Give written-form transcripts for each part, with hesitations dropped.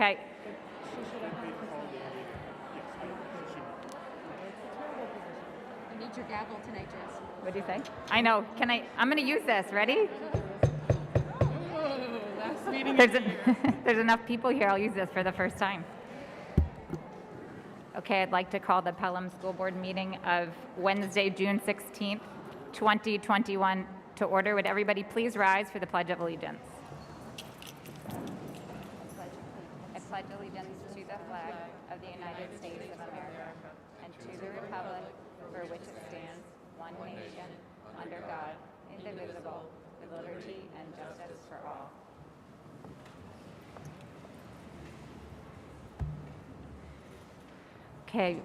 Okay. You need your gavel tonight, Jess. What do you say? I know. I'm going to use this. Ready? Last meeting There's enough people here. I'll use this for the first time. Okay, I'd like to call the Pelham School Board meeting of Wednesday, June 16th, 2021 to order. Would everybody please rise for the Pledge of Allegiance? I pledge allegiance to the flag of the United States of America and to the republic for which it stands, one nation, under God, indivisible, with liberty and justice for all. Okay,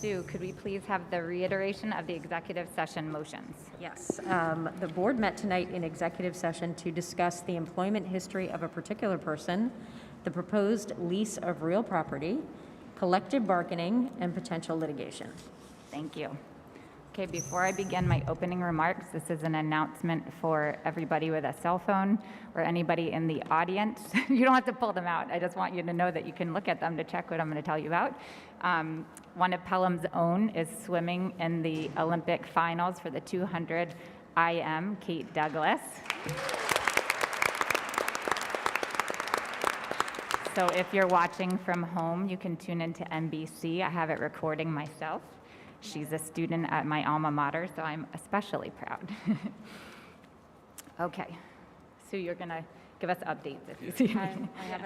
Sue, could we please have the reiteration of the executive session motions? Yes. The board met tonight in executive session to discuss the employment history of a particular person, the proposed lease of real property, collective bargaining, and potential litigation. Thank you. Okay, before I begin my opening remarks, this is an announcement for everybody with a cell phone or anybody in the audience. You don't have to pull them out. I just want you to know that you can look at them to check what I'm going to tell you about. One of Pelham's own is swimming in the Olympic finals for the 200 IM, Kate Douglas. So if you're watching from home, you can tune into NBC. I have it recording myself. She's a student at my alma mater, so I'm especially proud. Okay, Sue, you're going to give us updates if you see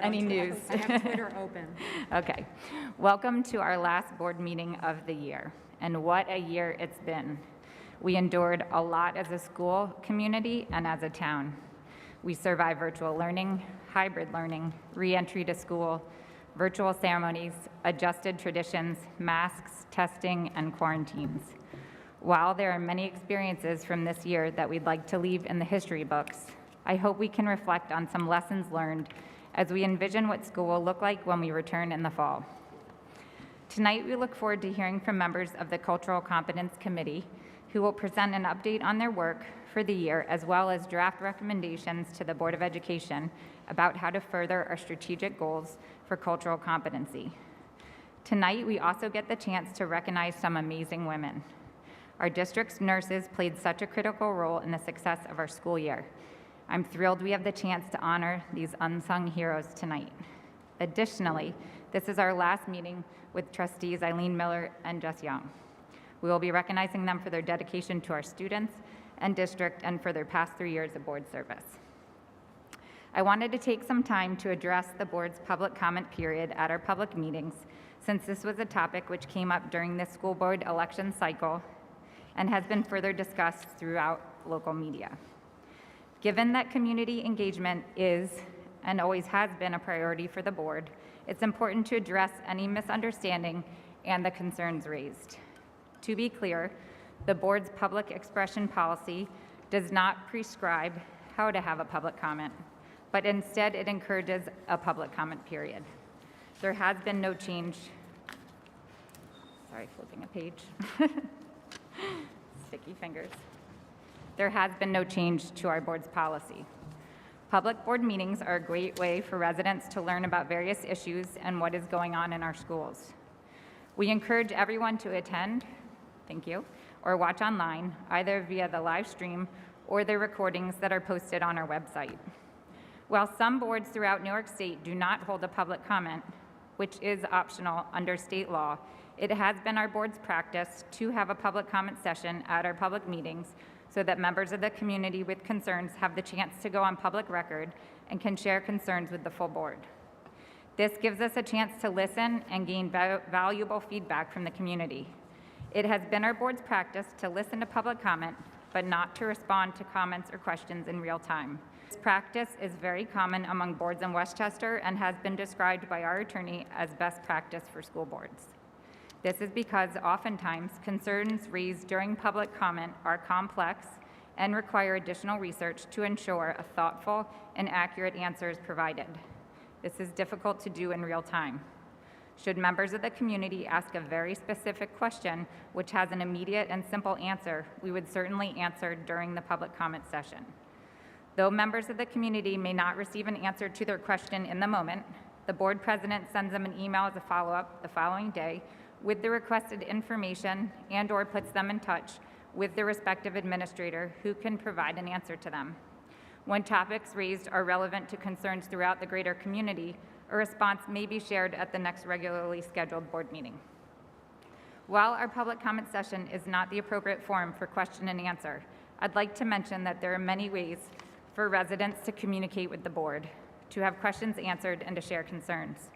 any news. I have Twitter open. Okay, welcome to our last board meeting of the year, and what a year it's been. We endured a lot as a school community and as a town. We survived virtual learning, hybrid learning, re-entry to school, virtual ceremonies, adjusted traditions, masks, testing, and quarantines. While there are many experiences from this year that we'd like to leave in the history books, I hope we can reflect on some lessons learned as we envision what school will look like when we return in the fall. Tonight, we look forward to hearing from members of the Cultural Competence Committee who will present an update on their work for the year, as well as draft recommendations to the Board of Education about how to further our strategic goals for cultural competency. Tonight, we also get the chance to recognize some amazing women. Our district's nurses played such a critical role in the success of our school year. I'm thrilled we have the chance to honor these unsung heroes tonight. Additionally, this is our last meeting with trustees Eileen Miller and Jess Young. We will be recognizing them for their dedication to our students and district and for their past 3 years of board service. I wanted to take some time to address the board's public comment period at our public meetings, since this was a topic which came up during this school board election cycle and has been further discussed throughout local media. Given that community engagement is and always has been a priority for the board, it's important to address any misunderstanding and the concerns raised. To be clear, the board's public expression policy does not prescribe how to have a public comment, but instead it encourages a public comment period. There has been no change. Sorry, flipping a page. Sticky fingers. There has been no change to our board's policy. Public board meetings are a great way for residents to learn about various issues and what is going on in our schools. We encourage everyone to attend, thank you, or watch online, either via the live stream or the recordings that are posted on our website. While some boards throughout New York State do not hold a public comment, which is optional under state law, it has been our board's practice to have a public comment session at our public meetings so that members of the community with concerns have the chance to go on public record and can share concerns with the full board. This gives us a chance to listen and gain valuable feedback from the community. It has been our board's practice to listen to public comment, but not to respond to comments or questions in real time. This practice is very common among boards in Westchester and has been described by our attorney as best practice for school boards. This is because oftentimes concerns raised during public comment are complex and require additional research to ensure a thoughtful and accurate answer is provided. This is difficult to do in real time. Should members of the community ask a very specific question which has an immediate and simple answer, we would certainly answer during the public comment session. Though members of the community may not receive an answer to their question in the moment, the board president sends them an email as a follow-up the following day with the requested information and/or puts them in touch with the respective administrator who can provide an answer to them. When topics raised are relevant to concerns throughout the greater community, a response may be shared at the next regularly scheduled board meeting. While our public comment session is not the appropriate forum for question and answer, I'd like to mention that there are many ways for residents to communicate with the board, to have questions answered, and to share concerns.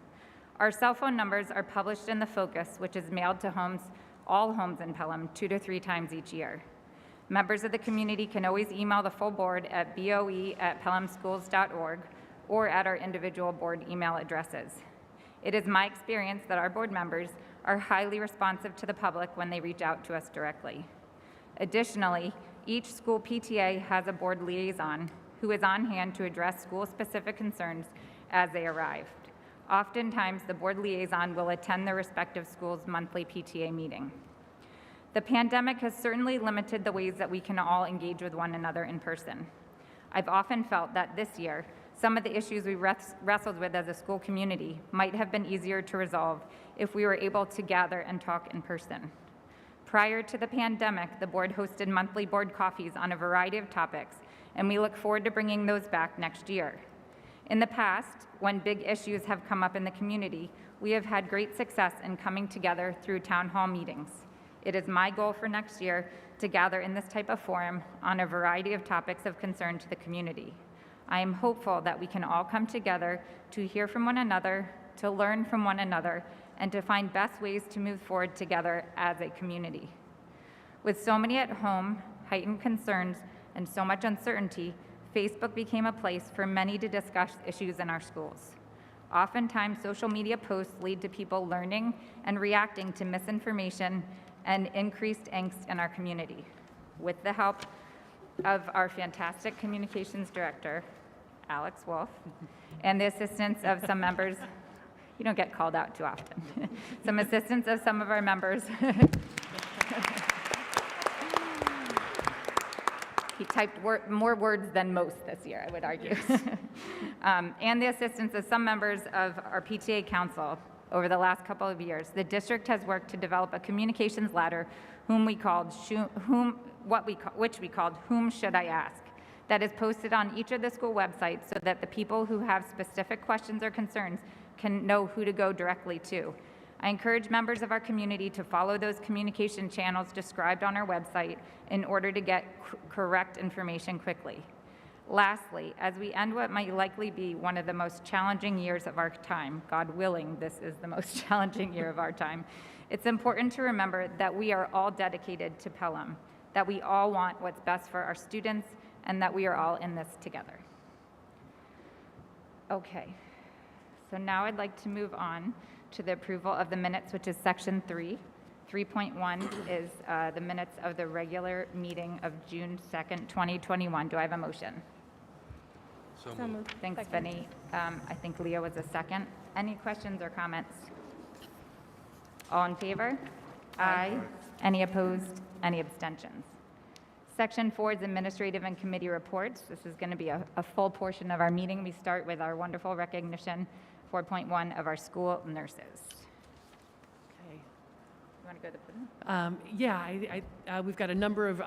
Our cell phone numbers are published in the Focus, which is mailed to all homes in Pelham 2 to 3 times each year. Members of the community can always email the full board at boe@pelhamschools.org or at our individual board email addresses. It is my experience that our board members are highly responsive to the public when they reach out to us directly. Additionally, each school PTA has a board liaison who is on hand to address school-specific concerns as they arrive. Oftentimes, the board liaison will attend the respective school's monthly PTA meeting. The pandemic has certainly limited the ways that we can all engage with one another in person. I've often felt that this year, some of the issues we wrestled with as a school community might have been easier to resolve if we were able to gather and talk in person. Prior to the pandemic, the board hosted monthly board coffees on a variety of topics, and we look forward to bringing those back next year. In the past, when big issues have come up in the community, we have had great success in coming together through town hall meetings. It is my goal for next year to gather in this type of forum on a variety of topics of concern to the community. I am hopeful that we can all come together to hear from one another, to learn from one another, and to find best ways to move forward together as a community. With so many at home, heightened concerns, and so much uncertainty, Facebook became a place for many to discuss issues in our schools. Oftentimes, social media posts lead to people learning and reacting to misinformation and increased angst in our community. With the help of our fantastic communications director, Alex Wolf, and the assistance of some members, you don't get called out too often, some assistance of some of our members. He typed more words than most this year, I would argue. And the assistance of some members of our PTA council over the last couple of years, the district has worked to develop a communications ladder which we called Whom Should I Ask? That is posted on each of the school websites so that the people who have specific questions or concerns can know who to go directly to. I encourage members of our community to follow those communication channels described on our website in order to get correct information quickly. Lastly, as we end what might likely be one of the most challenging years of our time, God willing, this is the most challenging year of our time, it's important to remember that we are all dedicated to Pelham, that we all want what's best for our students, and that we are all in this together. Okay, so now I'd like to move on to the approval of the minutes, which is section 3. 3.1 is the minutes of the regular meeting of June 2nd, 2021. Do I have a motion? So moved. Thanks, Benny. I think Leah was a second. Any questions or comments? All in favor? Aye. Any opposed? Any abstentions? Section 4 is administrative and committee reports. This is going to be a full portion of our meeting. We start with our wonderful recognition, 4.1, of our school nurses. Okay. You want to go to the podium? We've got a number of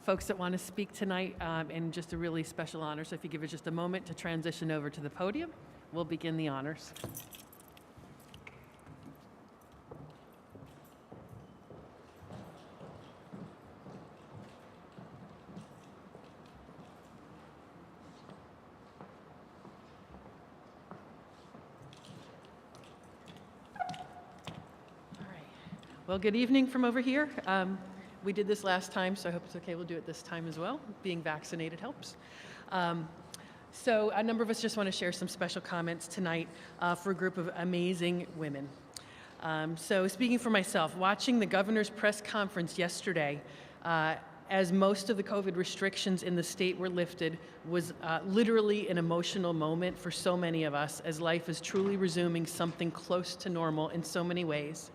folks that want to speak tonight, and just a really special honor. So if you give us just a moment to transition over to the podium, we'll begin the honors. Well, good evening from over here. We did this last time, so I hope it's okay. We'll do it this time as well. Being vaccinated helps. So a number of us just want to share some special comments tonight for a group of amazing women. So speaking for myself, watching the governor's press conference yesterday, as most of the COVID restrictions in the state were lifted, was literally an emotional moment for so many of us as life is truly resuming something close to normal in so many ways.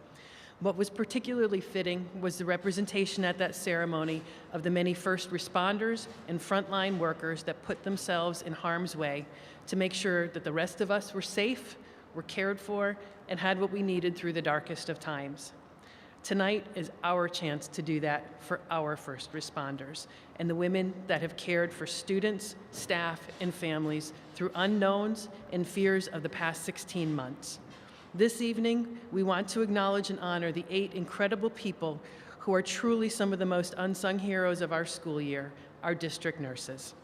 What was particularly fitting was the representation at that ceremony of the many first responders and frontline workers that put themselves in harm's way to make sure that the rest of us were safe were cared for, and had what we needed through the darkest of times. Tonight is our chance to do that for our first responders and the women that have cared for students, staff, and families through unknowns and fears of the past 16 months. This evening, we want to acknowledge and honor the 8 incredible people who are truly some of the most unsung heroes of our school year, our district nurses.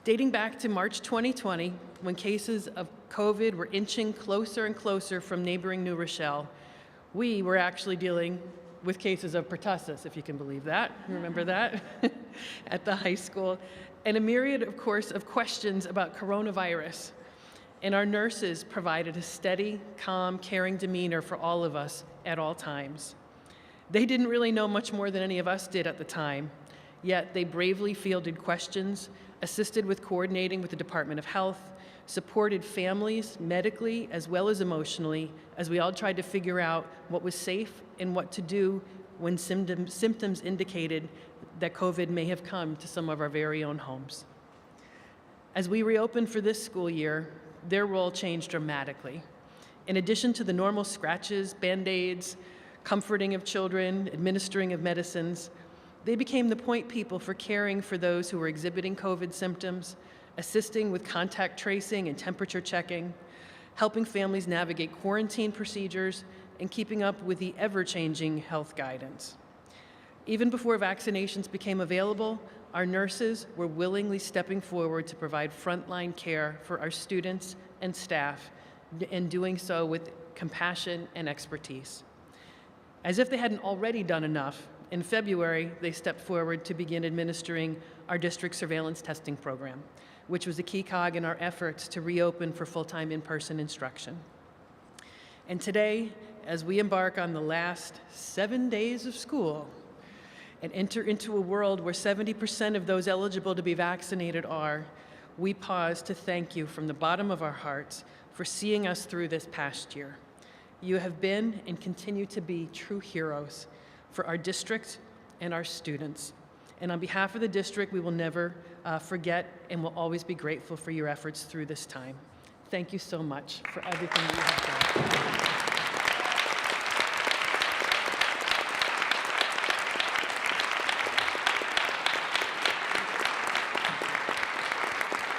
Dating back to March 2020, when cases of COVID were inching closer and closer from neighboring New Rochelle, we were actually dealing with cases of pertussis, if you can believe that. Remember that? At the high school. And a myriad, of course, of questions about coronavirus. And our nurses provided a steady, calm, caring demeanor for all of us at all times. They didn't really know much more than any of us did at the time, yet they bravely fielded questions, assisted with coordinating with the Department of Health, supported families medically as well as emotionally as we all tried to figure out what was safe and what to do when symptoms indicated that COVID may have come to some of our very own homes. As we reopened for this school year, their role changed dramatically. In addition to the normal scratches, Band-Aids, comforting of children, administering of medicines, they became the point people for caring for those who were exhibiting COVID symptoms, assisting with contact tracing and temperature checking, helping families navigate quarantine procedures, and keeping up with the ever-changing health guidance. Even before vaccinations became available, our nurses were willingly stepping forward to provide frontline care for our students and staff, and doing so with compassion and expertise. As if they hadn't already done enough, in February, they stepped forward to begin administering our district surveillance testing program, which was a key cog in our efforts to reopen for full-time in-person instruction. And today, as we embark on the last 7 days of school and enter into a world where 70% of those eligible to be vaccinated are, we pause to thank you from the bottom of our hearts for seeing us through this past year. You have been and continue to be true heroes for our district and our students. And on behalf of the district, we will never forget and will always be grateful for your efforts through this time. Thank you so much for everything you have done.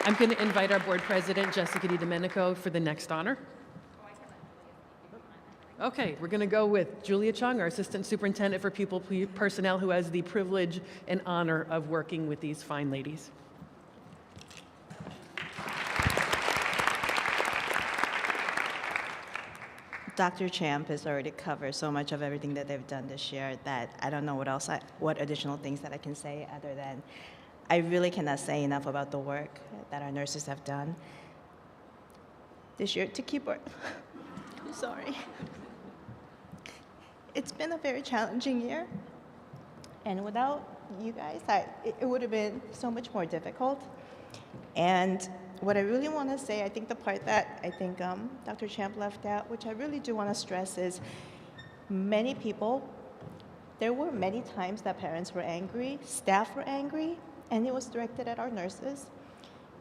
I'm going to invite our board president, Jessica DiDomenico, for the next honor. Okay, we're going to go with Julia Chung, our Assistant Superintendent for Pupil Personnel, who has the privilege and honor of working with these fine ladies. Dr. Champ has already covered so much of everything that they've done this year that I don't know what additional things that I can say other than I really cannot say enough about the work that our nurses have done this year to keep work. I'm sorry. It's been a very challenging year, and without you guys, it would have been so much more difficult. And what I really want to say, I think the part that I think Dr. Champ left out, which I really do want to stress, is many people, there were many times that parents were angry, staff were angry, and it was directed at our nurses.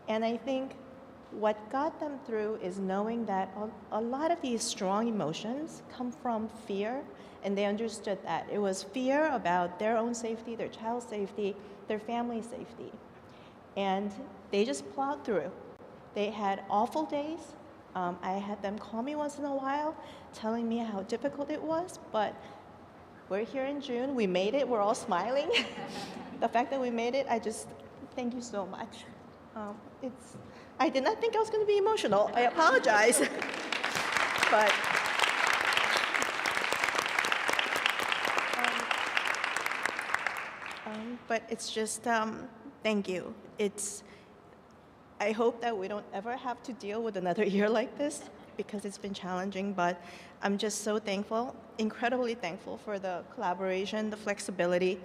And I think what got them through is knowing that a lot of these strong emotions come from fear, and they understood that. It was fear about their own safety, their child's safety, their family's safety. And they just plowed through. They had awful days. I had them call me once in a while, telling me how difficult it was, but we're here in June, we made it, we're all smiling. The fact that we made it, I just, thank you so much. I did not think I was going to be emotional. I apologize. But it's just, thank you. I hope that we don't ever have to deal with another year like this because it's been challenging, but I'm just so thankful, incredibly thankful for the collaboration, the flexibility,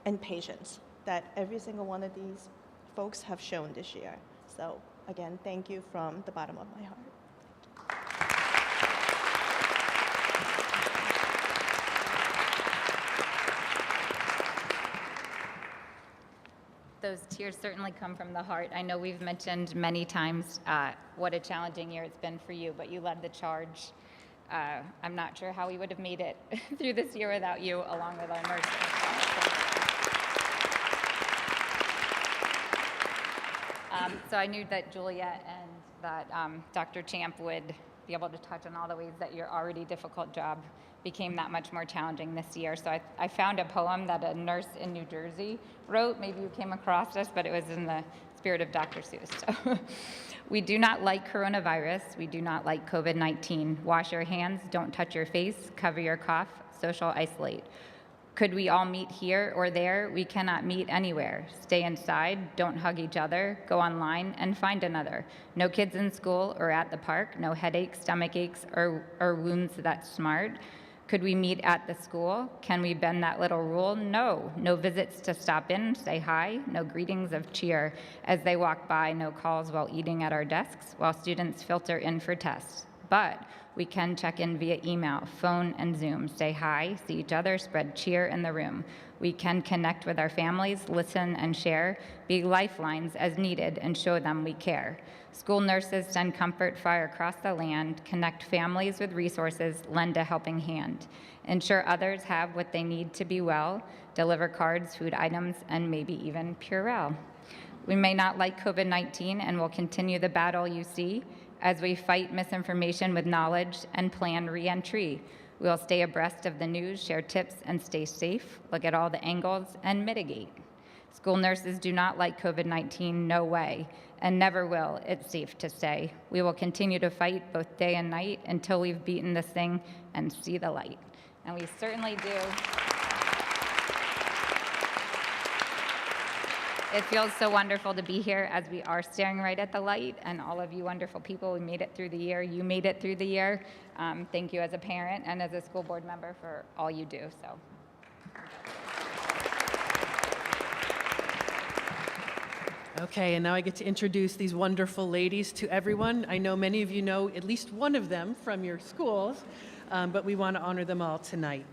and patience that every single one of these folks have shown this year. So again, thank you from the bottom of my heart. The those tears certainly come from the heart. I know we've mentioned many times what a challenging year it's been for you, but you led the charge. I'm not sure how we would have made it through this year without you, along with our nurses. So I knew that Juliet and that Dr. Champ would be able to touch on all the ways that your already difficult job became that much more challenging this year. So I found a poem that a nurse in New Jersey wrote. Maybe you came across this, but it was in the spirit of Dr. Seuss. So, we do not like coronavirus. We do not like COVID-19. Wash your hands, don't touch your face, cover your cough, social isolate. Could we all meet here or there? We cannot meet anywhere. Stay inside, don't hug each other, go online and find another. No kids in school or at the park, no headaches, stomach aches, or wounds that smart. Could we meet at the school? Can we bend that little rule? No. No visits to stop in, say hi, no greetings of cheer as they walk by, no calls while eating at our desks, while students filter in for tests. But we can check in via email, phone, and Zoom, say hi, see each other, spread cheer in the room. We can connect with our families, listen and share, be lifelines as needed, and show them we care. School nurses send comfort far across the land, connect families with resources, lend a helping hand, ensure others have what they need to be well, deliver cards, food items, and maybe even Purell. We may not like COVID-19 and will continue the battle you see as we fight misinformation with knowledge and plan re-entry. We will stay abreast of the news, share tips, and stay safe, look at all the angles, and mitigate. School nurses do not like COVID-19, no way, and never will, it's safe to say. We will continue to fight both day and night until we've beaten this thing and see the light. And we certainly do. It feels so wonderful to be here as we are staring right at the light, and all of you wonderful people, we made it through the year. You made it through the year. Thank you as a parent and as a school board member for all you do. So. Okay, and now I get to introduce these wonderful ladies to everyone. I know many of you know at least one of them from your schools, but we want to honor them all tonight.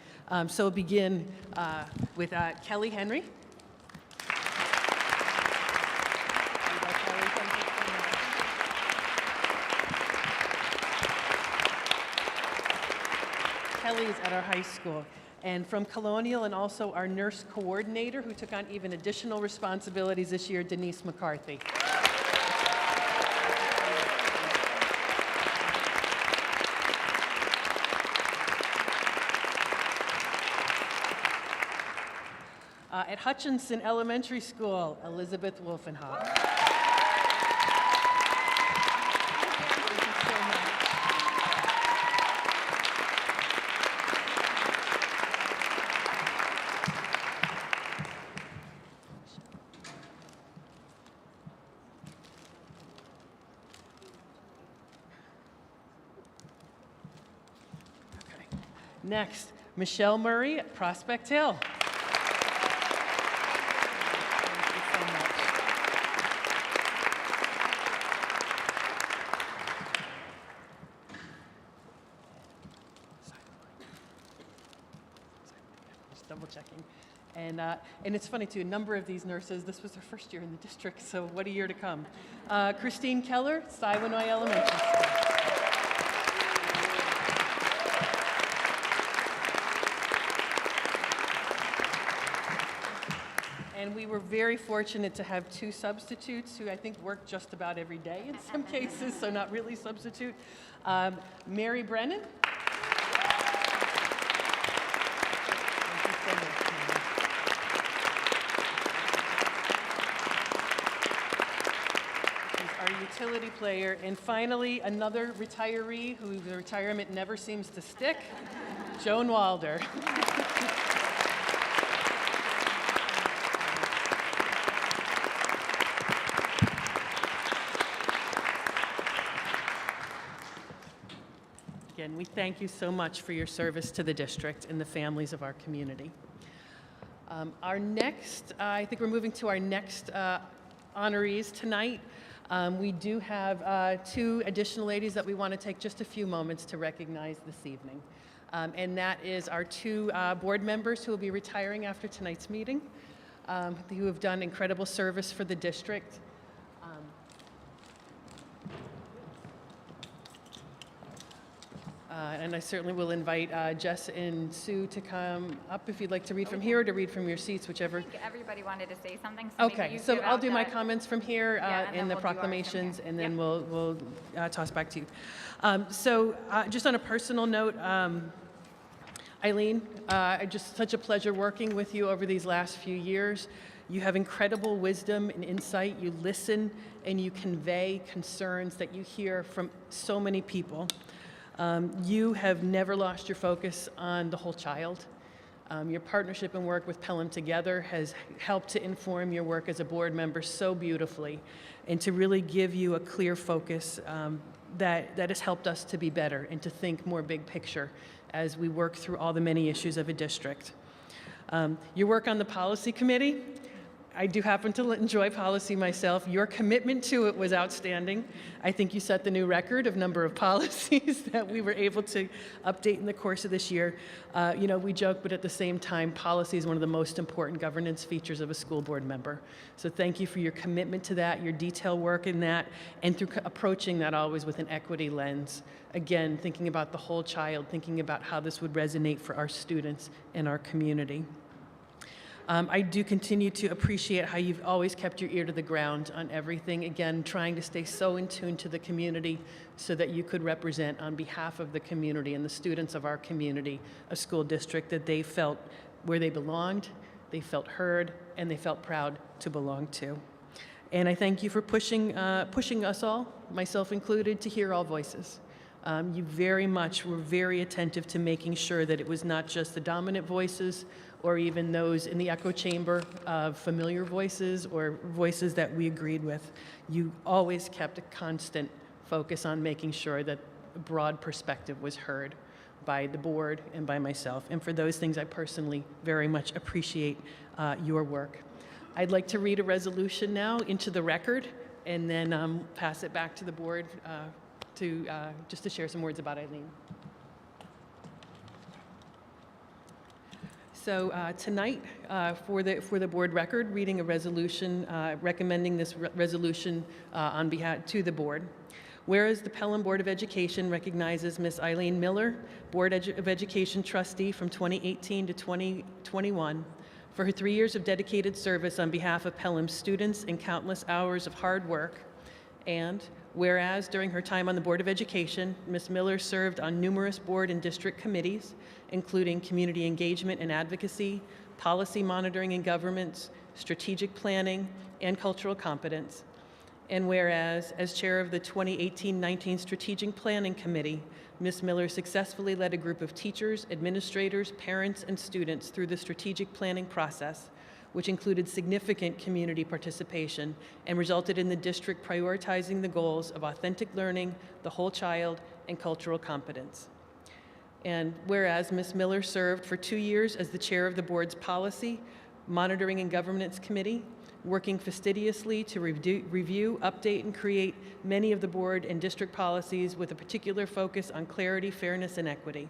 So we'll begin with Kelly Henry. Kelly's at our high school. And from Colonial, and also our nurse coordinator, who took on even additional responsibilities this year, Denise McCarthy. At Hutchinson Elementary School, Elizabeth Wolfenhoff. Next, Michelle Murray at Prospect Hill. Thank you so much. Just double checking. And it's funny too, a number of these nurses, this was their first year in the district, so what a year to come. Christine Keller, Siwanoy Elementary School. And we were very fortunate to have two substitutes who I think work just about every day in some cases, so not really substitute. Mary Brennan. Thank you so much, Mary. She's our utility player. And finally, another retiree whose retirement never seems to stick, Joan Walder. Again, we thank you so much for your service to the district and the families of our community. Our next, I think we're moving to our next honorees tonight. We do have two additional ladies that we want to take just a few moments to recognize this evening. And that is our two board members who will be retiring after tonight's meeting. who have done incredible service for the district. And I certainly will invite Jess and Sue to come up if you'd like to read from here or to read from your seats, whichever. I think everybody wanted to say something. So maybe Okay, you so give I'll out do my the- comments from here Yeah, and in then the we'll do ours from proclamations, here. and then Yep. we'll toss back to you. So just on a personal note, Eileen, just such a pleasure working with you over these last few years. You have incredible wisdom and insight. You listen and you convey concerns that you hear from so many people. You have never lost your focus on the whole child. Your partnership and work with Pelham together has helped to inform your work as a board member so beautifully and to really give you a clear focus that has helped us to be better and to think more big picture as we work through all the many issues of a district. Your work on the policy committee, I do happen to enjoy policy myself. Your commitment to it was outstanding. I think you set the new record of number of policies that we were able to update in the course of this year. We joke, but at the same time, policy is one of the most important governance features of a school board member. So thank you for your commitment to that, your detail work in that, and through approaching that always with an equity lens. Again, thinking about the whole child, thinking about how this would resonate for our students and our community. I do continue to appreciate how you've always kept your ear to the ground on everything, again, trying to stay so in tune to the community so that you could represent on behalf of the community and the students of our community a school district that they felt where they belonged, they felt heard, and they felt proud to belong to. And I thank you for pushing us all, myself included, to hear all voices. You very much were very attentive to making sure that it was not just the dominant voices or even those in the echo chamber of familiar voices or voices that we agreed with. You always kept a constant focus on making sure that a broad perspective was heard by the board and by myself. And for those things, I personally very much appreciate your work. I'd like to read a resolution now into the record and then pass it back to the board just to share some words about Eileen. So tonight, for the board record, reading a resolution, recommending this resolution on behalf to the board. Whereas the Pelham Board of Education recognizes Ms. Eileen Miller, Board of Education trustee from 2018 to 2021, for her 3 years of dedicated service on behalf of Pelham's students and countless hours of hard work. And whereas during her time on the Board of Education, Ms. Miller served on numerous board and district committees, including community engagement and advocacy, policy monitoring and governance, strategic planning, and cultural competence. And whereas, as chair of the 2018-19 Strategic Planning Committee, Ms. Miller successfully led a group of teachers, administrators, parents, and students through the strategic planning process, which included significant community participation and resulted in the district prioritizing the goals of authentic learning, the whole child, and cultural competence. And whereas Ms. Miller served for 2 years as the chair of the board's Policy, Monitoring, and Governance Committee, working fastidiously to review, update, and create many of the board and district policies with a particular focus on clarity, fairness, and equity.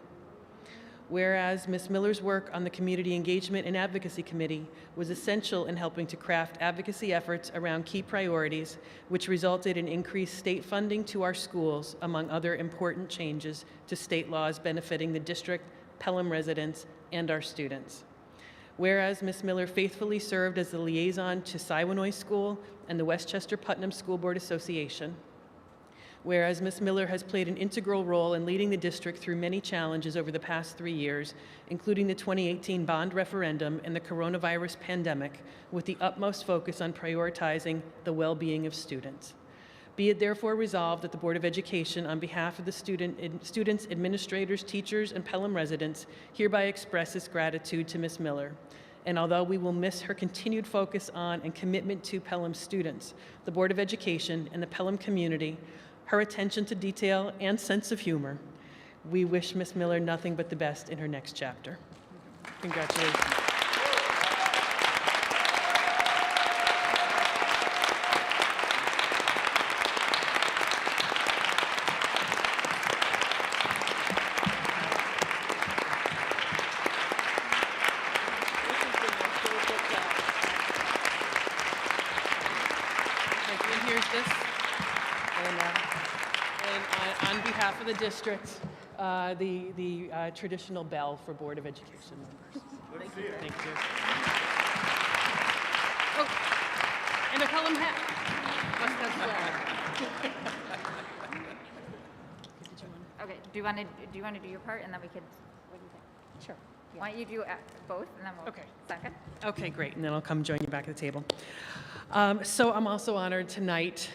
Whereas Ms. Miller's work on the Community Engagement and Advocacy Committee was essential in helping to craft advocacy efforts around key priorities, which resulted in increased state funding to our schools, among other important changes to state laws benefiting the district, Pelham residents, and our students. Whereas Ms. Miller faithfully served as the liaison to Siwanoy School and the Westchester Putnam School Board Association. Whereas Ms. Miller has played an integral role in leading the district through many challenges over the past 3 years, including the 2018 bond referendum and the coronavirus pandemic, with the utmost focus on prioritizing the well-being of students. Be it therefore resolved that the Board of Education, on behalf of the students, administrators, teachers, and Pelham residents, hereby expresses gratitude to Ms. Miller. And although we will miss her continued focus on and commitment to Pelham students, the Board of Education, and the Pelham community, her attention to detail and sense of humor, we wish Ms. Miller nothing but the best in her next chapter. Congratulations. Thank you. And here's this. And on behalf of the district, the traditional bell for Board of Education members. Thank you. Thank you. Oh, and a Pelham hat. Must have flag. Okay, do you want to do your part, and then we could, what do you think? Sure. Why don't you do both, and then we'll Okay. second? Okay, great, and then I'll come join you back at the table. So I'm also honored tonight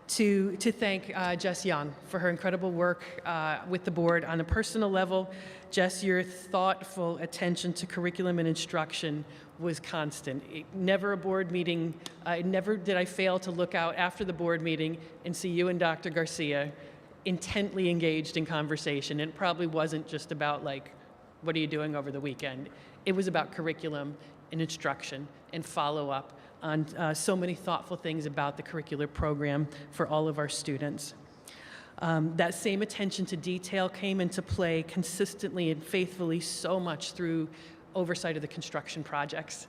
to thank Jess Young for her incredible work with the board. On a personal level, Jess, your thoughtful attention to curriculum and instruction was constant. Never a board meeting, never did I fail to look out after the board meeting and see you and Dr. Garcia intently engaged in conversation. And it probably wasn't just about like, what are you doing over the weekend? It was about curriculum and instruction and follow-up on so many thoughtful things about the curricular program for all of our students. That same attention to detail came into play consistently and faithfully so much through oversight of the construction projects.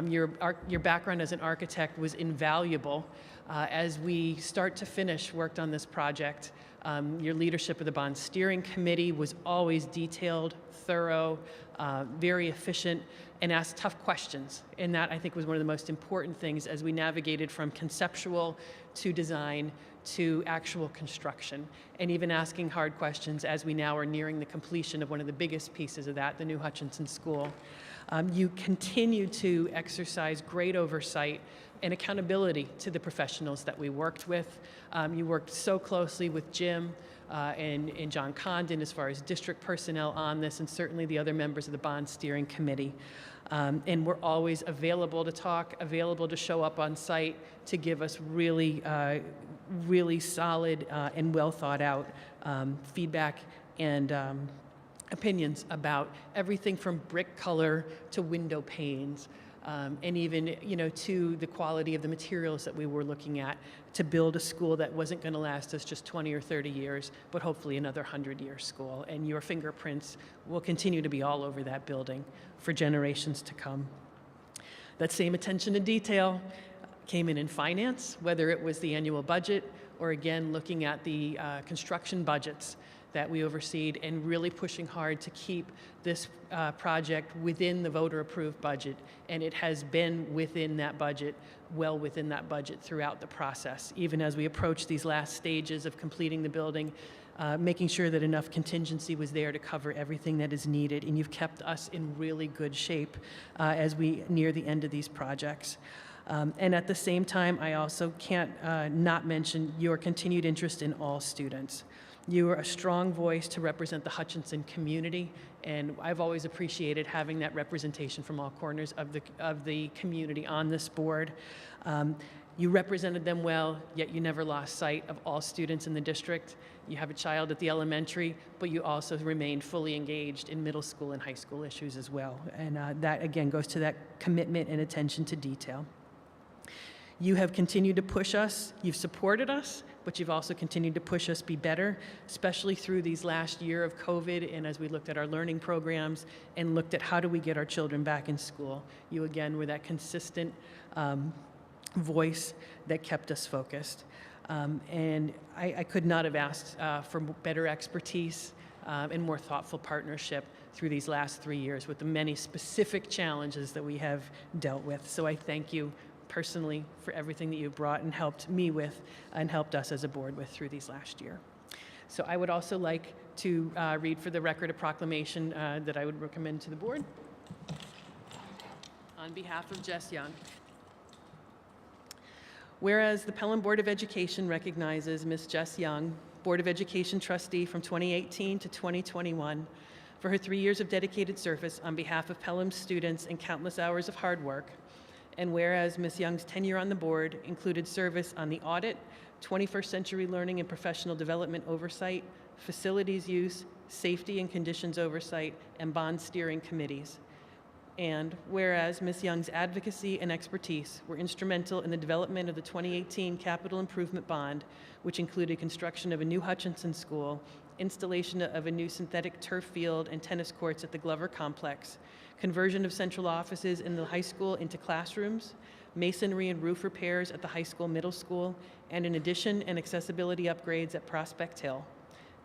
Your background as an architect was invaluable as we start to finish worked on this project. Your leadership of the bond steering committee was always detailed, thorough, very efficient, and asked tough questions. And that, I think, was one of the most important things as we navigated from conceptual to design to actual construction, and even asking hard questions as we now are nearing the completion of one of the biggest pieces of that, the new Hutchinson School. You continue to exercise great oversight and accountability to the professionals that we worked with. You worked so closely with Jim and John Condon as far as district personnel on this, and certainly the other members of the bond steering committee. And we're always available to talk, available to show up on site to give us really, really solid and well thought out feedback and opinions about everything from brick color to window panes. And even, to the quality of the materials that we were looking at to build a school that wasn't going to last us just 20 or 30 years, but hopefully another 100-year school. And your fingerprints will continue to be all over that building for generations to come. That same attention to detail came in finance, whether it was the annual budget or, again, looking at the construction budgets that we overseed and really pushing hard to keep this project within the voter-approved budget. And it has been within that budget, well within that budget throughout the process, even as we approach these last stages of completing the building, making sure that enough contingency was there to cover everything that is needed. And you've kept us in really good shape as we near the end of these projects. And at the same time, I also can't not mention your continued interest in all students. You are a strong voice to represent the Hutchinson community, and I've always appreciated having that representation from all corners of the community on this board. You represented them well, yet you never lost sight of all students in the district. You have a child at the elementary, but you also remained fully engaged in middle school and high school issues as well. And that, again, goes to that commitment and attention to detail. You have continued to push us. You've supported us, but you've also continued to push us be better, especially through these last year of COVID and as we looked at our learning programs and looked at how do we get our children back in school. You, again, were that consistent voice that kept us focused. And I could not have asked for better expertise and more thoughtful partnership through these last 3 years with the many specific challenges that we have dealt with. So I thank you personally for everything that you've brought and helped me with and helped us as a board with through these last year. So I would also like to read for the record a proclamation that I would recommend to the board on behalf of Jess Young. Whereas the Pelham Board of Education recognizes Ms. Jess Young, Board of Education trustee from 2018 to 2021, for her 3 years of dedicated service on behalf of Pelham students and countless hours of hard work. And whereas Ms. Young's tenure on the board included service on the audit, 21st century learning and professional development oversight, facilities use, safety and conditions oversight, and bond steering committees. And whereas Ms. Young's advocacy and expertise were instrumental in the development of the 2018 capital improvement bond, which included construction of a new Hutchinson School, installation of a new synthetic turf field and tennis courts at the Glover Complex, conversion of central offices in the high school into classrooms, masonry and roof repairs at the high school, middle school, and in addition, and accessibility upgrades at Prospect Hill.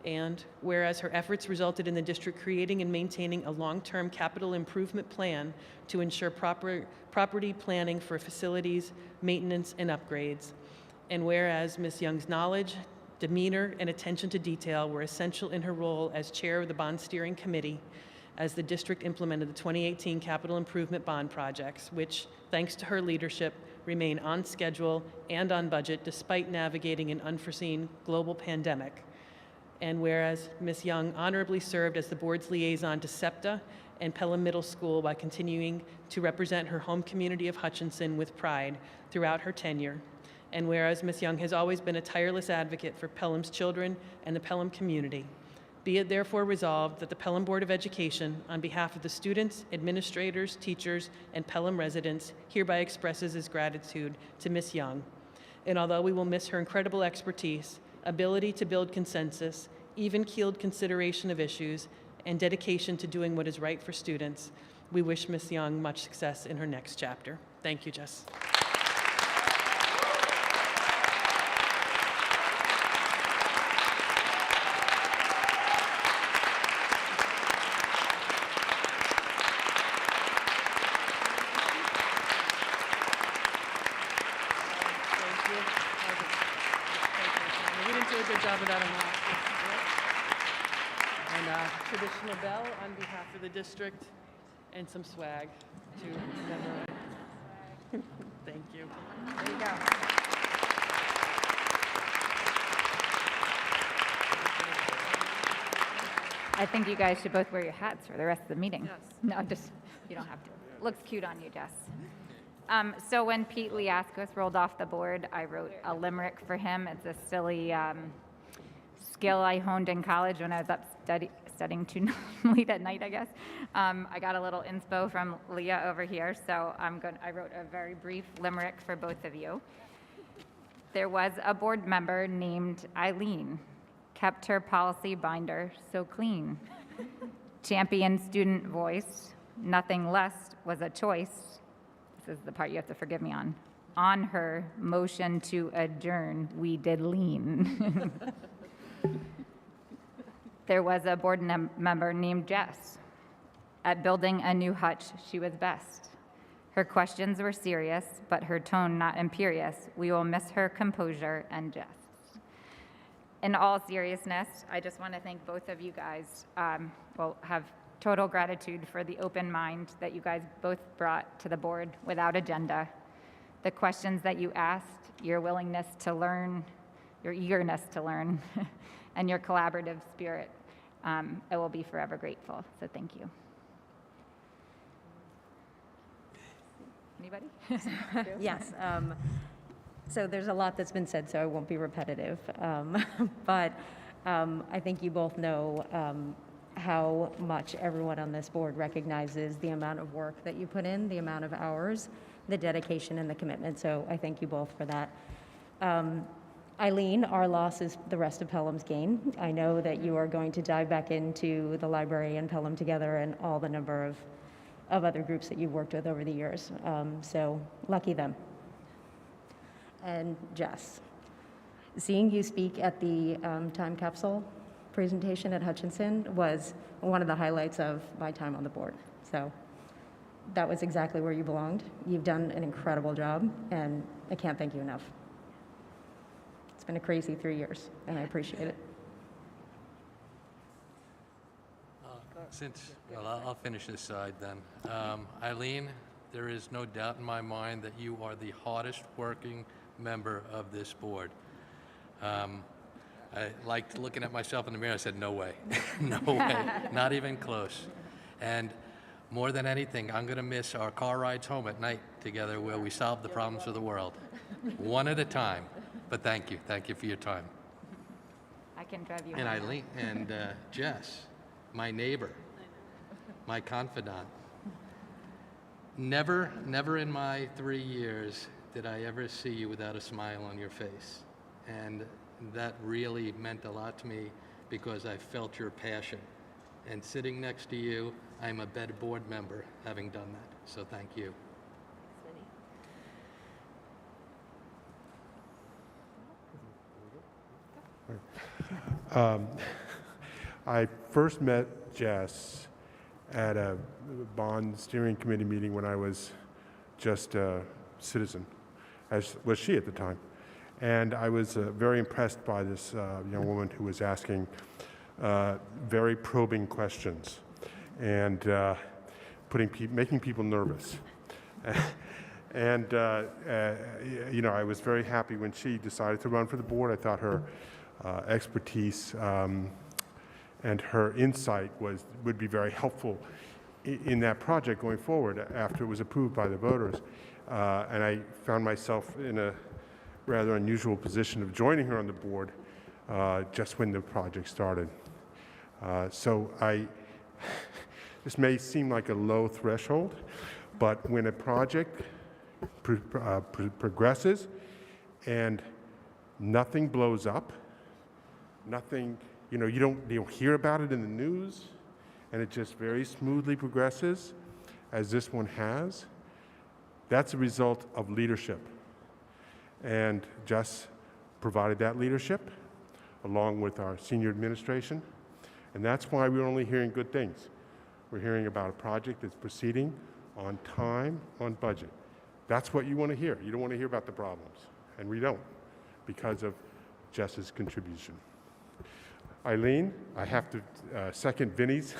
And whereas her efforts resulted in the district creating and maintaining a long-term capital improvement plan to ensure property planning for facilities, maintenance, and upgrades. And whereas Ms. Young's knowledge, demeanor, and attention to detail were essential in her role as chair of the bond steering committee as the district implemented the 2018 capital improvement bond projects, which, thanks to her leadership, remain on schedule and on budget despite navigating an unforeseen global pandemic. And whereas Ms. Young honorably served as the board's liaison to SEPTA and Pelham Middle School by continuing to represent her home community of Hutchinson with pride throughout her tenure. And whereas Ms. Young has always been a tireless advocate for Pelham's children and the Pelham community. Be it therefore resolved that the Pelham Board of Education, on behalf of the students, administrators, teachers, and Pelham residents, hereby expresses its gratitude to Ms. Young. And although we will miss her incredible expertise, ability to build consensus, even-keeled consideration of issues, and dedication to doing what is right for students, we wish Ms. Young much success in her next chapter. Thank you, Jess. We didn't do a good job of that on the last one. And traditional bell on behalf of the district, and some swag to memorize. Thank you. There you go. I think you guys should both wear your hats for the rest of the meeting. Yes. No, just, you don't have to. Looks cute on you, Jess. So when Pete Liascos rolled off the board, I wrote a limerick for him. It's a silly skill I honed in college when I was up studying too late at night, I guess. I got a little inspo from Leah over here, so I wrote a very brief limerick for both of you. There was a board member named Eileen, kept her policy binder so clean. Champion student voice, nothing less was a choice. This is the part you have to forgive me on. On her motion to adjourn, we did lean. There was a board member named Jess. At building a new hutch, she was best. Her questions were serious, but her tone not imperious. We will miss her composure and jest. In all seriousness, I just want to thank both of you guys. Have total gratitude for the open mind that you guys both brought to the board without agenda. The questions that you asked, your willingness to learn, your eagerness to learn, and your collaborative spirit. I will be forever grateful, so thank you. Anybody? Yes. So there's a lot that's been said, so I won't be repetitive. But I think you both know how much everyone on this board recognizes the amount of work that you put in, the amount of hours, the dedication, and the commitment. So I thank you both for that. Eileen, our loss is the rest of Pelham's gain. I know that you are going to dive back into the library and Pelham Together and all the number of other groups that you've worked with over the years. So lucky them. And Jess, seeing you speak at the time capsule presentation at Hutchinson was one of the highlights of my time on the board. So that was exactly where you belonged. You've done an incredible job, and I can't thank you enough. It's been a crazy 3 years, and I appreciate it. I'll finish this side then. Eileen, there is no doubt in my mind that you are the hardest working member of this board. I liked looking at myself in the mirror. I said, no way, no way, not even close. And more than anything, I'm going to miss our car rides home at night together where we solve the problems of the world, one at a time. But thank you for your time. I can drive you And home. Eileen and Jess, my neighbor, my confidant. Never in my 3 years did I ever see you without a smile on your face. And that really meant a lot to me because I felt your passion. And sitting next to you, I'm a better board member having done that. So thank you. I first met Jess at a bond steering committee meeting when I was just a citizen, as was she at the time. And I was very impressed by this young woman who was asking very probing questions and making people nervous. And, you know, I was very happy when she decided to run for the board. I thought her expertise and her insight would be very helpful in that project going forward after it was approved by the voters. And I found myself in a rather unusual position of joining her on the board just when the project started. This may seem like a low threshold, but when a project progresses and nothing blows up, nothing, you know, you don't hear about it in the news, and it just very smoothly progresses, as this one has, that's a result of leadership. And Jess provided that leadership along with our senior administration, and that's why we're only hearing good things. We're hearing about a project that's proceeding on time, on budget. That's what you want to hear. You don't want to hear about the problems, and we don't, because of Jess's contribution. Eileen, I have to second Vinny's.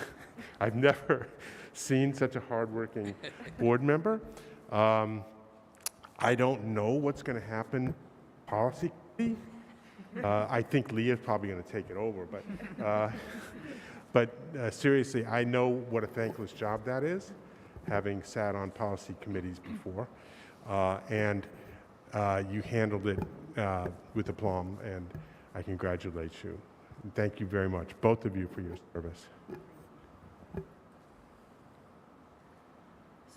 I've never seen such a hardworking board member. I don't know what's going to happen policy. I think Leah's probably going to take it over, but seriously, I know what a thankless job that is, having sat on policy committees before, and you handled it with aplomb, and I congratulate you. And thank you very much, both of you, for your service.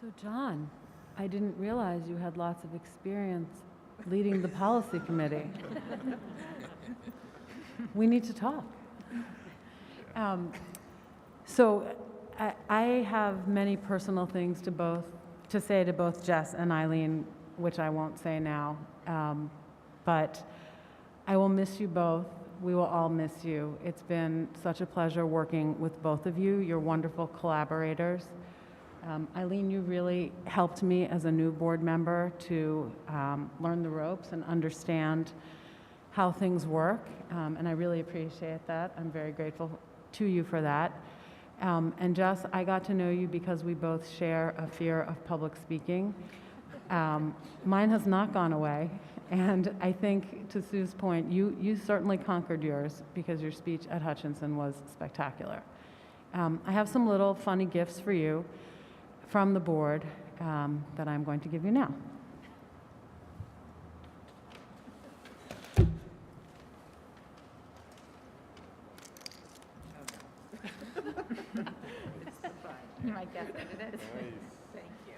So John, I didn't realize you had lots of experience leading the policy committee. We need to talk. So I have many personal things to say to both Jess and Eileen, which I won't say now. But I will miss you both. We will all miss you. It's been such a pleasure working with both of you. You're wonderful collaborators. Eileen, you really helped me as a new board member to learn the ropes and understand how things work, and I really appreciate that. I'm very grateful to you for that. And Jess, I got to know you because we both share a fear of public speaking. Mine has not gone away, and I think, to Sue's point, you certainly conquered yours because your speech at Hutchinson was spectacular. I have some little funny gifts for you from the board that I'm going to give you now. You might guess what it is. Thank you.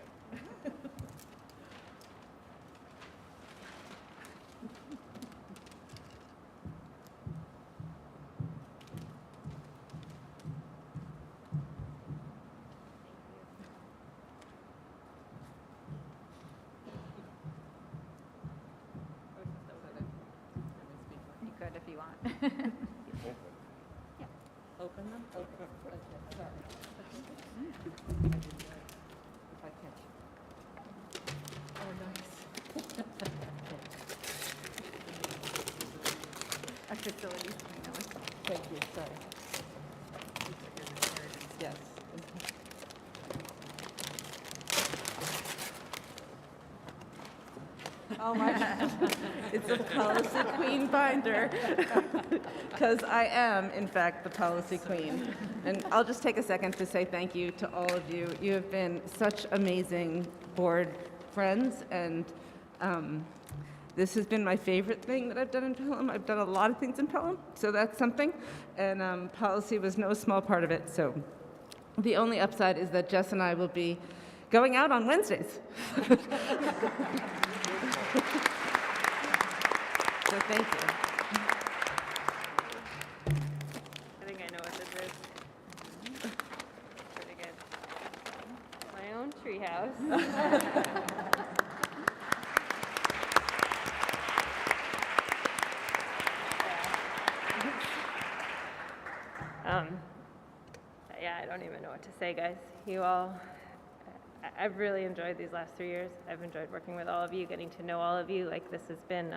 You could if you want. Open them? Okay, sorry. If I catch. Oh, nice. Our facilities. Thank you, sorry. Yes. Oh my God. It's a policy queen binder. Because I am, in fact, the policy queen. And I'll just take a second to say thank you to all of you. You have been such amazing board friends, and this has been my favorite thing that I've done in Pelham. I've done a lot of things in Pelham, so that's something. And policy was no small part of it. So the only upside is that Jess and I will be going out on Wednesdays. So thank you. I think I know what this is. Pretty good. My own treehouse. Yeah, I don't even know what to say, guys. You all, I've really enjoyed these last 3 years. I've enjoyed working with all of you, getting to know all of you. Like, this has been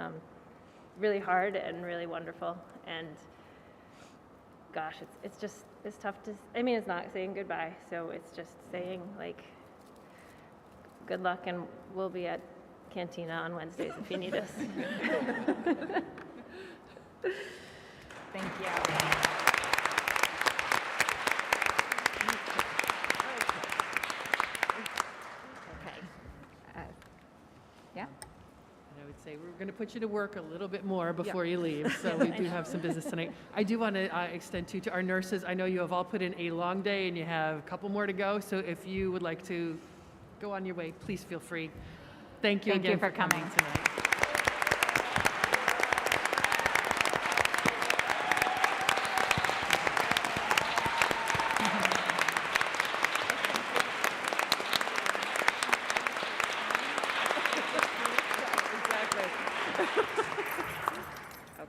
really hard and really wonderful. And gosh, it's tough to, I mean, it's not saying goodbye. So it's just saying, like, good luck, and we'll be at Cantina on Wednesdays if you need us. Thank you. Okay. Yeah? And I would say we're going to put you to work a little bit more before you leave, so we do have some business tonight. I do want to extend to our nurses. I know you have all put in a long day and you have a couple more to go, so if you would like to go on your way, please feel free. Thank you again for coming tonight.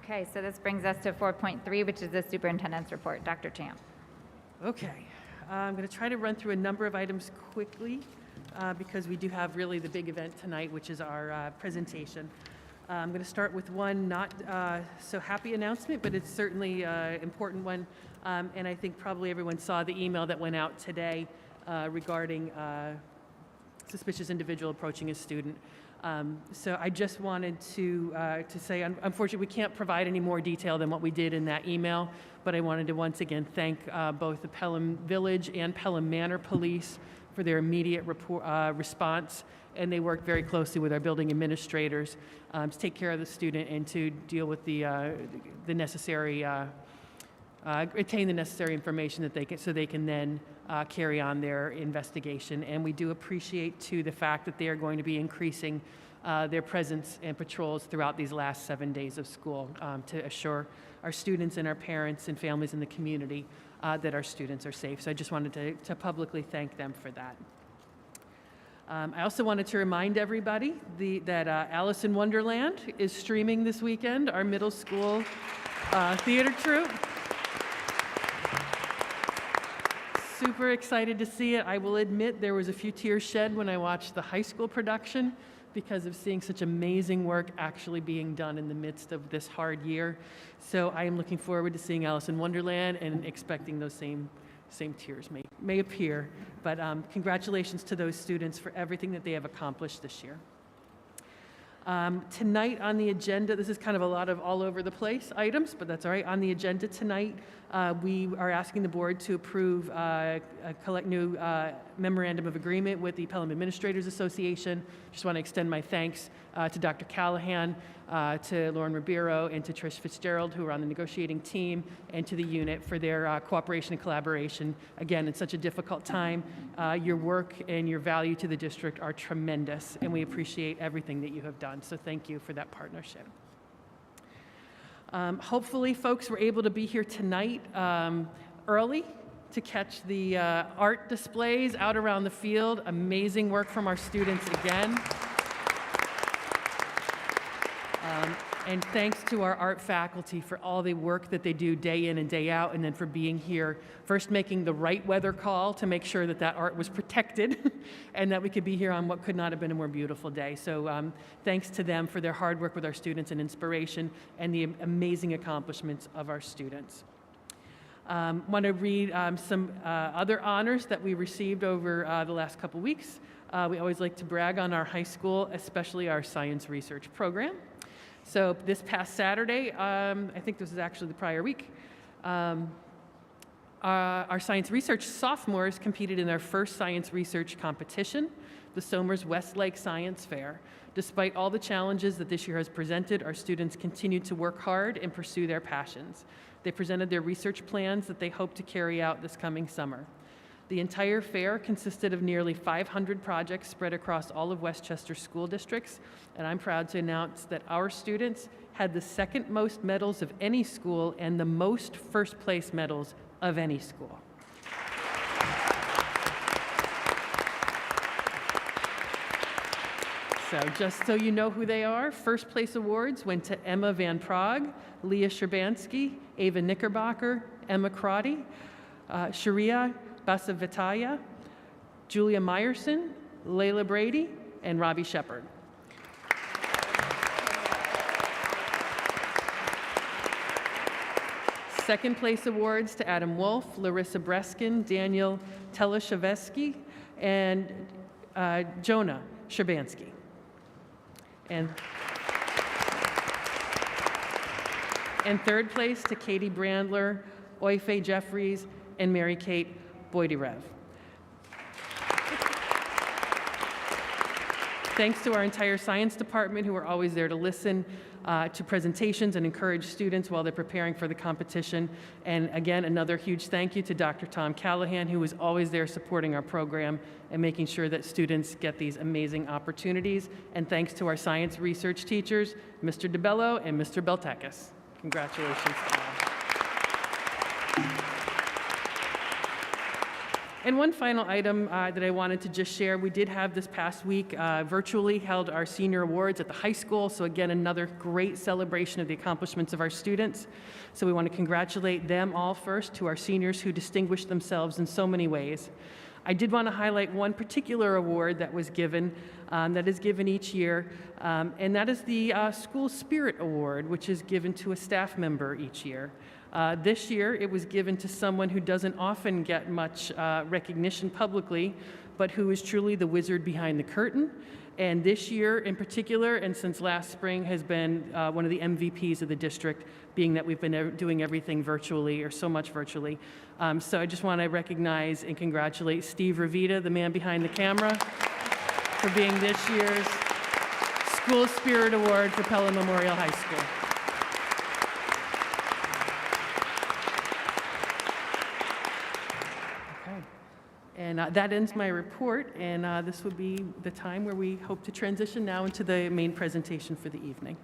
Okay, so this brings us to 4.3, which is the superintendent's report. Dr. Champ. Okay, I'm going to try to run through a number of items quickly because we do have really the big event tonight, which is our presentation. I'm going to start with one not so happy announcement, but it's certainly an important one. And I think probably everyone saw the email that went out today regarding suspicious individual approaching a student. So I just wanted to say, unfortunately, we can't provide any more detail than what we did in that email, but I wanted to once again thank both the Pelham Village and Pelham Manor Police for their immediate response, and they worked very closely with our building administrators to take care of the student and to deal with the necessary, attain the necessary information that they can, so they can then carry on their investigation. And we do appreciate, too, the fact that they are going to be increasing their presence and patrols throughout these last 7 days of school to assure our students and our parents and families in the community that our students are safe. So I just wanted to publicly thank them for that. I also wanted to remind everybody that Alice in Wonderland is streaming this weekend, our middle school theater troupe. Super excited to see it. I will admit there was a few tears shed when I watched the high school production because of seeing such amazing work actually being done in the midst of this hard year. So I am looking forward to seeing Alice in Wonderland and expecting those same tears may appear. But congratulations to those students for everything that they have accomplished this year. Tonight on the agenda, this is kind of a lot of all over the place items, but that's all right. On the agenda tonight, we are asking the board to approve a new memorandum of agreement with the Pelham Administrators Association. Just want to extend my thanks to Dr. Callahan, to Lauren Ribeiro, and to Trish Fitzgerald, who are on the negotiating team, and to the unit for their cooperation and collaboration. Again, in such a difficult time, your work and your value to the district are tremendous, and we appreciate everything that you have done. So thank you for that partnership. Hopefully, folks were able to be here tonight early to catch the art displays out around the field. Amazing work from our students again. And thanks to our art faculty for all the work that they do day in and day out, and then for being here, first making the right weather call to make sure that that art was protected and that we could be here on what could not have been a more beautiful day. So thanks to them for their hard work with our students and inspiration and the amazing accomplishments of our students. Want to read some other honors that we received over the last couple weeks. We always like to brag on our high school, especially our science research program. So this past Saturday, I think this was actually the prior week, our science research sophomores competed in their first science research competition, the Somers Westlake Science Fair. Despite all the challenges that this year has presented, our students continued to work hard and pursue their passions. They presented their research plans that they hope to carry out this coming summer. The entire fair consisted of nearly 500 projects spread across all of Westchester school districts, and I'm proud to announce that our students had the second most medals of any school and the most first place medals of any school. So just so you know who they are, first place awards went to Emma Van Prague, Leah Sherbansky, Ava Knickerbocker, Emma Crotty, Sharia Basavitaya, Julia Meyerson, Layla Brady, and Robbie Shepard. Second place awards to Adam Wolf, Larissa Breskin, Daniel Teleshevsky, and Jonah Sherbansky. And third place to Katie Brandler, Oife Jeffries, and Mary Kate Boyderev. Thanks to our entire science department who are always there to listen to presentations and encourage students while they're preparing for the competition. And again, another huge thank you to Dr. Tom Callahan, who is always there supporting our program and making sure that students get these amazing opportunities. And thanks to our science research teachers, Mr. DeBello and Mr. Beltakis. Congratulations to all. And one final item that I wanted to just share, we did have this past week virtually held our senior awards at the high school. So again, another great celebration of the accomplishments of our students. So we want to congratulate them all first, to our seniors who distinguished themselves in so many ways. I did want to highlight one particular award that was given, that is given each year, and that is the School Spirit Award, which is given to a staff member each year. This year, it was given to someone who doesn't often get much recognition publicly, but who is truly the wizard behind the curtain. And this year in particular, and since last spring, has been one of the MVPs of the district, being that we've been doing everything virtually, or so much virtually. So I just want to recognize and congratulate Steve Ravita, the man behind the camera, for being this year's School Spirit Award for Pelham Memorial High School. And that ends my report, and this would be the time where we hope to transition now into the main presentation for the evening.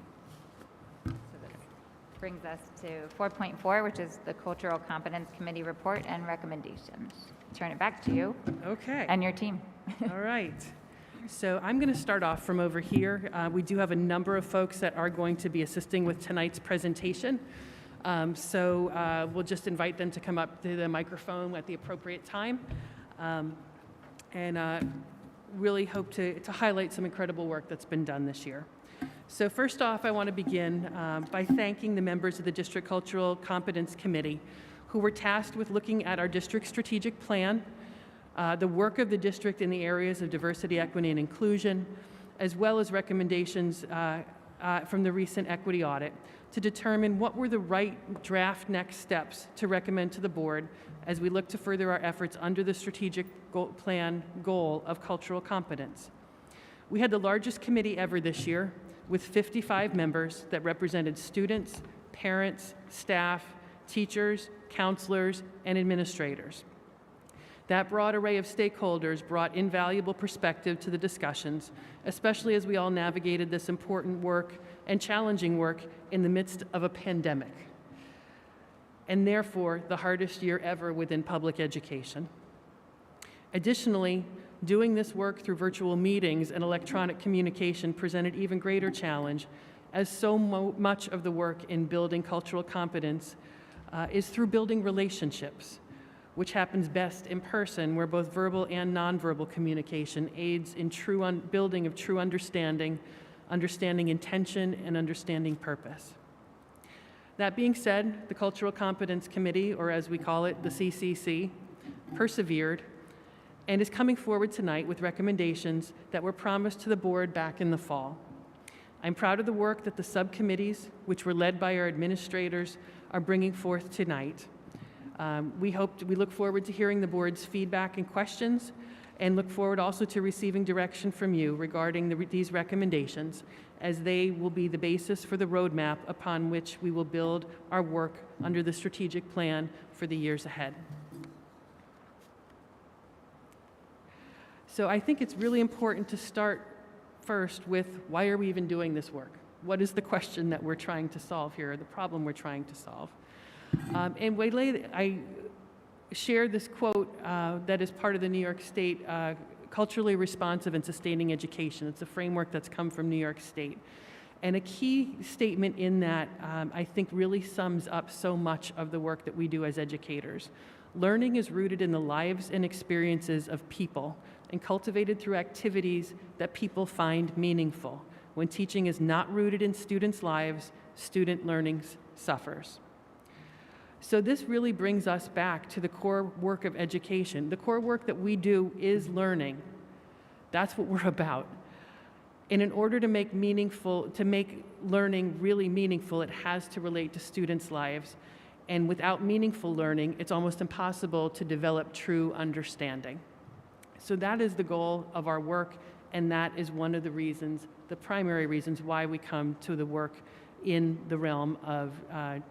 So this brings us to 4.4, which is the Cultural Competence Committee report and recommendations. Turn it back to you. Okay. And your team. All right. So I'm going to start off from over here. We do have a number of folks that are going to be assisting with tonight's presentation. We'll just invite them to come up to the microphone at the appropriate time. Really hope to highlight some incredible work that's been done this year. So first off, I want to begin by thanking the members of the District Cultural Competence Committee who were tasked with looking at our district strategic plan, the work of the district in the areas of diversity, equity, and inclusion, as well as recommendations from the recent equity audit to determine what were the right draft next steps to recommend to the board as we look to further our efforts under the strategic plan goal of cultural competence. We had the largest committee ever this year, with 55 members that represented students, parents, staff, teachers, counselors, and administrators. That broad array of stakeholders brought invaluable perspective to the discussions, especially as we all navigated this important work and challenging work in the midst of a pandemic, and therefore the hardest year ever within public education. Additionally, doing this work through virtual meetings and electronic communication presented even greater challenge, as so much of the work in building cultural competence is through building relationships, which happens best in person, where both verbal and nonverbal communication aids in building of true understanding intention, and understanding purpose. That being said, the Cultural Competence Committee, or as we call it, the CCC, persevered and is coming forward tonight with recommendations that were promised to the board back in the fall. I'm proud of the work that the subcommittees, which were led by our administrators, are bringing forth tonight. We look forward to hearing the board's feedback and questions, and look forward also to receiving direction from you regarding these recommendations, as they will be the basis for the roadmap upon which we will build our work under the strategic plan for the years ahead. So I think it's really important to start first with, why are we even doing this work? What is the question that we're trying to solve here, or the problem we're trying to solve? I shared this quote that is part of the New York State culturally responsive and sustaining education. It's a framework that's come from New York State. And a key statement in that, I think, really sums up so much of the work that we do as educators. Learning is rooted in the lives and experiences of people and cultivated through activities that people find meaningful. When teaching is not rooted in students' lives, student learning suffers. So this really brings us back to the core work of education. The core work that we do is learning. That's what we're about. And in order to make learning really meaningful, it has to relate to students' lives. And without meaningful learning, it's almost impossible to develop true understanding. So that is the goal of our work, and that is one of the reasons, the primary reasons why we come to the work in the realm of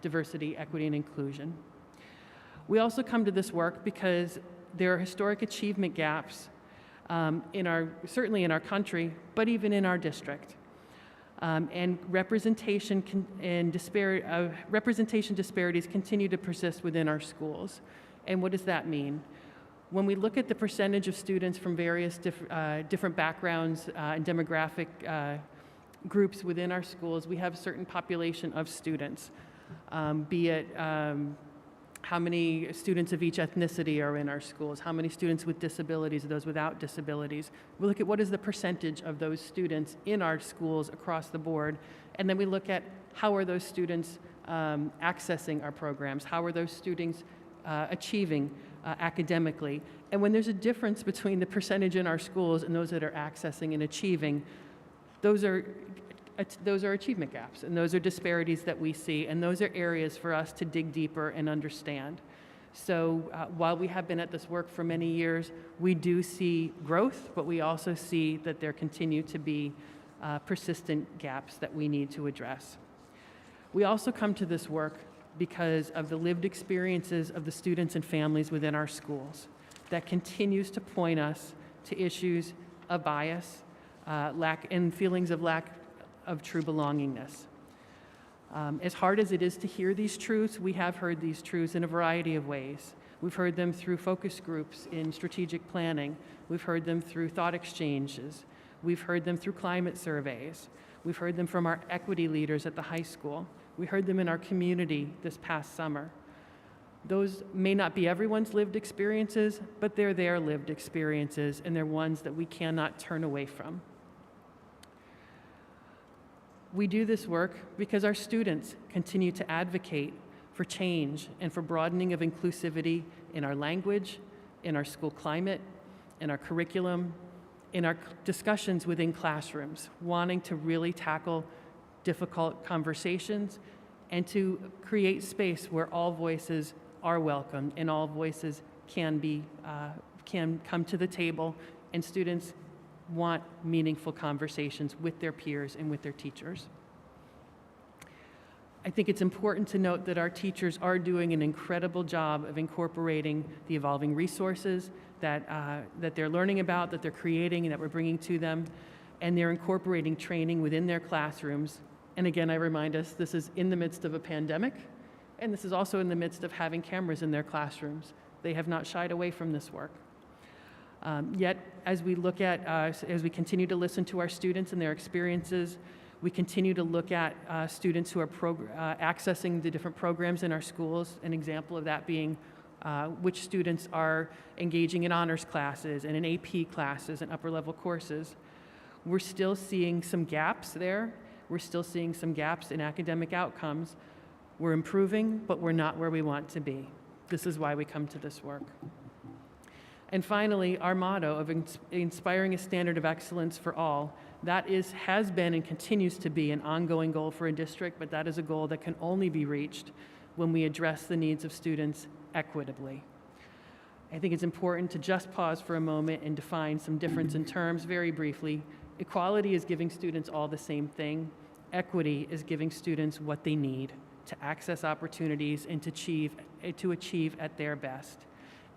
diversity, equity, and inclusion. We also come to this work because there are historic achievement gaps certainly in our country, but even in our district. And representation disparities continue to persist within our schools. And what does that mean? When we look at the percentage of students from various different backgrounds and demographic groups within our schools, we have a certain population of students, be it how many students of each ethnicity are in our schools, how many students with disabilities, those without disabilities. We look at what is the percentage of those students in our schools across the board, and then we look at how are those students accessing our programs, how are those students achieving academically. And when there's a difference between the percentage in our schools and those that are accessing and achieving, those are achievement gaps, and those are disparities that we see, and those are areas for us to dig deeper and understand. So while we have been at this work for many years, we do see growth, but we also see that there continue to be persistent gaps that we need to address. We also come to this work because of the lived experiences of the students and families within our schools that continues to point us to issues of bias, and feelings of lack of true belongingness. As hard as it is to hear these truths, we have heard these truths in a variety of ways. We've heard them through focus groups in strategic planning. We've heard them through thought exchanges. We've heard them through climate surveys. We've heard them from our equity leaders at the high school. We heard them in our community this past summer. Those may not be everyone's lived experiences, but they're their lived experiences, and they're ones that we cannot turn away from. We do this work because our students continue to advocate for change and for broadening of inclusivity in our language, in our school climate, in our curriculum, in our discussions within classrooms, wanting to really tackle difficult conversations and to create space where all voices are welcome and all voices can come to the table, and students want meaningful conversations with their peers and with their teachers. I think it's important to note that our teachers are doing an incredible job of incorporating the evolving resources that they're learning about, that they're creating, and that we're bringing to them, and they're incorporating training within their classrooms. And again, I remind us, this is in the midst of a pandemic, and this is also in the midst of having cameras in their classrooms. They have not shied away from this work. Yet, as we continue to listen to our students and their experiences, we continue to look at students who are accessing the different programs in our schools, an example of that being which students are engaging in honors classes and in AP classes and upper level courses. We're still seeing some gaps there. We're still seeing some gaps in academic outcomes. We're improving, but we're not where we want to be. This is why we come to this work. And finally, our motto of inspiring a standard of excellence for all, that has been and continues to be an ongoing goal for a district, but that is a goal that can only be reached when we address the needs of students equitably. I think it's important to just pause for a moment and define some difference in terms very briefly. Equality is giving students all the same thing. Equity is giving students what they need to access opportunities and to achieve at their best.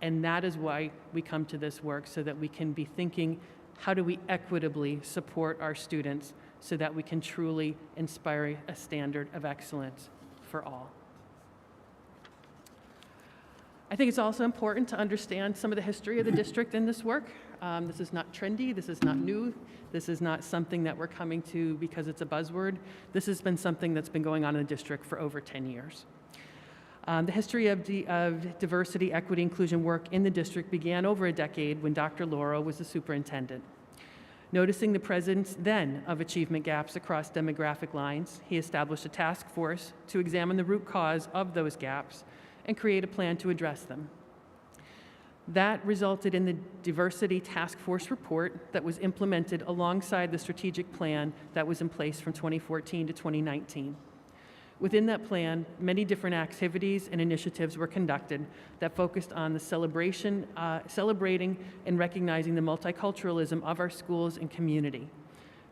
And that is why we come to this work, so that we can be thinking, how do we equitably support our students so that we can truly inspire a standard of excellence for all. I think it's also important to understand some of the history of the district in this work. This is not trendy. This is not new. This is not something that we're coming to because it's a buzzword. This has been something that's been going on in the district for over 10 years. The history of diversity, equity, inclusion work in the district began over a decade when Dr. Lauro was the superintendent. Noticing the presence then of achievement gaps across demographic lines, he established a task force to examine the root cause of those gaps and create a plan to address them. That resulted in the Diversity Task Force report that was implemented alongside the strategic plan that was in place from 2014 to 2019. Within that plan, many different activities and initiatives were conducted that focused on the celebrating and recognizing the multiculturalism of our schools and community.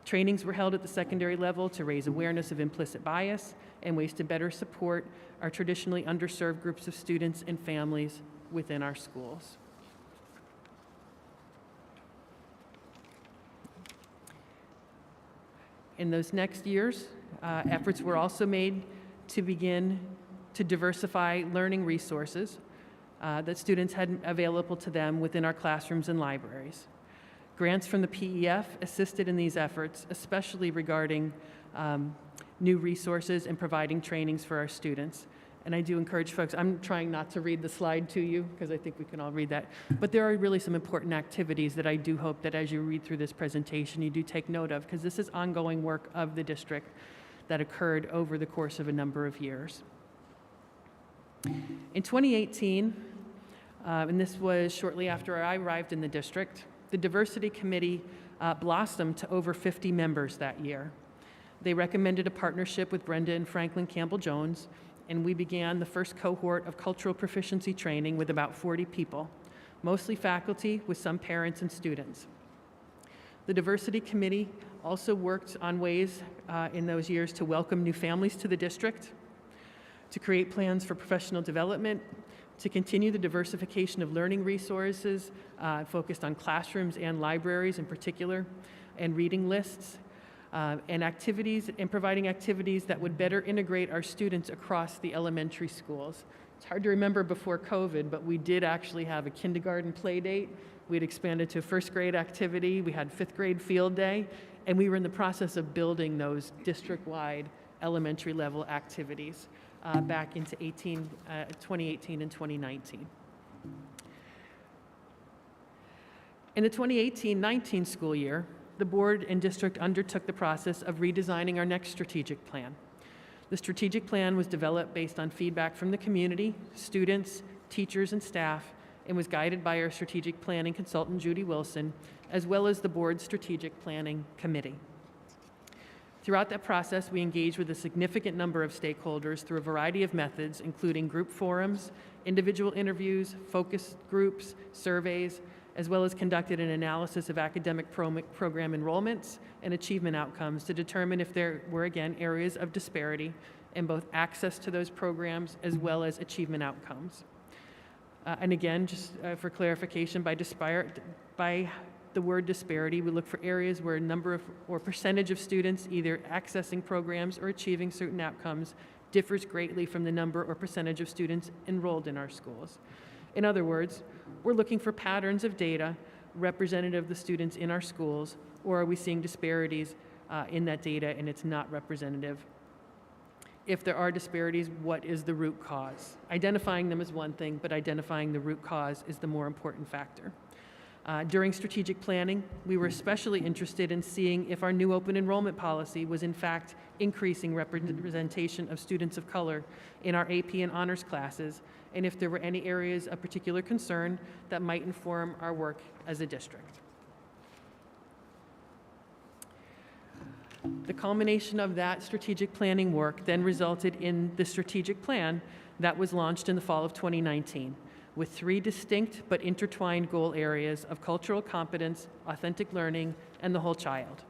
Trainings were held at the secondary level to raise awareness of implicit bias and ways to better support our traditionally underserved groups of students and families within our schools. In those next years, efforts were also made to begin to diversify learning resources that students had available to them within our classrooms and libraries. Grants from the PEF assisted in these efforts, especially regarding new resources and providing trainings for our students. And I do encourage folks, I'm trying not to read the slide to you because I think we can all read that, but there are really some important activities that I do hope that as you read through this presentation, you do take note of, because this is ongoing work of the district that occurred over the course of a number of years. In 2018, and this was shortly after I arrived in the district, the Diversity Committee blossomed to over 50 members that year. They recommended a partnership with Brenda and Franklin Campbell-Jones, and we began the first cohort of cultural proficiency training with about 40 people, mostly faculty with some parents and students. The Diversity Committee also worked on ways in those years to welcome new families to the district, to create plans for professional development, to continue the diversification of learning resources focused on classrooms and libraries in particular, and reading lists, and activities, and providing activities that would better integrate our students across the elementary schools. It's hard to remember before COVID, but we did actually have a kindergarten play date. We'd expanded to a first grade activity. We had fifth grade field day, and we were in the process of building those district-wide elementary level activities back into 2018 and 2019. In the 2018-19 school year, the board and district undertook the process of redesigning our next strategic plan. The strategic plan was developed based on feedback from the community, students, teachers, and staff, and was guided by our strategic planning consultant, Judy Wilson, as well as the board's strategic planning committee. Throughout that process, we engaged with a significant number of stakeholders through a variety of methods, including group forums, individual interviews, focus groups, surveys, as well as conducted an analysis of academic program enrollments and achievement outcomes to determine if there were, again, areas of disparity in both access to those programs as well as achievement outcomes. And again, just for clarification, by the word disparity, we look for areas where a number of or percentage of students either accessing programs or achieving certain outcomes differs greatly from the number or percentage of students enrolled in our schools. In other words, we're looking for patterns of data representative of the students in our schools, or are we seeing disparities in that data and it's not representative? If there are disparities, what is the root cause? Identifying them is one thing, but identifying the root cause is the more important factor. During strategic planning, we were especially interested in seeing if our new open enrollment policy was in fact increasing representation of students of color in our AP and honors classes, and if there were any areas of particular concern that might inform our work as a district. The culmination of that strategic planning work then resulted in the strategic plan that was launched in the fall of 2019, with 3 distinct but intertwined goal areas of cultural competence, authentic learning, and the whole child.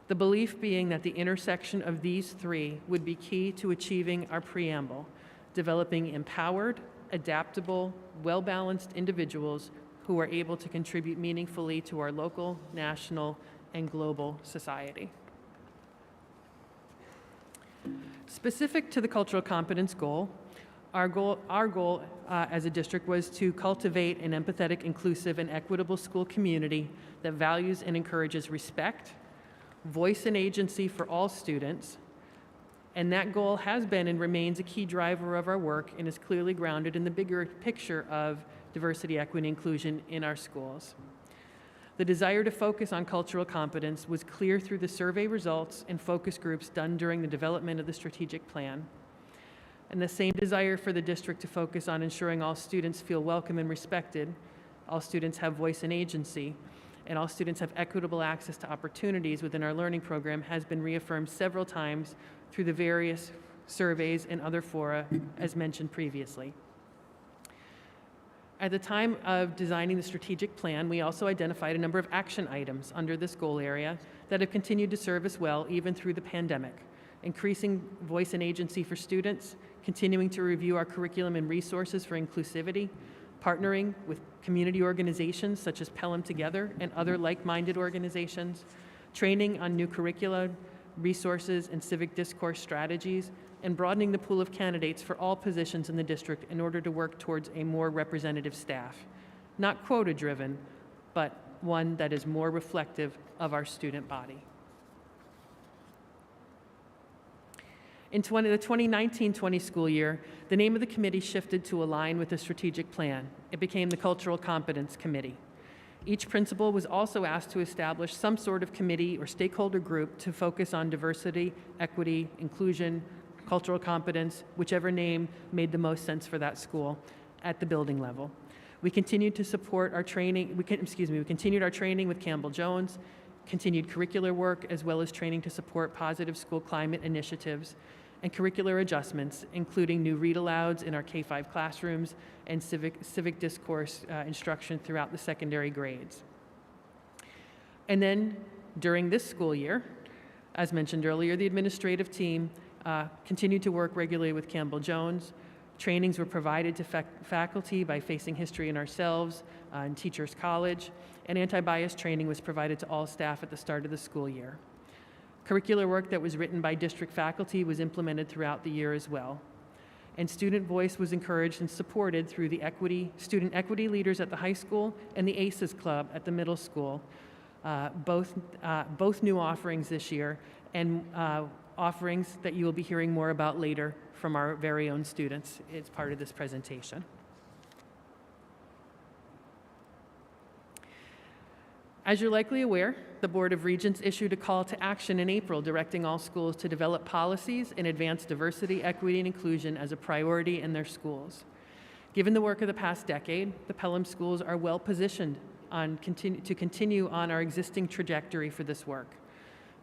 The belief being that the intersection of these 3 would be key to achieving our preamble, developing empowered, adaptable, well-balanced individuals who are able to contribute meaningfully to our local, national, and global society. Specific to the cultural competence goal, Our goal as a district was to cultivate an empathetic, inclusive, and equitable school community that values and encourages respect, voice and agency for all students, and that goal has been and remains a key driver of our work and is clearly grounded in the bigger picture of diversity, equity, and inclusion in our schools. The desire to focus on cultural competence was clear through the survey results and focus groups done during the development of the strategic plan. And the same desire for the district to focus on ensuring all students feel welcome and respected, all students have voice and agency, and all students have equitable access to opportunities within our learning program has been reaffirmed several times through the various surveys and other fora, as mentioned previously. At the time of designing the strategic plan, we also identified a number of action items under this goal area that have continued to serve us well even through the pandemic. Increasing voice and agency for students, continuing to review our curriculum and resources for inclusivity, partnering with community organizations such as Pelham Together and other like-minded organizations, training on new curricula, resources, and civic discourse strategies, and broadening the pool of candidates for all positions in the district in order to work towards a more representative staff. Not quota-driven, but one that is more reflective of our student body. In the 2019-20 school year, the name of the committee shifted to align with the strategic plan. It became the Cultural Competence Committee. Each principal was also asked to establish some sort of committee or stakeholder group to focus on diversity, equity, inclusion, cultural competence, whichever name made the most sense for that school at the building level. We continued to support our training, we continued our training with Campbell Jones, continued curricular work, as well as training to support positive school climate initiatives and curricular adjustments, including new read-alouds in our K-5 classrooms and civic discourse instruction throughout the secondary grades. And then during this school year, as mentioned earlier, the administrative team continued to work regularly with Campbell Jones. Trainings were provided to faculty by Facing History and Ourselves and Teachers College, and anti-bias training was provided to all staff at the start of the school year. Curricular work that was written by district faculty was implemented throughout the year as well. And student voice was encouraged and supported through the student equity leaders at the high school and the ACES Club at the middle school, both new offerings this year, and offerings that you will be hearing more about later from our very own students. It's part of this presentation. As you're likely aware, the Board of Regents issued a call to action in April directing all schools to develop policies and advance diversity, equity, and inclusion as a priority in their schools. Given the work of the past decade, the Pelham schools are well positioned to continue on our existing trajectory for this work.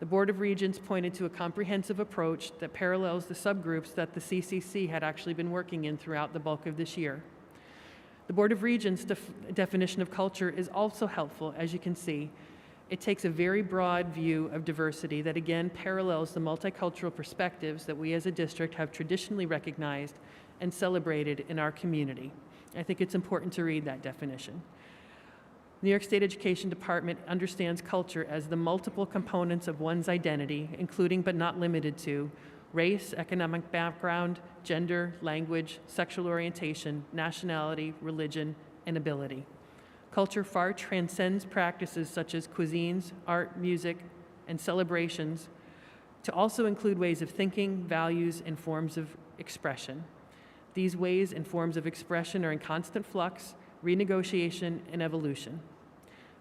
The Board of Regents pointed to a comprehensive approach that parallels the subgroups that the CCC had actually been working in throughout the bulk of this year. The Board of Regents' definition of culture is also helpful, as you can see. It takes a very broad view of diversity that again parallels the multicultural perspectives that we as a district have traditionally recognized and celebrated in our community. I think it's important to read that definition. New York State Education Department understands culture as the multiple components of one's identity, including but not limited to race, economic background, gender, language, sexual orientation, nationality, religion, and ability. Culture far transcends practices such as cuisines, art, music, and celebrations to also include ways of thinking, values, and forms of expression. These ways and forms of expression are in constant flux, renegotiation, and evolution.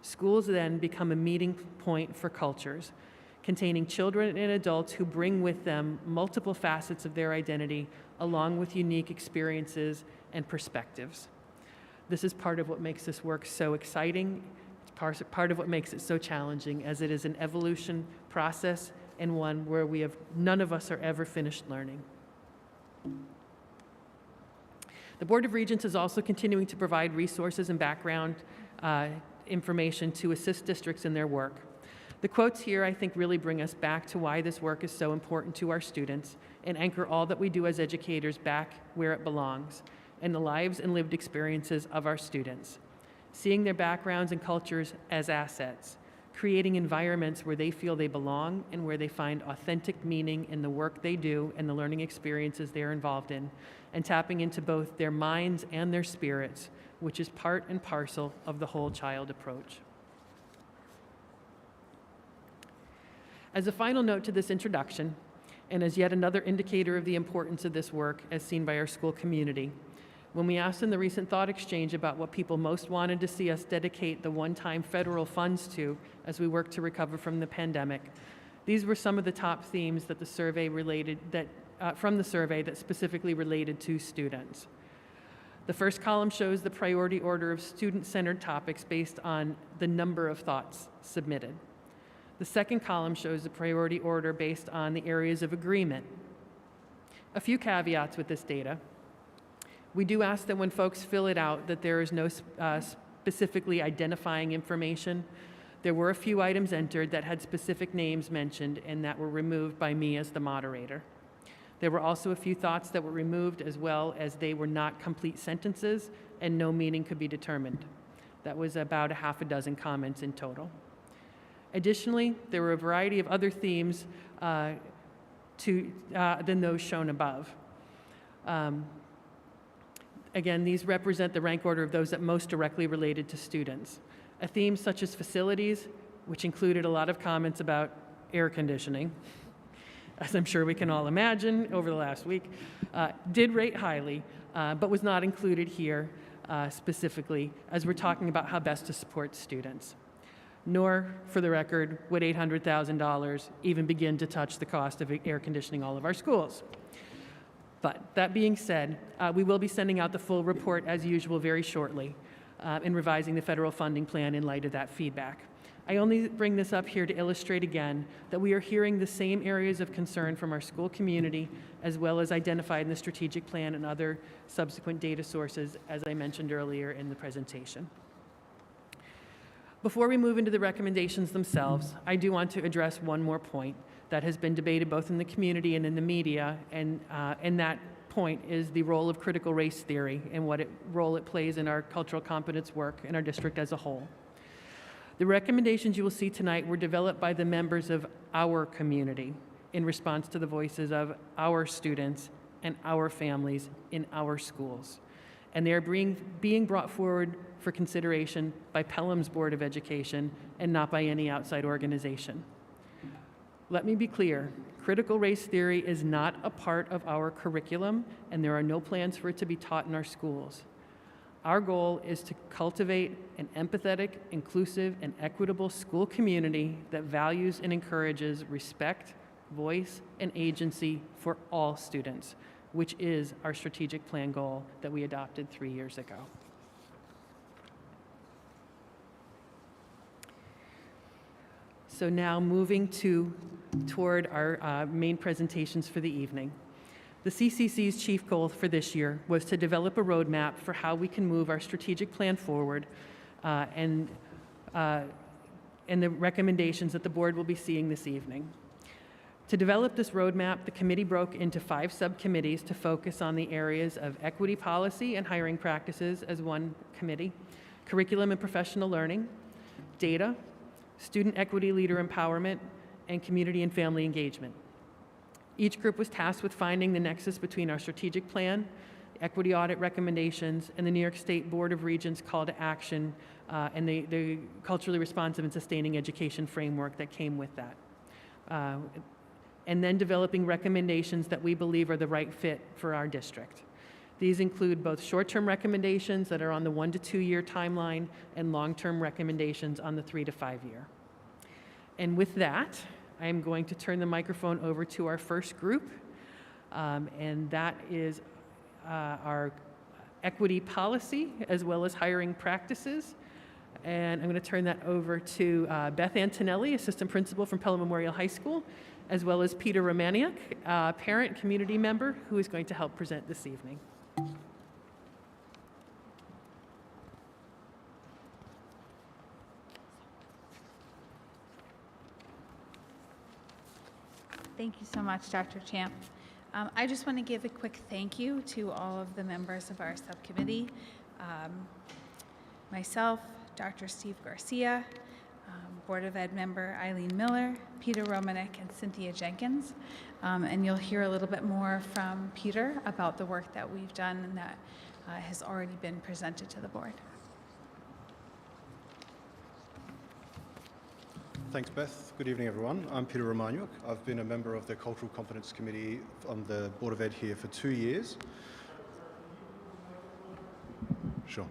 Schools then become a meeting point for cultures, containing children and adults who bring with them multiple facets of their identity, along with unique experiences and perspectives. This is part of what makes this work so exciting. It's part of what makes it so challenging, as it is an evolution process and one where none of us are ever finished learning. The Board of Regents is also continuing to provide resources and background information to assist districts in their work. The quotes here, I think, really bring us back to why this work is so important to our students and anchor all that we do as educators back where it belongs, in the lives and lived experiences of our students. Seeing their backgrounds and cultures as assets, creating environments where they feel they belong and where they find authentic meaning in the work they do and the learning experiences they're involved in, and tapping into both their minds and their spirits, which is part and parcel of the whole child approach. As a final note to this introduction, and as yet another indicator of the importance of this work as seen by our school community, when we asked in the recent thought exchange about what people most wanted to see us dedicate the one-time federal funds to as we work to recover from the pandemic, these were some of the top themes that the survey from the survey that specifically related to students. The first column shows the priority order of student-centered topics based on the number of thoughts submitted. The second column shows the priority order based on the areas of agreement. A few caveats with this data. We do ask that when folks fill it out that there is no specifically identifying information. There were a few items entered that had specific names mentioned and that were removed by me as the moderator. There were also a few thoughts that were removed as well as they were not complete sentences and no meaning could be determined. That was about a half a dozen comments in total. Additionally, there were a variety of other themes than those shown above. Again, these represent the rank order of those that most directly related to students. A theme such as facilities, which included a lot of comments about air conditioning, as I'm sure we can all imagine over the last week, did rate highly, but was not included here specifically as we're talking about how best to support students. Nor, for the record, would $800,000 even begin to touch the cost of air conditioning all of our schools. But that being said, we will be sending out the full report as usual very shortly and revising the federal funding plan in light of that feedback. I only bring this up here to illustrate again that we are hearing the same areas of concern from our school community as well as identified in the strategic plan and other subsequent data sources as I mentioned earlier in the presentation. Before we move into the recommendations themselves, I do want to address one more point that has been debated both in the community and in the media, and that point is the role of critical race theory and what role it plays in our cultural competence work in our district as a whole. The recommendations you will see tonight were developed by the members of our community in response to the voices of our students and our families in our schools. And they are being brought forward for consideration by Pelham's Board of Education and not by any outside organization. Let me be clear, critical race theory is not a part of our curriculum and there are no plans for it to be taught in our schools. Our goal is to cultivate an empathetic, inclusive, and equitable school community that values and encourages respect, voice, and agency for all students, which is our strategic plan goal that we adopted 3 years ago. So now moving toward our main presentations for the evening. The CCC's chief goal for this year was to develop a roadmap for how we can move our strategic plan forward and the recommendations that the board will be seeing this evening. To develop this roadmap, the committee broke into 5 subcommittees to focus on the areas of equity policy and hiring practices as one committee, curriculum and professional learning, data, student equity leader empowerment, and community and family engagement. Each group was tasked with finding the nexus between our strategic plan, equity audit recommendations, and the New York State Board of Regents call to action and the culturally responsive and sustaining education framework that came with that. And then developing recommendations that we believe are the right fit for our district. These include both short-term recommendations that are on the 1 to 2 year timeline and long-term recommendations on the 3 to 5 year. And with that, I am going to turn the microphone over to our first group, and that is our equity policy as well as hiring practices. And I'm going to turn that over to Beth Antonelli, assistant principal from Pelham Memorial High School, as well as Peter Romaniuk, parent community member, who is going to help present this evening. Thank you so much, Dr. Champ. I just want to give a quick thank you to all of the members of our subcommittee, myself, Dr. Steve Garcia, Board of Ed member Eileen Miller, Peter Romanek, and Cynthia Jenkins. And you'll hear a little bit more from Peter about the work that we've done and that has already been presented to the board. Thanks, Beth. Good evening, everyone. I'm Peter Romaniuk. I've been a member of the Cultural Competence Committee on the Board of Ed here for 2 years. Sure.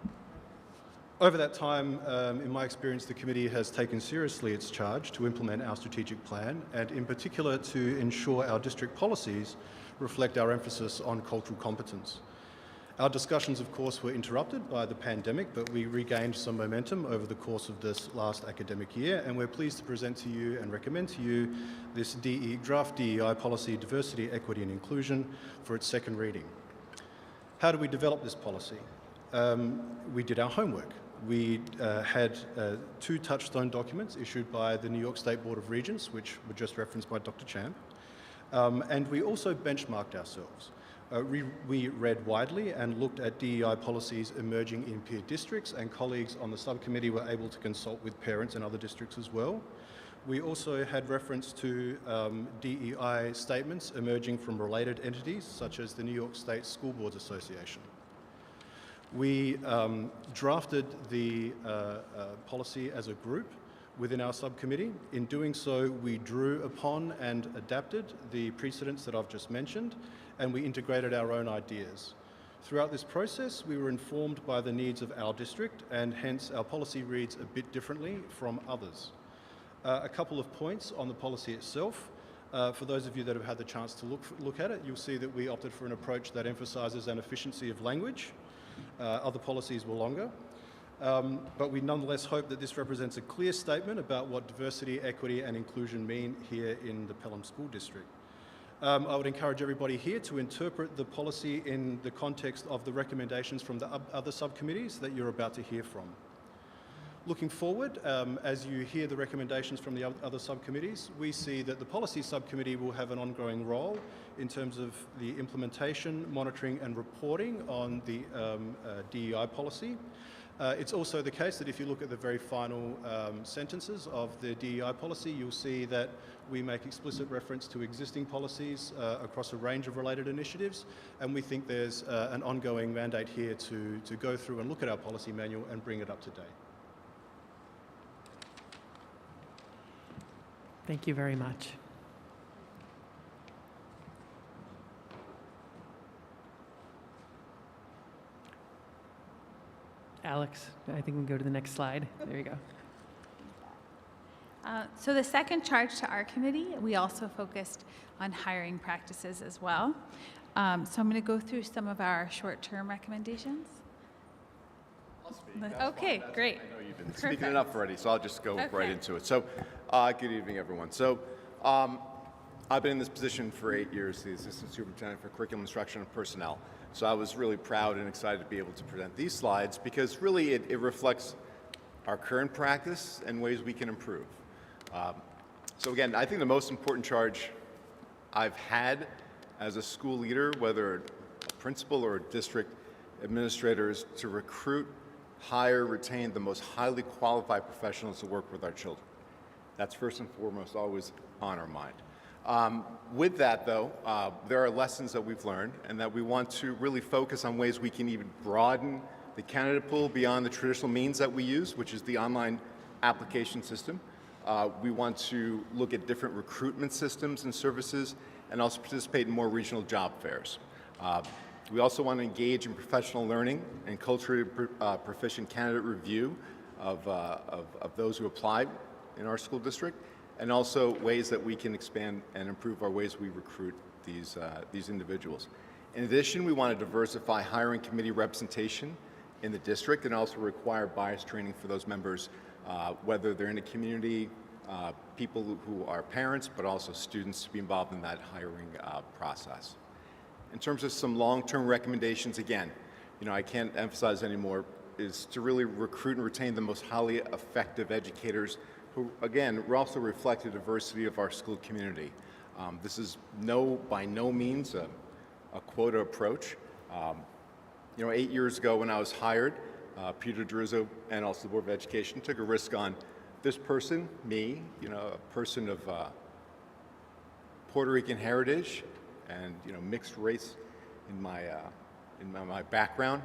Over that time, in my experience, the committee has taken seriously its charge to implement our strategic plan and in particular to ensure our district policies reflect our emphasis on cultural competence. Our discussions, of course, were interrupted by the pandemic, but we regained some momentum over the course of this last academic year, and we're pleased to present to you and recommend to you this draft DEI policy, diversity, equity and inclusion, for its second reading. How do we develop this policy? We did our homework. We had 2 touchstone documents issued by the New York State Board of Regents, which were just referenced by Dr. Champ, and we also benchmarked ourselves. We read widely and looked at DEI policies emerging in peer districts, and colleagues on the subcommittee were able to consult with parents and other districts as well. We also had reference to DEI statements emerging from related entities, such as the New York State School Boards Association. We drafted the policy as a group within our subcommittee. In doing so, we drew upon and adapted the precedents that I've just mentioned, and we integrated our own ideas. Throughout this process, we were informed by the needs of our district, and hence our policy reads a bit differently from others. A couple of points on the policy itself. For those of you that have had the chance to look at it, you'll see that we opted for an approach that emphasises an efficiency of language. Other policies were longer. But we nonetheless hope that this represents a clear statement about what diversity, equity and inclusion mean here in the Pelham School District. I would encourage everybody here to interpret the policy in the context of the recommendations from the other subcommittees that you're about to hear from. Looking forward, as you hear the recommendations from the other subcommittees, we see that the policy subcommittee will have an ongoing role in terms of the implementation, monitoring and reporting on the DEI policy. It's also the case that if you look at the very final sentences of the DEI policy, you'll see that we make explicit reference to existing policies across a range of related initiatives, and we think there's an ongoing mandate here to go through and look at our policy manual and bring it up to date. Thank you very much. Alex, I think we can go to the next slide. There you go. So the second charge to our committee, we also focused on hiring practices as well. So I'm going to go through some of our short-term recommendations. I'll speak. Okay, great. I know you've been Perfect. speaking enough already, so I'll just go right into it. So, good evening, everyone. So, I've been in this position for 8 years, the Assistant Superintendent for Curriculum Instruction and Personnel. So I was really proud and excited to be able to present these slides because really it reflects our current practice and ways we can improve. So again, I think the most important charge I've had as a school leader, whether a principal or a district administrator, is to recruit, hire, retain the most highly qualified professionals to work with our children. That's first and foremost always on our mind. With that, though, there are lessons that we've learned and that we want to really focus on ways we can even broaden the candidate pool beyond the traditional means that we use, which is the online application system. We want to look at different recruitment systems and services and also participate in more regional job fairs. We also want to engage in professional learning and culturally proficient candidate review of those who apply in our school district, and also ways that we can expand and improve our ways we recruit these individuals. In addition, we want to diversify hiring committee representation in the district and also require bias training for those members, whether they're in a community, people who are parents, but also students, to be involved in that hiring process. In terms of some long-term recommendations, again, I can't emphasize anymore, is to really recruit and retain the most highly effective educators who, again, also reflect the diversity of our school community. This is by no means a quota approach. 8 years ago when I was hired, Peter Druzzo and also the Board of Education took a risk on This person, me, you know, a person of Puerto Rican heritage and, you know, mixed race in my background.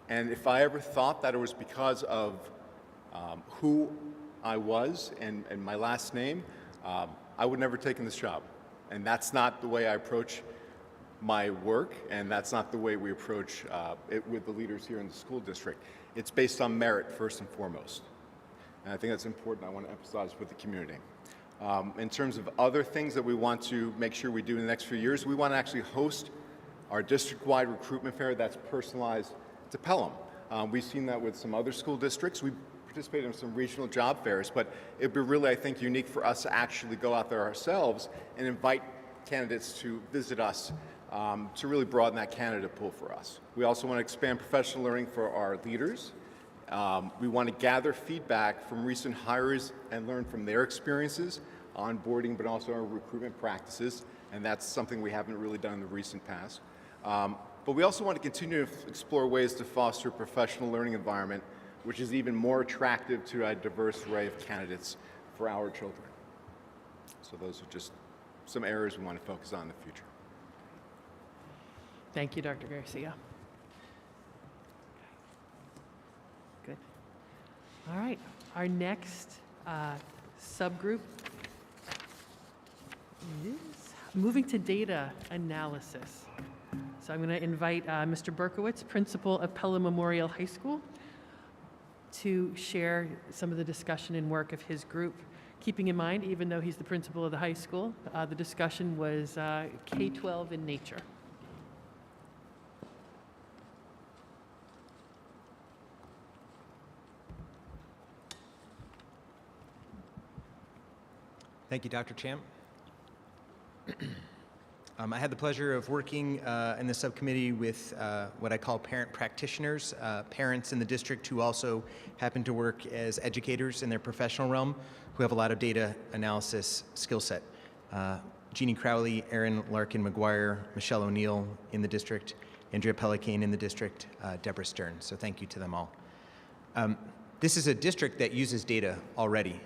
And if I ever thought that it was because of who I was and my last name, I would never have taken this job. And that's not the way I approach my work, and that's not the way we approach it with the leaders here in the school district. It's based on merit first and foremost. And I think that's important. I want to emphasize with the community. In terms of other things that we want to make sure we do in the next few years, we want to actually host our district-wide recruitment fair that's personalized to Pelham. We've seen that with some other school districts. We participated in some regional job fairs, but it'd be really, I think, unique for us to actually go out there ourselves and invite candidates to visit us to really broaden that candidate pool for us. We also want to expand professional learning for our leaders. We want to gather feedback from recent hires and learn from their experiences, onboarding, but also our recruitment practices, and that's something we haven't really done in the recent past. But we also want to continue to explore ways to foster a professional learning environment which is even more attractive to a diverse array of candidates for our children. So those are just some areas we want to focus on in the future. Thank you, Dr. Garcia. Good. All right, our next subgroup is moving to data analysis. So I'm going to invite Mr. Berkowitz, principal of Pelham Memorial High School, to share some of the discussion and work of his group. Keeping in mind, even though he's the principal of the high school, the discussion was K-12 in nature. Thank you, Dr. Champ. I had the pleasure of working in the subcommittee with what I call parent practitioners, parents in the district who also happen to work as educators in their professional realm, who have a lot of data analysis skill set. Jeannie Crowley, Erin Larkin-McGuire, Michelle O'Neill in the district, Andrea Pellicane in the district, Deborah Stern. So thank you to them all. This is a district that uses data already.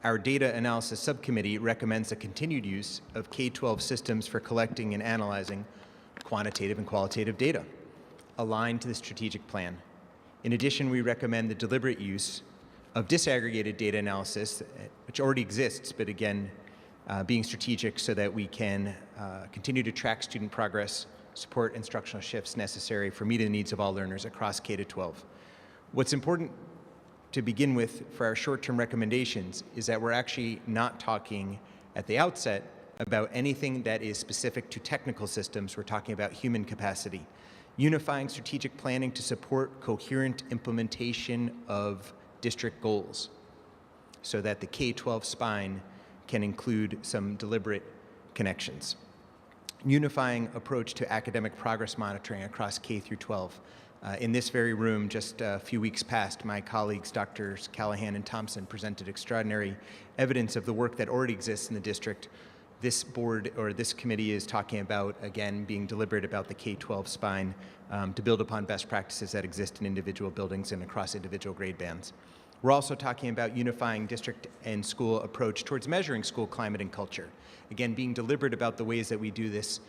Our data analysis subcommittee recommends the continued use of K-12 systems for collecting and analyzing quantitative and qualitative data, aligned to the strategic plan. In addition, we recommend the deliberate use of disaggregated data analysis, which already exists, but again, being strategic so that we can continue to track student progress, support instructional shifts necessary for meeting the needs of all learners across K-12. What's important to begin with for our short-term recommendations is that we're actually not talking at the outset about anything that is specific to technical systems. We're talking about human capacity. Unifying strategic planning to support coherent implementation of district goals so that the K-12 spine can include some deliberate connections. Unifying approach to academic progress monitoring across K through 12. In this very room, just a few weeks past, my colleagues, Drs. Callahan and Thompson, presented extraordinary evidence of the work that already exists in the district. This board, or this committee, is talking about, again, being deliberate about the K-12 spine to build upon best practices that exist in individual buildings and across individual grade bands. We're also talking about unifying district and school approach towards measuring school climate and culture. Again, being deliberate about the ways that we do this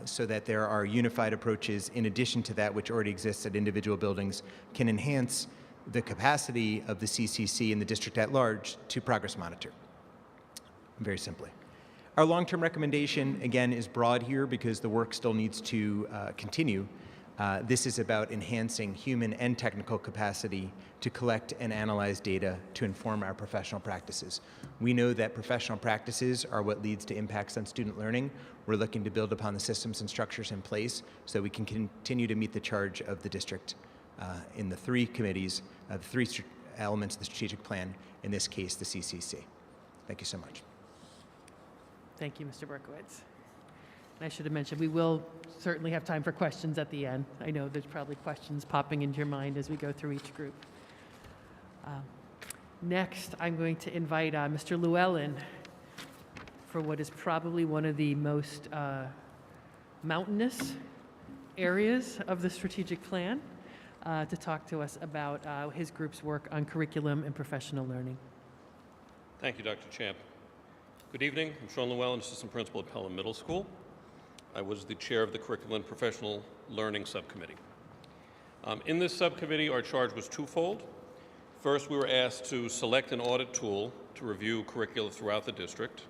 so that there are unified approaches in addition to that which already exists at individual buildings can enhance the capacity of the CCC and the district at large to progress monitor, very simply. Our long-term recommendation, again, is broad here because the work still needs to continue. This is about enhancing human and technical capacity to collect and analyze data to inform our professional practices. We know that professional practices are what leads to impacts on student learning. We're looking to build upon the systems and structures in place so that we can continue to meet the charge of the district in the three committees, the three elements of the strategic plan, in this case, the CCC. Thank you so much. Thank you, Mr. Berkowitz. And I should have mentioned, we will certainly have time for questions at the end. I know there's probably questions popping into your mind as we go through each group. Next, I'm going to invite Mr. Llewellyn for what is probably one of the most mountainous areas of the strategic plan to talk to us about his group's work on curriculum and professional learning. Thank you, Dr. Champ. Good evening. I'm Sean Llewellyn, Assistant Principal at Pelham Middle School. I was the chair of the Curriculum and Professional Learning Subcommittee. In this subcommittee, our charge was twofold. First, we were asked to select an audit tool to review curricula throughout the district.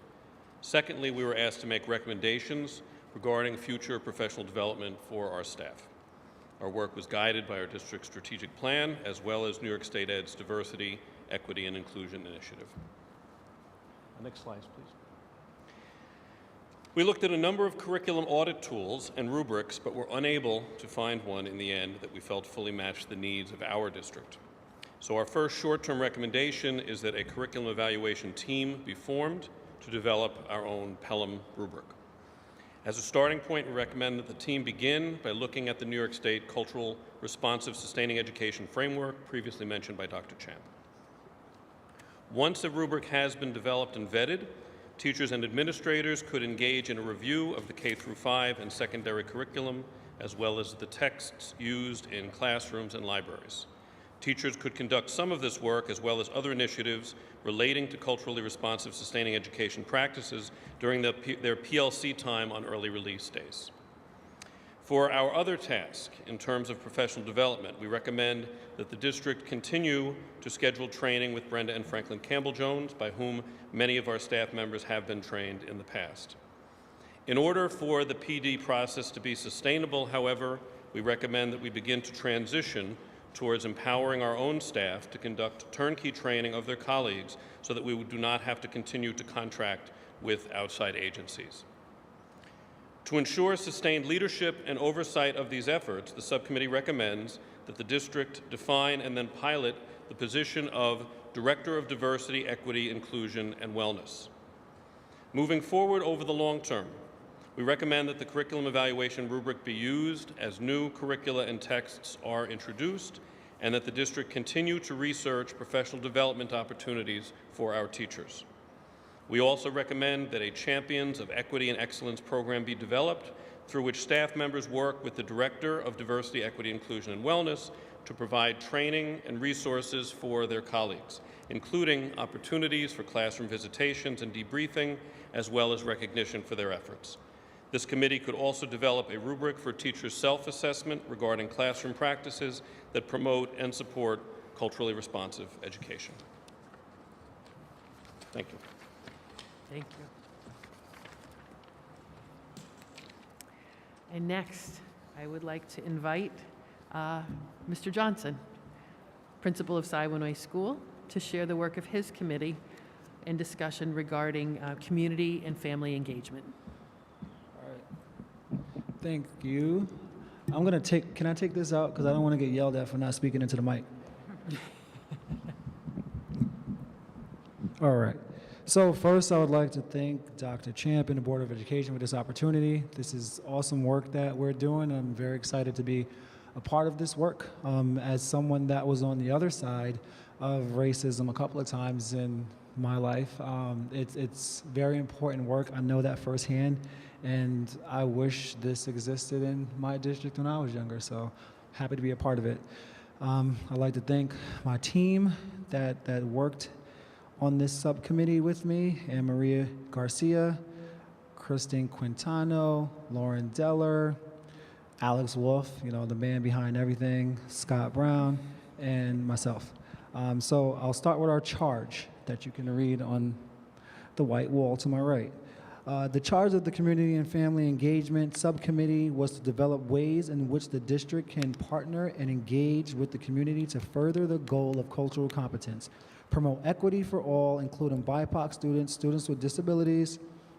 Secondly, we were asked to make recommendations regarding future professional development for our staff. Our work was guided by our district's strategic plan, as well as New York State Ed's Diversity, Equity, and Inclusion Initiative. Next slide, please. We looked at a number of curriculum audit tools and rubrics, but were unable to find one in the end that we felt fully matched the needs of our district. So our first short-term recommendation is that a curriculum evaluation team be formed to develop our own Pelham rubric. As a starting point, we recommend that the team begin by looking at the New York State Cultural Responsive Sustaining Education Framework, previously mentioned by Dr. Champ. Once a rubric has been developed and vetted, teachers and administrators could engage in a review of the K-5 and secondary curriculum, as well as the texts used in classrooms and libraries. Teachers could conduct some of this work, as well as other initiatives relating to culturally responsive sustaining education practices during their PLC time on early release days. For our other task, in terms of professional development, we recommend that the district continue to schedule training with Brenda and Franklin Campbell-Jones, by whom many of our staff members have been trained in the past. In order for the PD process to be sustainable, however, we recommend that we begin to transition towards empowering our own staff to conduct turnkey training of their colleagues so that we do not have to continue to contract with outside agencies. To ensure sustained leadership and oversight of these efforts, the subcommittee recommends that the district define and then pilot the position of Director of Diversity, Equity, Inclusion, and Wellness. Moving forward over the long term, we recommend that the curriculum evaluation rubric be used as new curricula and texts are introduced, and that the district continue to research professional development opportunities for our teachers. We also recommend that a Champions of Equity and Excellence program be developed, through which staff members work with the Director of Diversity, Equity, Inclusion, and Wellness to provide training and resources for their colleagues, including opportunities for classroom visitations and debriefing, as well as recognition for their efforts. This committee could also develop a rubric for teachers' self-assessment regarding classroom practices that promote and support culturally responsive education. Thank you. Thank you. And next, I would like to invite Mr. Johnson, principal of Siwanoy School, to share the work of his committee and discussion regarding community and family engagement. All right. Thank you. I'm going to can I take this out? Because I don't want to get yelled at for not speaking into the mic. All right. So first, I would like to thank Dr. Champ and the Board of Education for this opportunity. This is awesome work that we're doing. I'm very excited to be a part of this work. As someone that was on the other side of racism a couple of times in my life, it's very important work. I know that firsthand, and I wish this existed in my district when I was younger, so happy to be a part of it. I'd like to thank my team that worked on this subcommittee with me, Anne Maria Garcia, Christine Quintano, Lauren Deller, Alex Wolf, the man behind everything, Scott Brown, and myself. So I'll start with our charge that you can read on the white wall to my right. The charge of the Community and Family Engagement Subcommittee was to develop ways in which the district can partner and engage with the community to further the goal of cultural competence, promote equity for all, including BIPOC students, students with disabilities,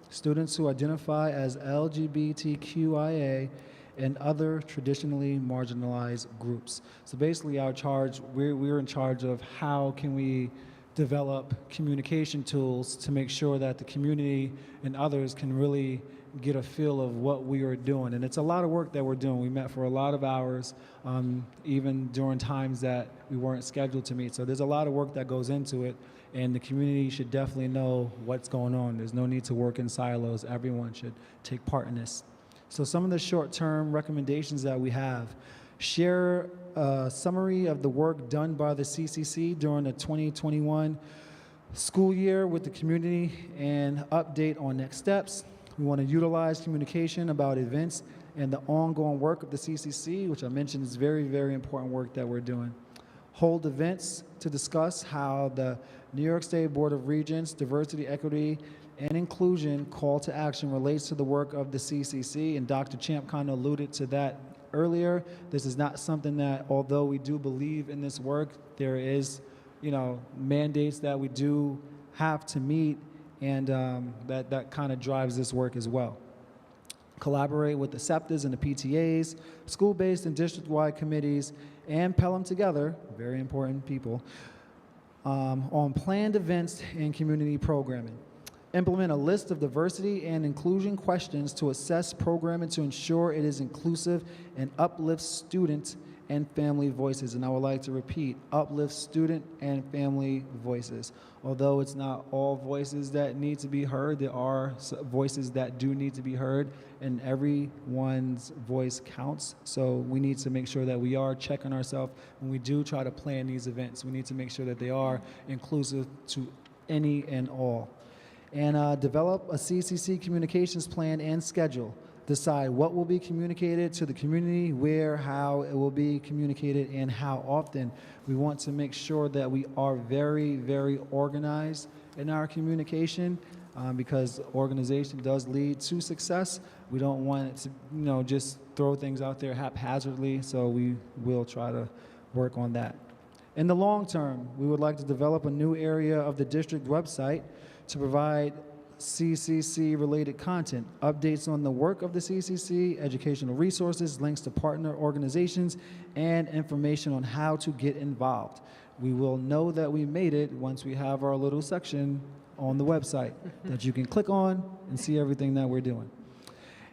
students who identify as LGBTQIA, and other traditionally marginalized groups. So basically our charge, we're in charge of how can we develop communication tools to make sure that the community and others can really get a feel of what we are doing. And it's a lot of work that we're doing. We met for a lot of hours, even during times that we weren't scheduled to meet. So there's a lot of work that goes into it, and the community should definitely know what's going on. There's no need to work in silos. Everyone should take part in this. So some of the short-term recommendations that we have: share a summary of the work done by the CCC during the 2021 school year with the community and update on next steps. We want to utilize communication about events and the ongoing work of the CCC, which I mentioned is very, very important work that we're doing. Hold events to discuss how the New York State Board of Regents Diversity, Equity, and Inclusion call to action relates to the work of the CCC, and Dr. Champ kind of alluded to that earlier. This is not something that, although we do believe in this work, there is, mandates that we do have to meet, and that kind of drives this work as well. Collaborate with the SEPTAs and the PTAs, school-based and district-wide committees, and Pelham together, very important people, on planned events and community programming. Implement a list of diversity and inclusion questions to assess programming to ensure it is inclusive and uplifts student and family voices. And I would like to repeat, uplift student and family voices. Although it's not all voices that need to be heard, there are voices that do need to be heard, and everyone's voice counts. So we need to make sure that we are checking ourselves when we do try to plan these events. We need to make sure that they are inclusive to any and all. And develop a CCC communications plan and schedule. Decide what will be communicated to the community, where, how it will be communicated, and how often. We want to make sure that we are very, very organized in our communication because organization does lead to success. We don't want it to, just throw things out there haphazardly, so we will try to work on that. In the long term, we would like to develop a new area of the district website to provide CCC-related content, updates on the work of the CCC, educational resources, links to partner organizations, and information on how to get involved. We will know that we made it once we have our little section on the website that you can click on and see everything that we're doing.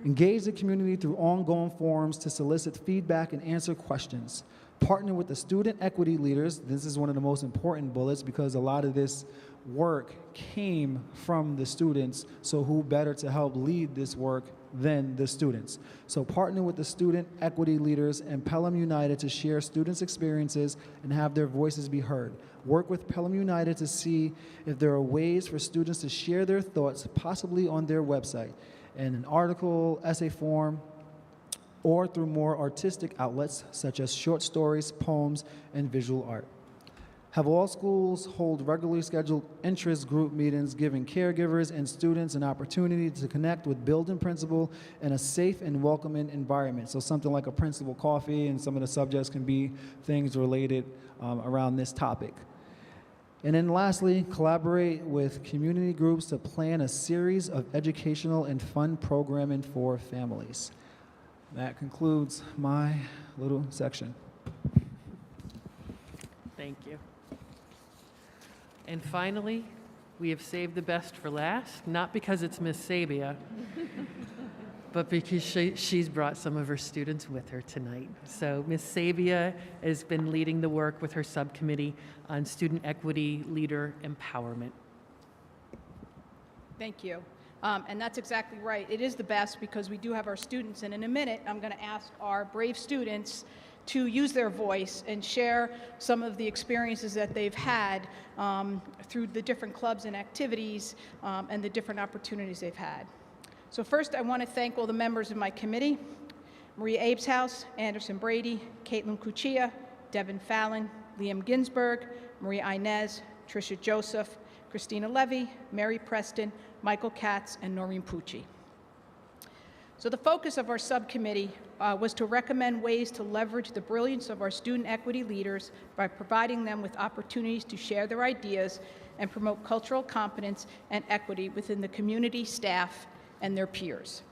Engage the community through ongoing forums to solicit feedback and answer questions. Partner with the student equity leaders. This is one of the most important bullets because a lot of this work came from the students, so who better to help lead this work than the students? So partner with the student equity leaders and Pelham United to share students' experiences and have their voices be heard. Work with Pelham United to see if there are ways for students to share their thoughts, possibly on their website, in an article, essay form, or through more artistic outlets such as short stories, poems, and visual art. Have all schools hold regularly scheduled interest group meetings, giving caregivers and students an opportunity to connect with building principal in a safe and welcoming environment. So something like a principal coffee, and some of the subjects can be things related around this topic. And then lastly, collaborate with community groups to plan a series of educational and fun programming for families. That concludes my little section. Thank you. And finally, we have saved the best for last, not because it's Miss Sabia, but because she's brought some of her students with her tonight. So Miss Sabia has been leading the work with her subcommittee on student equity leader empowerment. Thank you. And that's exactly right. It is the best because we do have our students, and in a minute, I'm going to ask our brave students to use their voice and share some of the experiences that they've had through the different clubs and activities and the different opportunities they've had. So first, I want to thank all the members of my committee: Maria Abeshouse, Anderson Brady, Caitlin Cuccia, Devin Fallon, Liam Ginsberg, Maria Inez, Tricia Joseph, Christina Levy, Mary Preston, Michael Katz, and Noreen Pucci. So the focus of our subcommittee was to recommend ways to leverage the brilliance of our student equity leaders by providing them with opportunities to share their ideas and promote cultural competence and equity within the community, staff, and their peers.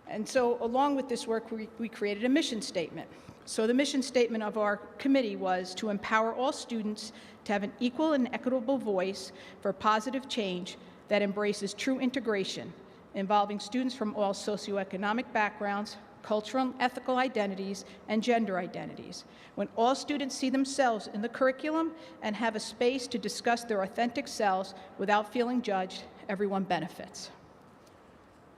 And so along with this work, we created a mission statement. So the mission statement of our committee was to empower all students to have an equal and equitable voice for positive change that embraces true integration, involving students from all socioeconomic backgrounds, cultural and ethical identities, and gender identities. When all students see themselves in the curriculum and have a space to discuss their authentic selves without feeling judged, everyone benefits.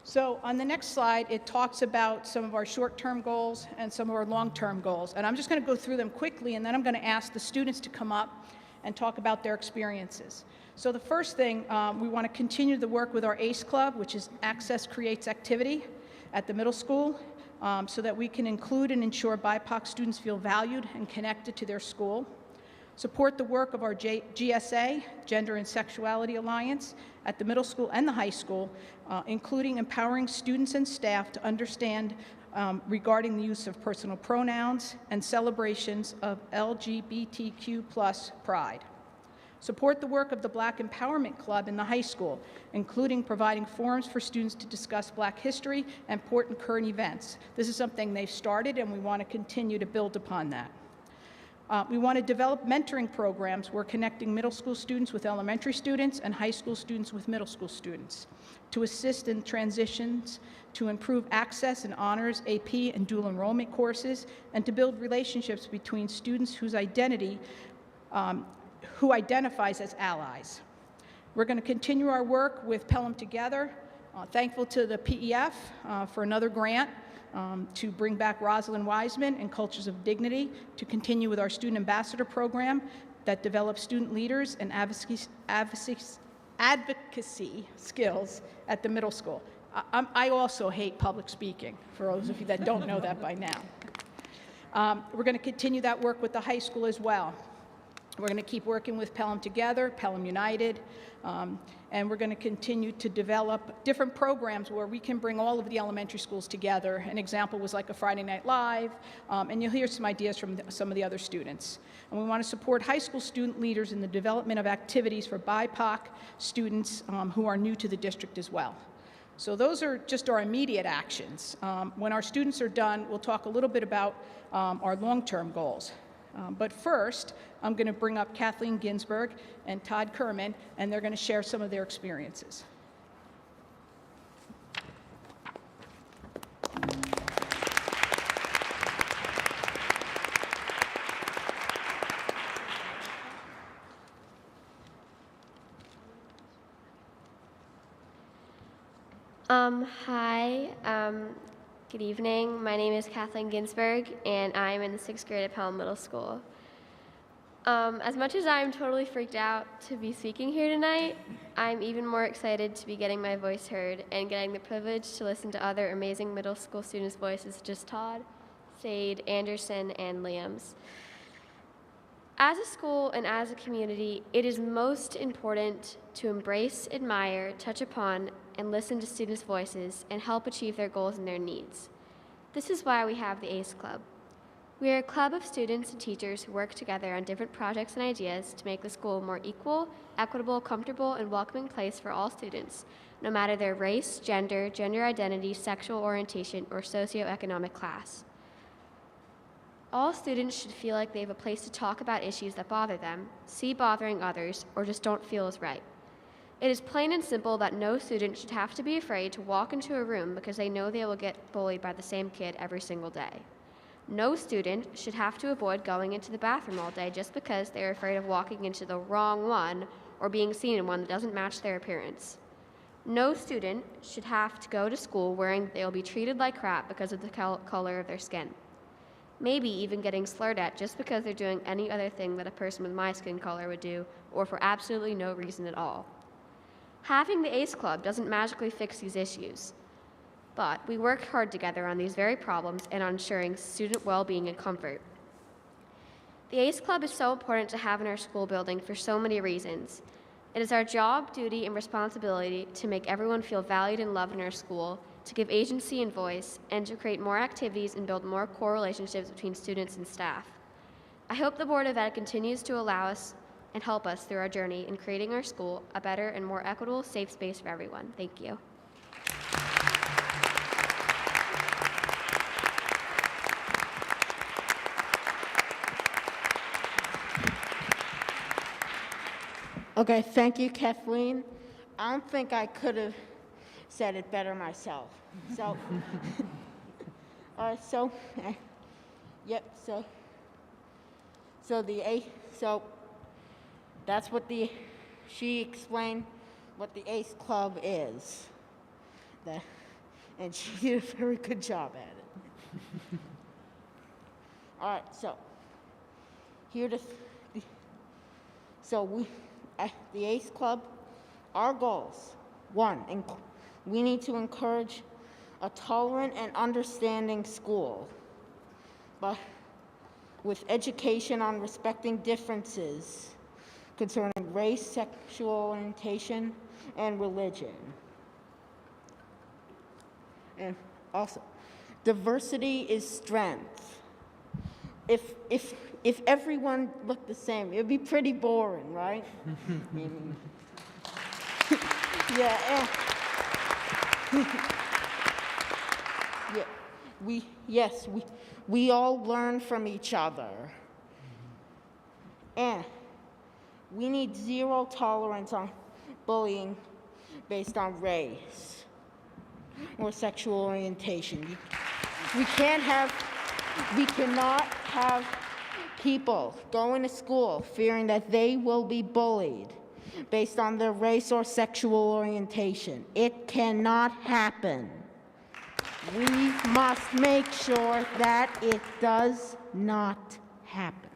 So on the next slide, it talks about some of our short-term goals and some of our long-term goals. And I'm just going to go through them quickly, and then I'm going to ask the students to come up and talk about their experiences. So the first thing, we want to continue the work with our ACE Club, which is Access Creates Activity at the middle school, so that we can include and ensure BIPOC students feel valued and connected to their school. Support the work of our GSA, Gender and Sexuality Alliance, at the middle school and the high school, including empowering students and staff to understand regarding the use of personal pronouns and celebrations of LGBTQ+ pride. Support the work of the Black Empowerment Club in the high school, including providing forums for students to discuss Black history and important current events. This is something they've started, and we want to continue to build upon that. We want to develop mentoring programs where connecting middle school students with elementary students and high school students with middle school students to assist in transitions, to improve access in honors, AP, and dual enrollment courses, and to build relationships between students whose identity, who identifies as allies. We're going to continue our work with Pelham Together. Thankful to the PEF for another grant to bring back Rosalind Wiseman and Cultures of Dignity, to continue with our Student Ambassador Program that develops student leaders and advocacy skills at the middle school. I also hate public speaking, for those of you that don't know that by now. We're going to continue that work with the high school as well. We're going to keep working with Pelham Together, Pelham United, and we're going to continue to develop different programs where we can bring all of the elementary schools together. An example was like a Friday Night Live, and you'll hear some ideas from some of the other students. And we want to support high school student leaders in the development of activities for BIPOC students who are new to the district as well. So those are just our immediate actions. When our students are done, we'll talk a little bit about our long-term goals. But first, I'm going to bring up Kathleen Ginsberg and Todd Kerman, and they're going to share some of their experiences. Hi, good evening. My name is Kathleen Ginsberg, and I'm in the 6th grade at Pelham Middle School. As much as I'm totally freaked out to be speaking here tonight, I'm even more excited to be getting my voice heard and getting the privilege to listen to other amazing middle school students' voices, such as Todd, Sade, Anderson, and Liam's. As a school and as a community, it is most important to embrace, admire, touch upon, and listen to students' voices and help achieve their goals and their needs. This is why we have the ACE Club. We are a club of students and teachers who work together on different projects and ideas to make the school a more equal, equitable, comfortable, and welcoming place for all students, no matter their race, gender, gender identity, sexual orientation, or socioeconomic class. All students should feel like they have a place to talk about issues that bother them, see bothering others, or just don't feel is right. It is plain and simple that no student should have to be afraid to walk into a room because they know they will get bullied by the same kid every single day. No student should have to avoid going into the bathroom all day just because they're afraid of walking into the wrong one or being seen in one that doesn't match their appearance. No student should have to go to school worrying they'll be treated like crap because of the color of their skin. Maybe even getting slurred at just because they're doing any other thing that a person with my skin color would do, or for absolutely no reason at all. Having the ACE Club doesn't magically fix these issues, but we work hard together on these very problems and on ensuring student well-being and comfort. The ACE Club is so important to have in our school building for so many reasons. It is our job, duty, and responsibility to make everyone feel valued and loved in our school, to give agency and voice, and to create more activities and build more core relationships between students and staff. I hope the Board of Ed continues to allow us and help us through our journey in creating our school a better and more equitable, safe space for everyone. Thank you. Okay, thank you, Kathleen. I don't think I could have said it better myself. So, yep. So that's what she explained what the ACE Club is, and she did a very good job at it. All right, so here to. So we, at the ACE Club, our goals, one, we need to encourage a tolerant and understanding school, but with education on respecting differences concerning race, sexual orientation, and religion. And also, diversity is strength. If everyone looked the same, it would be pretty boring, right? Yeah. Yeah. We all learn from each other. And we need zero tolerance on bullying based on race or sexual orientation. We cannot have people going to school fearing that they will be bullied based on their race or sexual orientation. It cannot happen. We must make sure that it does not happen.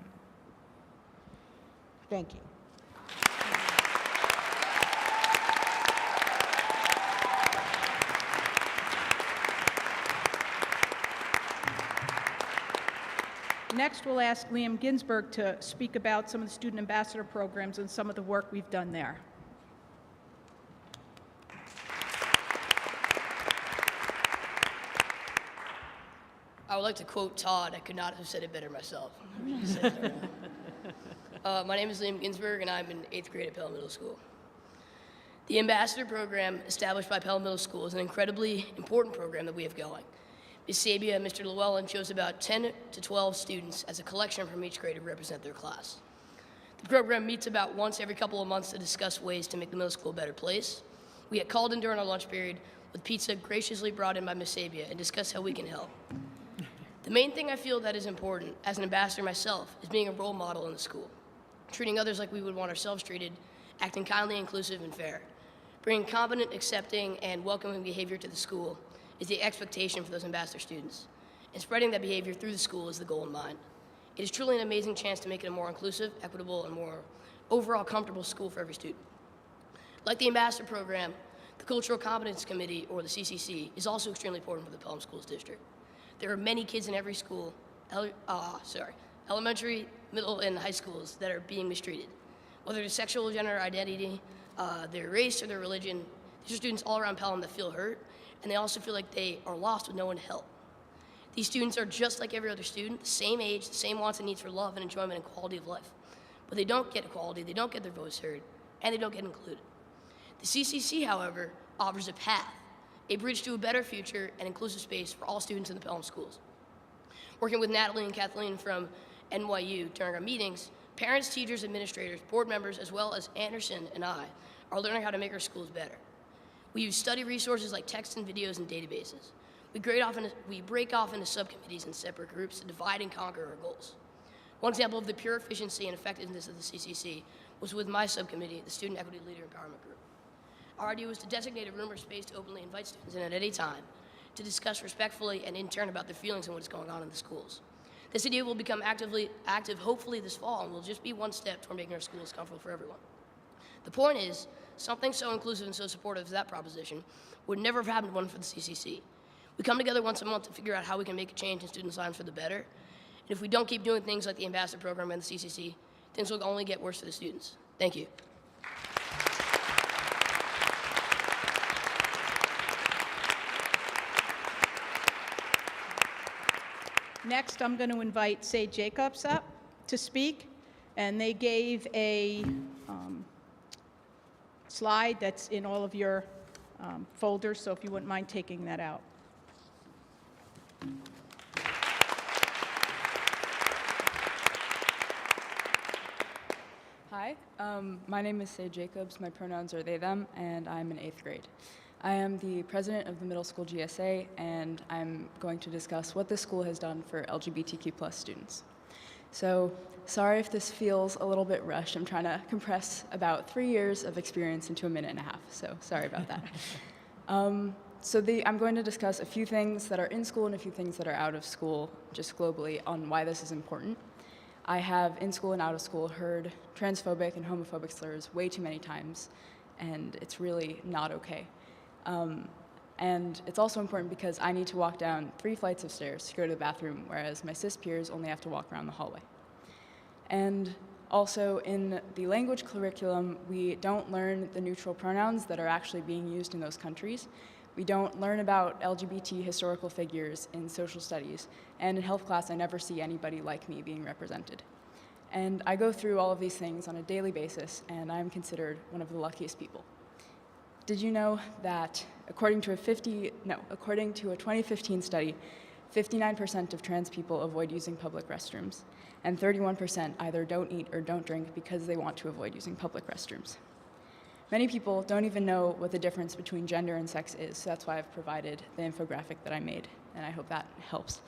Thank you. Next, we'll ask Liam Ginsberg to speak about some of the student ambassador programs and some of the work we've done there. I would like to quote Todd. I could not have said it better myself. My name is Liam Ginsberg, and I'm in 8th grade at Pelham Middle School. The Ambassador Program, established by Pelham Middle School, is an incredibly important program that we have going. Ms. Sabia and Mr. Llewellyn chose about 10 to 12 students as a collection from each grade to represent their class. The program meets about once every couple of months to discuss ways to make the middle school a better place. We get called in during our lunch period with pizza graciously brought in by Ms. Sabia and discuss how we can help. The main thing I feel that is important as an ambassador myself is being a role model in the school, treating others like we would want ourselves treated, acting kindly, inclusive, and fair. Bringing competent, accepting, and welcoming behavior to the school is the expectation for those ambassador students, and spreading that behavior through the school is the goal in mind. It is truly an amazing chance to make it a more inclusive, equitable, and more overall comfortable school for every student. Like the Ambassador Program, the Cultural Competence Committee, or the CCC, is also extremely important for the Pelham Schools District. There are many kids in every school, elementary, middle, and high schools that are being mistreated. Whether it's sexual or gender identity, their race, or their religion, these are students all around Pelham that feel hurt, and they also feel like they are lost with no one to help. These students are just like every other student, the same age, the same wants and needs for love and enjoyment and quality of life. But they don't get equality, they don't get their voice heard, and they don't get included. The CCC, however, offers a path, a bridge to a better future and inclusive space for all students in the Pelham schools. Working with Natalie and Kathleen from NYU during our meetings, parents, teachers, administrators, board members, as well as Anderson and I are learning how to make our schools better. We use study resources like texts and videos and databases. We break off into subcommittees and separate groups to divide and conquer our goals. One example of the pure efficiency and effectiveness of the CCC was with my subcommittee, the Student Equity Leader Empowerment Group. Our idea was to designate a room or space to openly invite students in at any time to discuss respectfully and in turn about their feelings and what is going on in the schools. This idea will become active hopefully this fall and will just be one step toward making our schools comfortable for everyone. The point is, something so inclusive and so supportive as that proposition would never have happened one for the CCC. We come together once a month to figure out how we can make a change in students' lives for the better. And if we don't keep doing things like the Ambassador Program and the CCC, things will only get worse for the students. Thank you. Next, I'm going to invite Say Jacobs up to speak, and they gave a slide that's in all of your folders, so if you wouldn't mind taking that out. Hi, my name is Say Jacobs. My pronouns are they, them, and I'm in 8th grade. I am the president of the middle school GSA, and I'm going to discuss what the school has done for LGBTQ+ students. So, sorry if this feels a little bit rushed. I'm trying to compress about 3 years of experience into a minute and a half, so sorry about that. I'm going to discuss a few things that are in school and a few things that are out of school, just globally, on why this is important. I have, in school and out of school, heard transphobic and homophobic slurs way too many times, and it's really not okay. And it's also important because I need to walk down 3 flights of stairs to go to the bathroom, whereas my cis peers only have to walk around the hallway. And also in the language curriculum, we don't learn the neutral pronouns that are actually being used in those countries. We don't learn about LGBT historical figures in social studies. And in health class, I never see anybody like me being represented. And I go through all of these things on a daily basis, and I'm considered one of the luckiest people. Did you know that according to a 2015 study, 59% of trans people avoid using public restrooms, and 31% either don't eat or don't drink because they want to avoid using public restrooms. Many people don't even know what the difference between gender and sex is, so that's why I've provided the infographic that I made, and I hope that helps.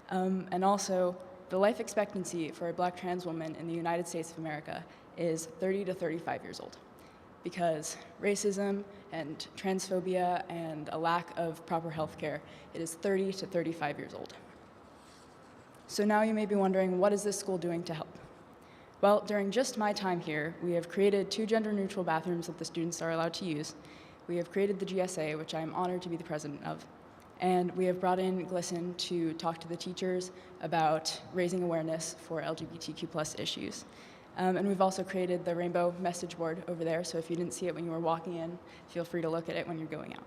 And also, the life expectancy for a Black trans woman in the United States of America is 30 to 35 years old, because racism and transphobia and a lack of proper health care, it is 30 to 35 years old. So now you may be wondering, what is this school doing to help? Well, during just my time here, we have created 2 gender-neutral bathrooms that the students are allowed to use. We have created the GSA, which I am honored to be the president of. And we have brought in GLSEN to talk to the teachers about raising awareness for LGBTQ+ issues. And we've also created the rainbow message board over there, so if you didn't see it when you were walking in, feel free to look at it when you're going out.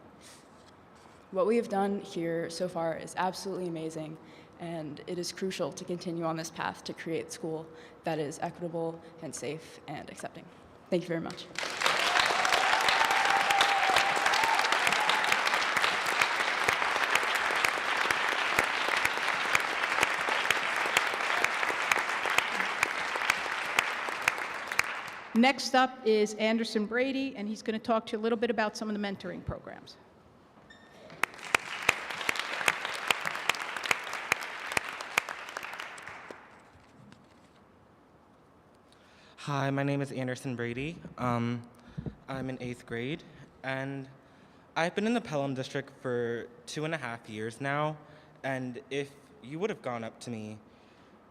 What we have done here so far is absolutely amazing, and it is crucial to continue on this path to create a school that is equitable and safe and accepting. Thank you very much. Next up is Anderson Brady, and he's going to talk to you a little bit about some of the mentoring programs. Hi, my name is Anderson Brady. I'm in 8th grade, and I've been in the Pelham district for 2.5 years now, and if you would have gone up to me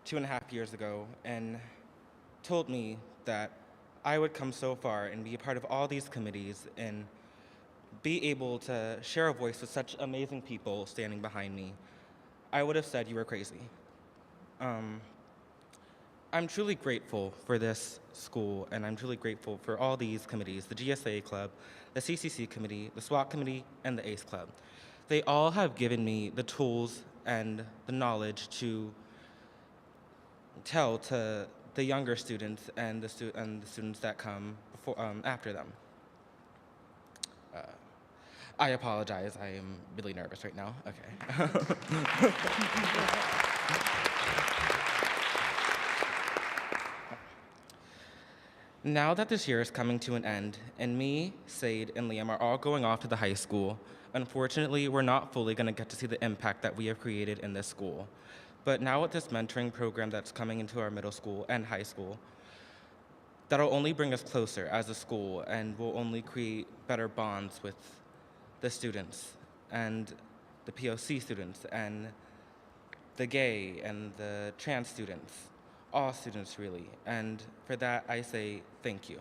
2.5 years ago and told me that I would come so far and be a part of all these committees and be able to share a voice with such amazing people standing behind me, I would have said you were crazy. I'm truly grateful for this school, and I'm truly grateful for all these committees, the GSA Club, the CCC Committee, the SWAT Committee, and the ACE Club. They all have given me the tools and the knowledge to tell to the younger students and the students that come after them. I apologize, I am really nervous right now. Okay. Now that this year is coming to an end, and me, Sade, and Liam are all going off to the high school, unfortunately, we're not fully going to get to see the impact that we have created in this school. But now with this mentoring program that's coming into our middle school and high school, that'll only bring us closer as a school and will only create better bonds with the students and the POC students and the gay and the trans students, all students really. And for that, I say thank you.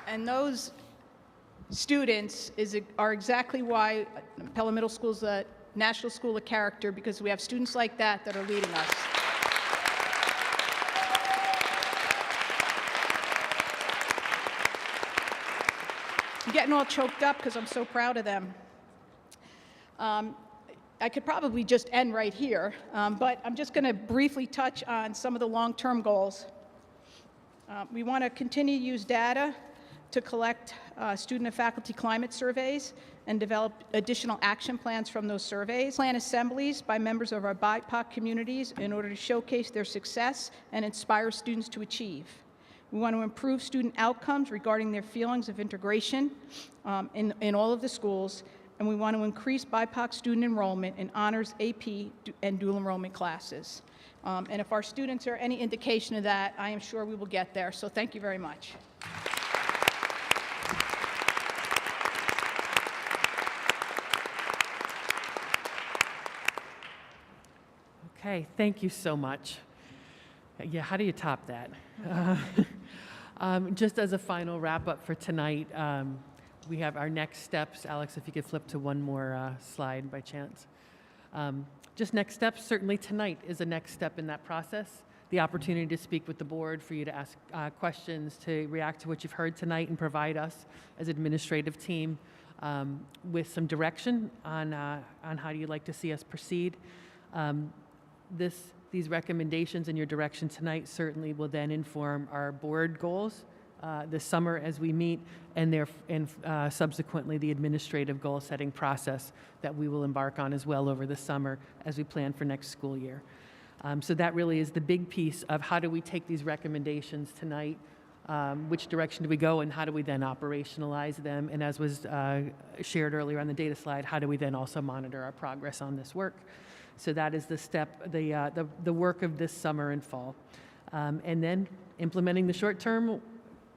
And those students are exactly why Pelham Middle School is a National School of Character, because we have students like that that are leading us. I'm getting all choked up because I'm so proud of them. I could probably just end right here, but I'm just going to briefly touch on some of the long-term goals. We want to continue to use data to collect student and faculty climate surveys and develop additional action plans from those surveys. Plan assemblies by members of our BIPOC communities in order to showcase their success and inspire students to achieve. We want to improve student outcomes regarding their feelings of integration in all of the schools, and we want to increase BIPOC student enrollment in honors, AP, and dual enrollment classes. And if our students are any indication of that, I am sure we will get there. So thank you very much. Okay, thank you so much. Yeah, how do you top that? Just as a final wrap up for tonight, we have our next steps. Alex, if you could flip to one more slide by chance. Just next steps, certainly tonight is a next step in that process. The opportunity to speak with the board, for you to ask questions, to react to what you've heard tonight and provide us as administrative team with some direction on how you'd like to see us proceed. These recommendations and your direction tonight certainly will then inform our board goals this summer as we meet, and subsequently the administrative goal setting process that we will embark on as well over the summer as we plan for next school year. So that really is the big piece of how do we take these recommendations tonight, which direction do we go, and how do we then operationalize them, and as was shared earlier on the data slide, how do we then also monitor our progress on this work. So that is the step, the work of this summer and fall. And then implementing the short-term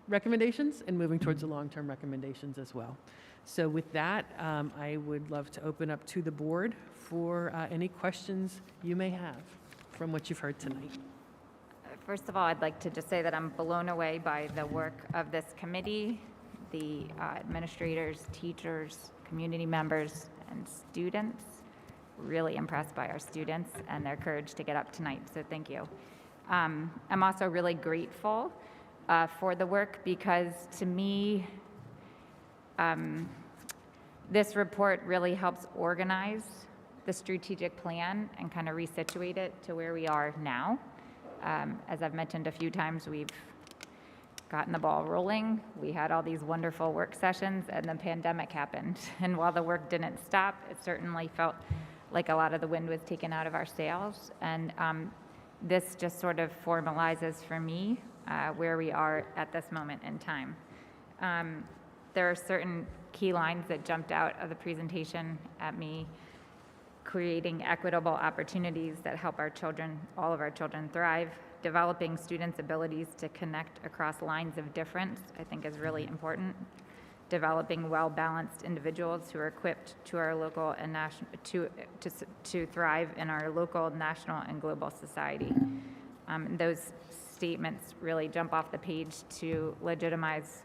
recommendations and moving towards the long-term recommendations as well. So with that, I would love to open up to the board for any questions you may have from what you've heard tonight. First of all, I'd like to just say that I'm blown away by the work of this committee, the administrators, teachers, community members, and students. Really impressed by our students and their courage to get up tonight, so thank you. I'm also really grateful for the work because to me, this report really helps organize the strategic plan and kind of resituate it to where we are now. As I've mentioned a few times, we've gotten the ball rolling. We had all these wonderful work sessions and the pandemic happened. And while the work didn't stop, it certainly felt like a lot of the wind was taken out of our sails. And this just sort of formalizes for me where we are at this moment in time. There are certain key lines that jumped out of the presentation at me: creating equitable opportunities that help our children, all of our children, thrive. Developing students' abilities to connect across lines of difference, I think, is really important. Developing well-balanced individuals who are equipped to our local and national to thrive in our local, national, and global society. Those statements really jump off the page to legitimize,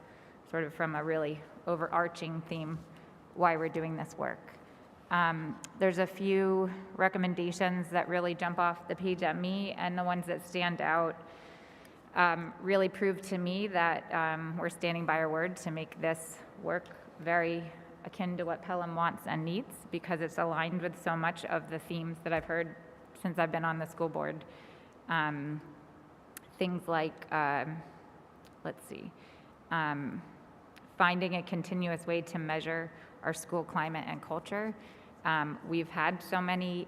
sort of from a really overarching theme, why we're doing this work. There's a few recommendations that really jump off the page at me, and the ones that stand out really prove to me that we're standing by our word to make this work very akin to what Pelham wants and needs, because it's aligned with so much of the themes that I've heard since I've been on the school board. Things like, finding a continuous way to measure our school climate and culture. We've had so many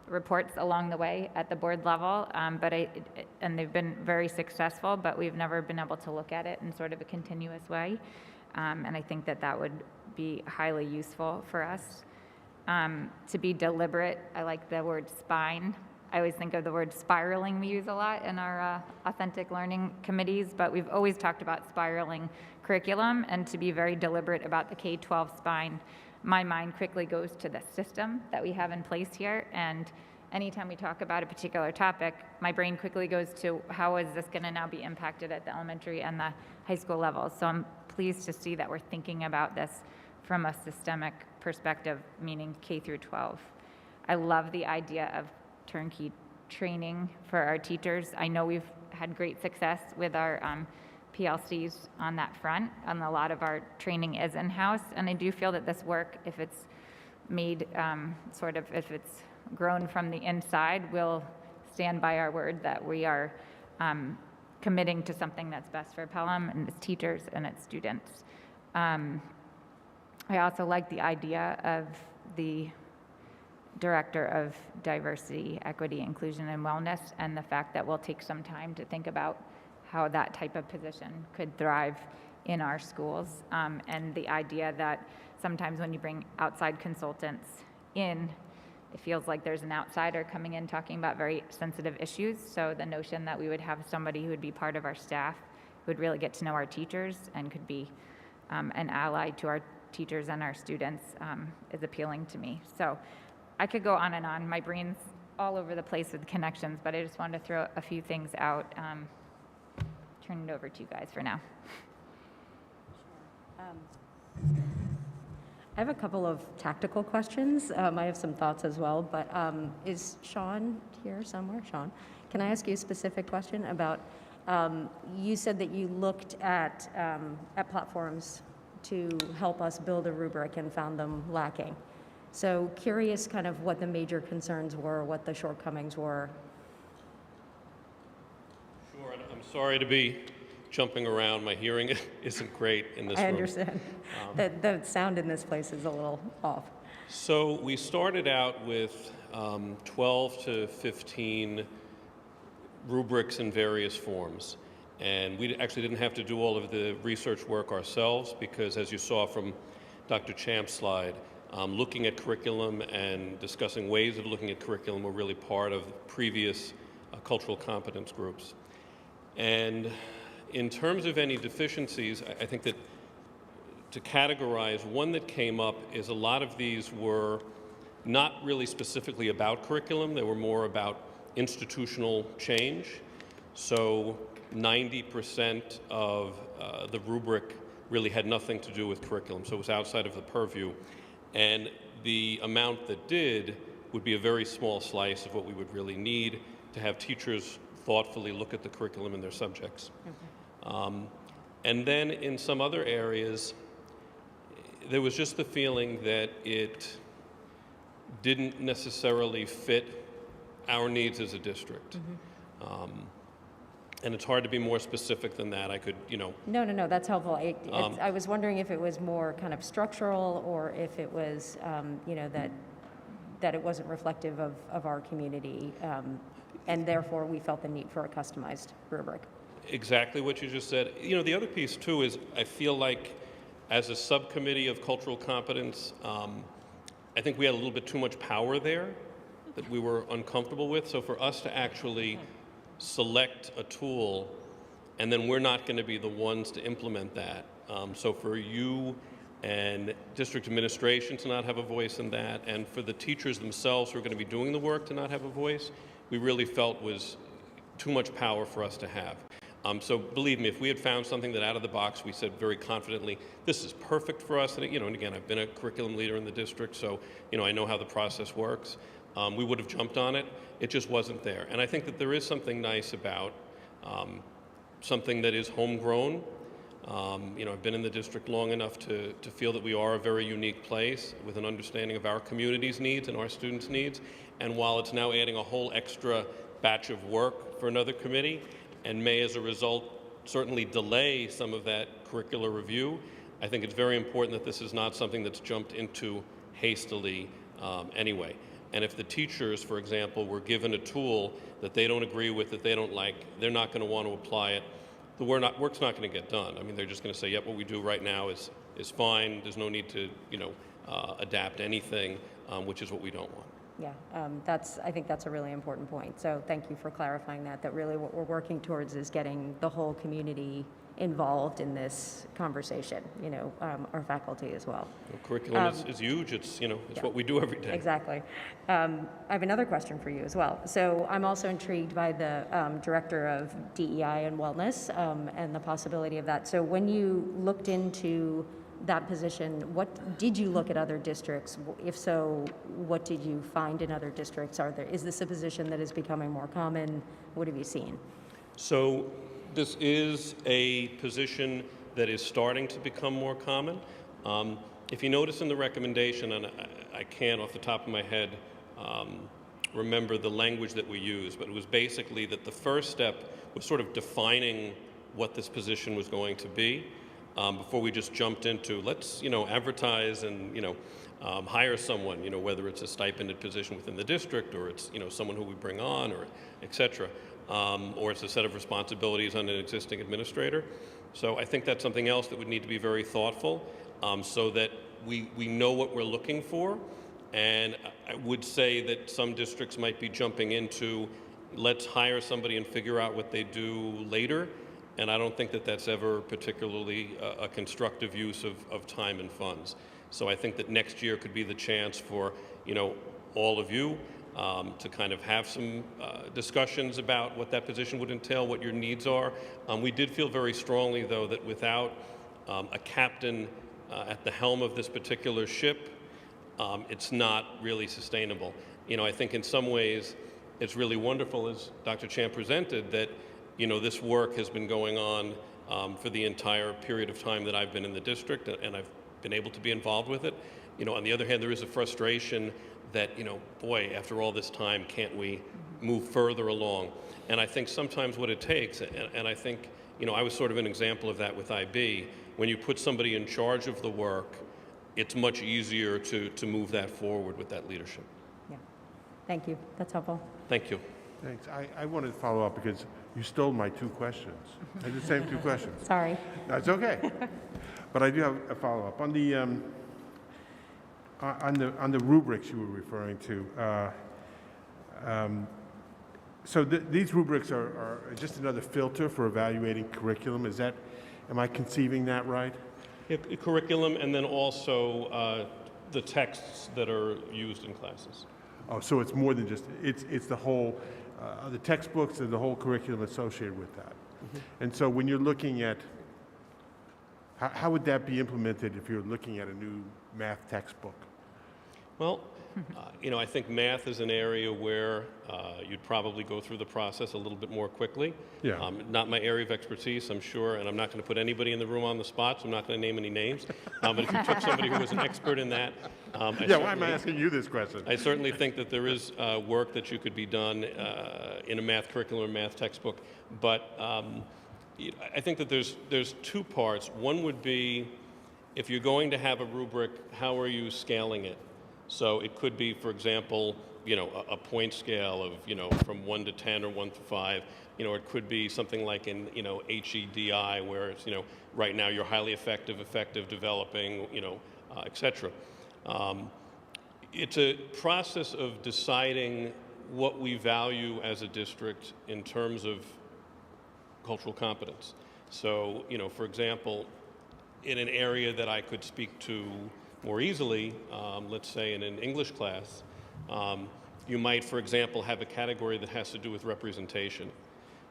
reports along the way at the board level, and they've been very successful, but we've never been able to look at it in sort of a continuous way. And I think that that would be highly useful for us. To be deliberate, I like the word spine. I always think of the word spiraling we use a lot in our authentic learning committees, but we've always talked about spiraling curriculum, and to be very deliberate about the K-12 spine. My mind quickly goes to the system that we have in place here, and anytime we talk about a particular topic, my brain quickly goes to how is this going to now be impacted at the elementary and the high school level. So I'm pleased to see that we're thinking about this from a systemic perspective, meaning K through 12. I love the idea of turnkey training for our teachers. I know we've had great success with our PLCs on that front, and a lot of our training is in-house, and I do feel that this work, if it's made if it's grown from the inside, will stand by our word that we are committing to something that's best for Pelham and its teachers and its students. I also like the idea of the Director of Diversity, Equity, Inclusion, and Wellness, and the fact that we'll take some time to think about how that type of position could thrive in our schools. And the idea that sometimes when you bring outside consultants in, it feels like there's an outsider coming in talking about very sensitive issues. So the notion that we would have somebody who would be part of our staff, who would really get to know our teachers and could be an ally to our teachers and our students is appealing to me. So I could go on and on. My brain's all over the place with connections, but I just wanted to throw a few things out. Turn it over to you guys for now. I have a couple of tactical questions. I have some thoughts as well, but is Sean here somewhere? Sean, can I ask you a specific question about, you said that you looked at platforms to help us build a rubric and found them lacking. So curious kind of what the major concerns were, what the shortcomings were. Sure, and I'm sorry to be jumping around. My hearing isn't great in this room. I understand. The sound in this place is a little off. So we started out with 12 to 15 rubrics in various forms. And we actually didn't have to do all of the research work ourselves because, as you saw from Dr. Champ's slide, looking at curriculum and discussing ways of looking at curriculum were really part of previous cultural competence groups. And in terms of any deficiencies, I think that to categorize, one that came up is a lot of these were not really specifically about curriculum. They were more about institutional change. So 90% of the rubric really had nothing to do with curriculum, so it was outside of the purview. And the amount that did would be a very small slice of what we would really need to have teachers thoughtfully look at the curriculum in their subjects. And then in some other areas, there was just the feeling that it didn't necessarily fit our needs as a district. And it's hard to be more specific than that. I could, No, that's helpful. I was wondering if it was more kind of structural or if it was, that it wasn't reflective of our community, and therefore we felt the need for a customized rubric. Exactly what you just said. The other piece too is I feel like as a subcommittee of cultural competence, I think we had a little bit too much power there that we were uncomfortable with. So for us to actually select a tool, and then we're not going to be the ones to implement that. So for you and district administration to not have a voice in that, and for the teachers themselves who are going to be doing the work to not have a voice, we really felt was too much power for us to have. So believe me, if we had found something that out of the box we said very confidently, this is perfect for us, and again, I've been a curriculum leader in the district, so I know how the process works. We would have jumped on it. It just wasn't there. And I think that there is something nice about something that is homegrown. I've been in the district long enough to feel that we are a very unique place with an understanding of our community's needs and our students' needs. And while it's now adding a whole extra batch of work for another committee and may, as a result, certainly delay some of that curricular review, I think it's very important that this is not something that's jumped into hastily anyway. And if the teachers, for example, were given a tool that they don't agree with, that they don't like, they're not going to want to apply it, the work's not going to get done. I mean, they're just going to say, yep, what we do right now is fine. There's no need to, adapt anything, which is what we don't want. Yeah, I think that's a really important point. So thank you for clarifying that really what we're working towards is getting the whole community involved in this conversation, our faculty as well. Curriculum is huge. It's, it's what we do every day. Exactly. I have another question for you as well. So I'm also intrigued by the Director of DEI and Wellness and the possibility of that. So when you looked into that position, what did you look at other districts? If so, what did you find in other districts? Is this a position that is becoming more common? What have you seen? So this is a position that is starting to become more common. If you notice in the recommendation, and I can't off the top of my head remember the language that we used, but it was basically that the first step was sort of defining what this position was going to be. Before we just jumped into let's advertise and hire someone, whether it's a stipended position within the district or it's someone who we bring on or et cetera, or it's a set of responsibilities on an existing administrator. So I think that's something else that would need to be very thoughtful so that we know what we're looking for. And I would say that some districts might be jumping into let's hire somebody and figure out what they do later. And I don't think that that's ever particularly a constructive use of time and funds. So I think that next year could be the chance for, all of you to kind of have some discussions about what that position would entail, what your needs are. We did feel very strongly, though, that without a captain at the helm of this particular ship, it's not really sustainable. You know, I think in some ways it's really wonderful, as Dr. Champ presented, that, you know, this work has been going on for the entire period of time that I've been in the district, and I've been able to be involved with it. You know, on the other hand, there is a frustration that, you know, boy, after all this time, can't we move further along? And I think sometimes what it takes, and I think, you know, I was sort of an example of that with IB, when you put somebody in charge of the work, it's much easier to move that forward with that leadership. Yeah. Thank you. That's helpful. Thank you. Thanks. I wanted to follow up because you stole my 2 questions. I had the same 2 questions. Sorry. That's okay. But I do have a follow-up. On the rubrics you were referring to, so these rubrics are just another filter for evaluating curriculum. Am I conceiving that right? Curriculum, and then also the texts that are used in classes. Oh, so it's more than just, it's the whole, the textbooks and the whole curriculum associated with that. Mm-hmm. And so when you're looking at, how would that be implemented if you're looking at a new math textbook? Well, you know, I think math is an area where you'd probably go through the process a little bit more quickly. Yeah. Not my area of expertise, I'm sure, and I'm not going to put anybody in the room on the spot, so I'm not going to name any names. But if you took somebody who was an expert in that, yeah, why am I asking you this question? I certainly think that there is work that you could be done in a math curriculum or math textbook. But I think that there's 2 parts. One would be, if you're going to have a rubric, how are you scaling it? So it could be, for example, you know, a point scale of, you know, from 1 to 10 or 1 to 5. You know, it could be something like in, you know, HEDI, where it's, you know, right now you're highly effective, developing, you know, et cetera. It's a process of deciding what we value as a district in terms of cultural competence. So, you know, for example, in an area that I could speak to more easily, let's say in an English class, you might, for example, have a category that has to do with representation.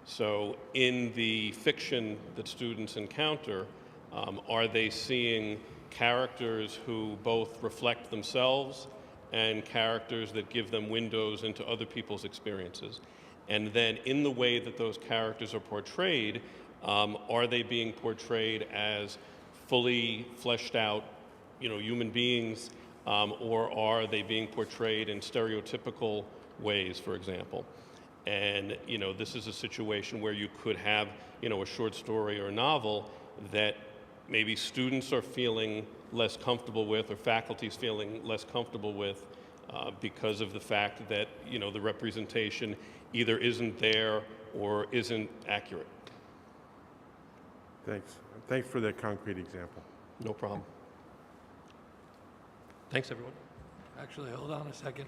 So in the fiction that students encounter, are they seeing characters who both reflect themselves and characters that give them windows into other people's experiences? And then in the way that those characters are portrayed, are they being portrayed as fully fleshed out, you know, human beings, or are they being portrayed in stereotypical ways, for example? And, you know, this is a situation where you could have, you know, a short story or a novel that maybe students are feeling less comfortable with, or faculty's feeling less comfortable with, because of the fact that, you know, the representation either isn't there or isn't accurate. Thanks. Thanks for that concrete example. No problem. Thanks, everyone. Actually, hold on a second.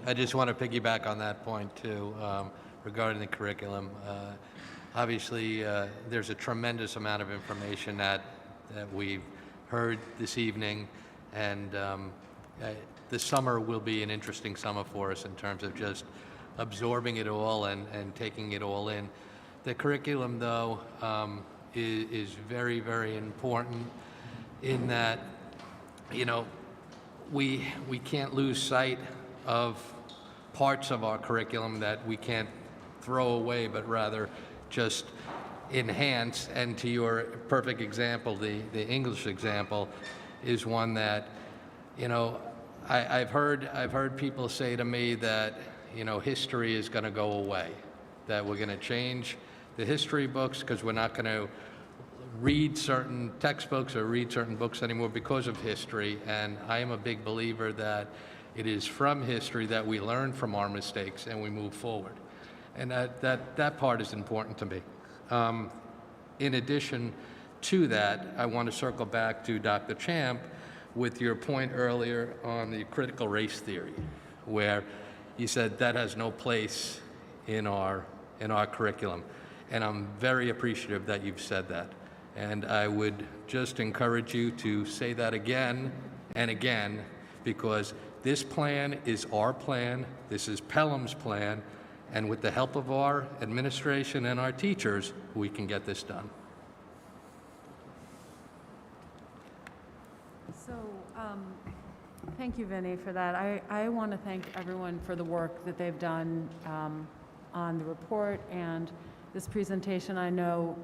I just want to piggyback on that point, too, regarding the curriculum. Obviously, there's a tremendous amount of information that we've heard this evening, and the summer will be an interesting summer for us in terms of just absorbing it all and taking it all in. The curriculum, though, is very, very important in that, you know, we can't lose sight of parts of our curriculum that we can't throw away, but rather just enhance. And to your perfect example, the English example is one that, you know, I've heard people say to me that, you know, history is going to go away, that we're going to change the history books because we're not going to read certain textbooks or read certain books anymore because of history. And I am a big believer that it is from history that we learn from our mistakes and we move forward. And that part is important to me. In addition to that, I want to circle back to Dr. Champ with your point earlier on the critical race theory, where you said that has no place in our curriculum. And I'm very appreciative that you've said that. And I would just encourage you to say that again and again, because this plan is our plan, this is Pelham's plan, and with the help of our administration and our teachers, we can get this done. So, thank you, Vinny, for that. I want to thank everyone for the work that they've done on the report and this presentation. I know,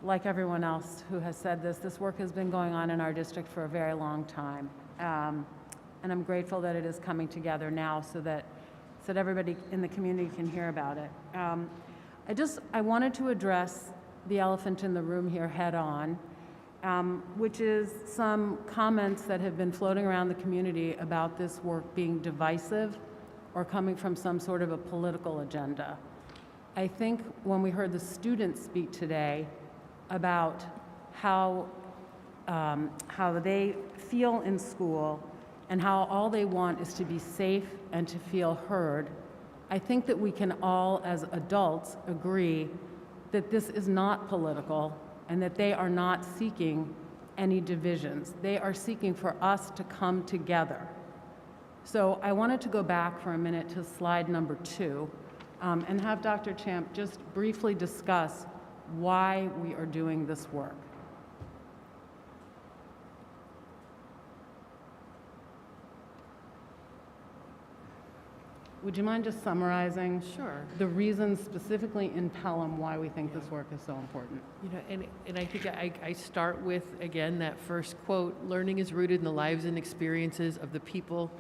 like everyone else who has said this work has been going on in our district for a very long time. And I'm grateful that it is coming together now so that everybody in the community can hear about it. I wanted to address the elephant in the room here head on, which is some comments that have been floating around the community about this work being divisive or coming from some sort of a political agenda. I think when we heard the students speak today about how they feel in school and how all they want is to be safe and to feel heard, I think that we can all, as adults, agree that this is not political and that they are not seeking any divisions. They are seeking for us to come together. So I wanted to go back for a minute to slide number 2 and have Dr. Champ just briefly discuss why we are doing this work. Would you mind just summarizing the reasons specifically in Pelham why we think this work is so important? You know, and I think I start with, again, that first quote, learning is rooted in the lives and experiences of the people,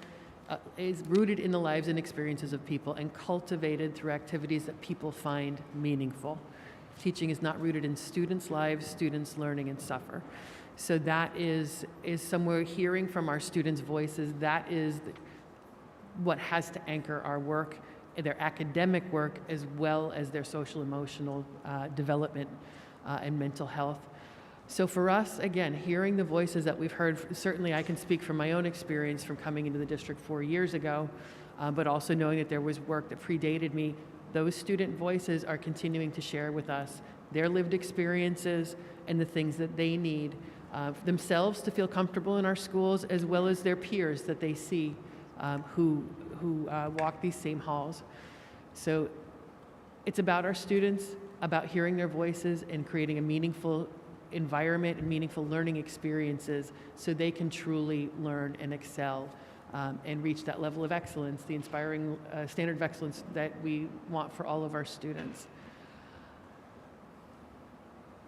is rooted in the lives and experiences of people and cultivated through activities that people find meaningful. Teaching is not rooted in students' lives, students learning and suffer. So that is somewhere hearing from our students' voices, that is what has to anchor our work, their academic work, as well as their social emotional development and mental health. So for us, again, hearing the voices that we've heard, certainly I can speak from my own experience from coming into the district 4 years ago, but also knowing that there was work that predated me. Those student voices are continuing to share with us their lived experiences and the things that they need themselves to feel comfortable in our schools, as well as their peers that they see who walk these same halls. So it's about our students, about hearing their voices and creating a meaningful environment and meaningful learning experiences so they can truly learn and excel and reach that level of excellence, the inspiring standard of excellence that we want for all of our students.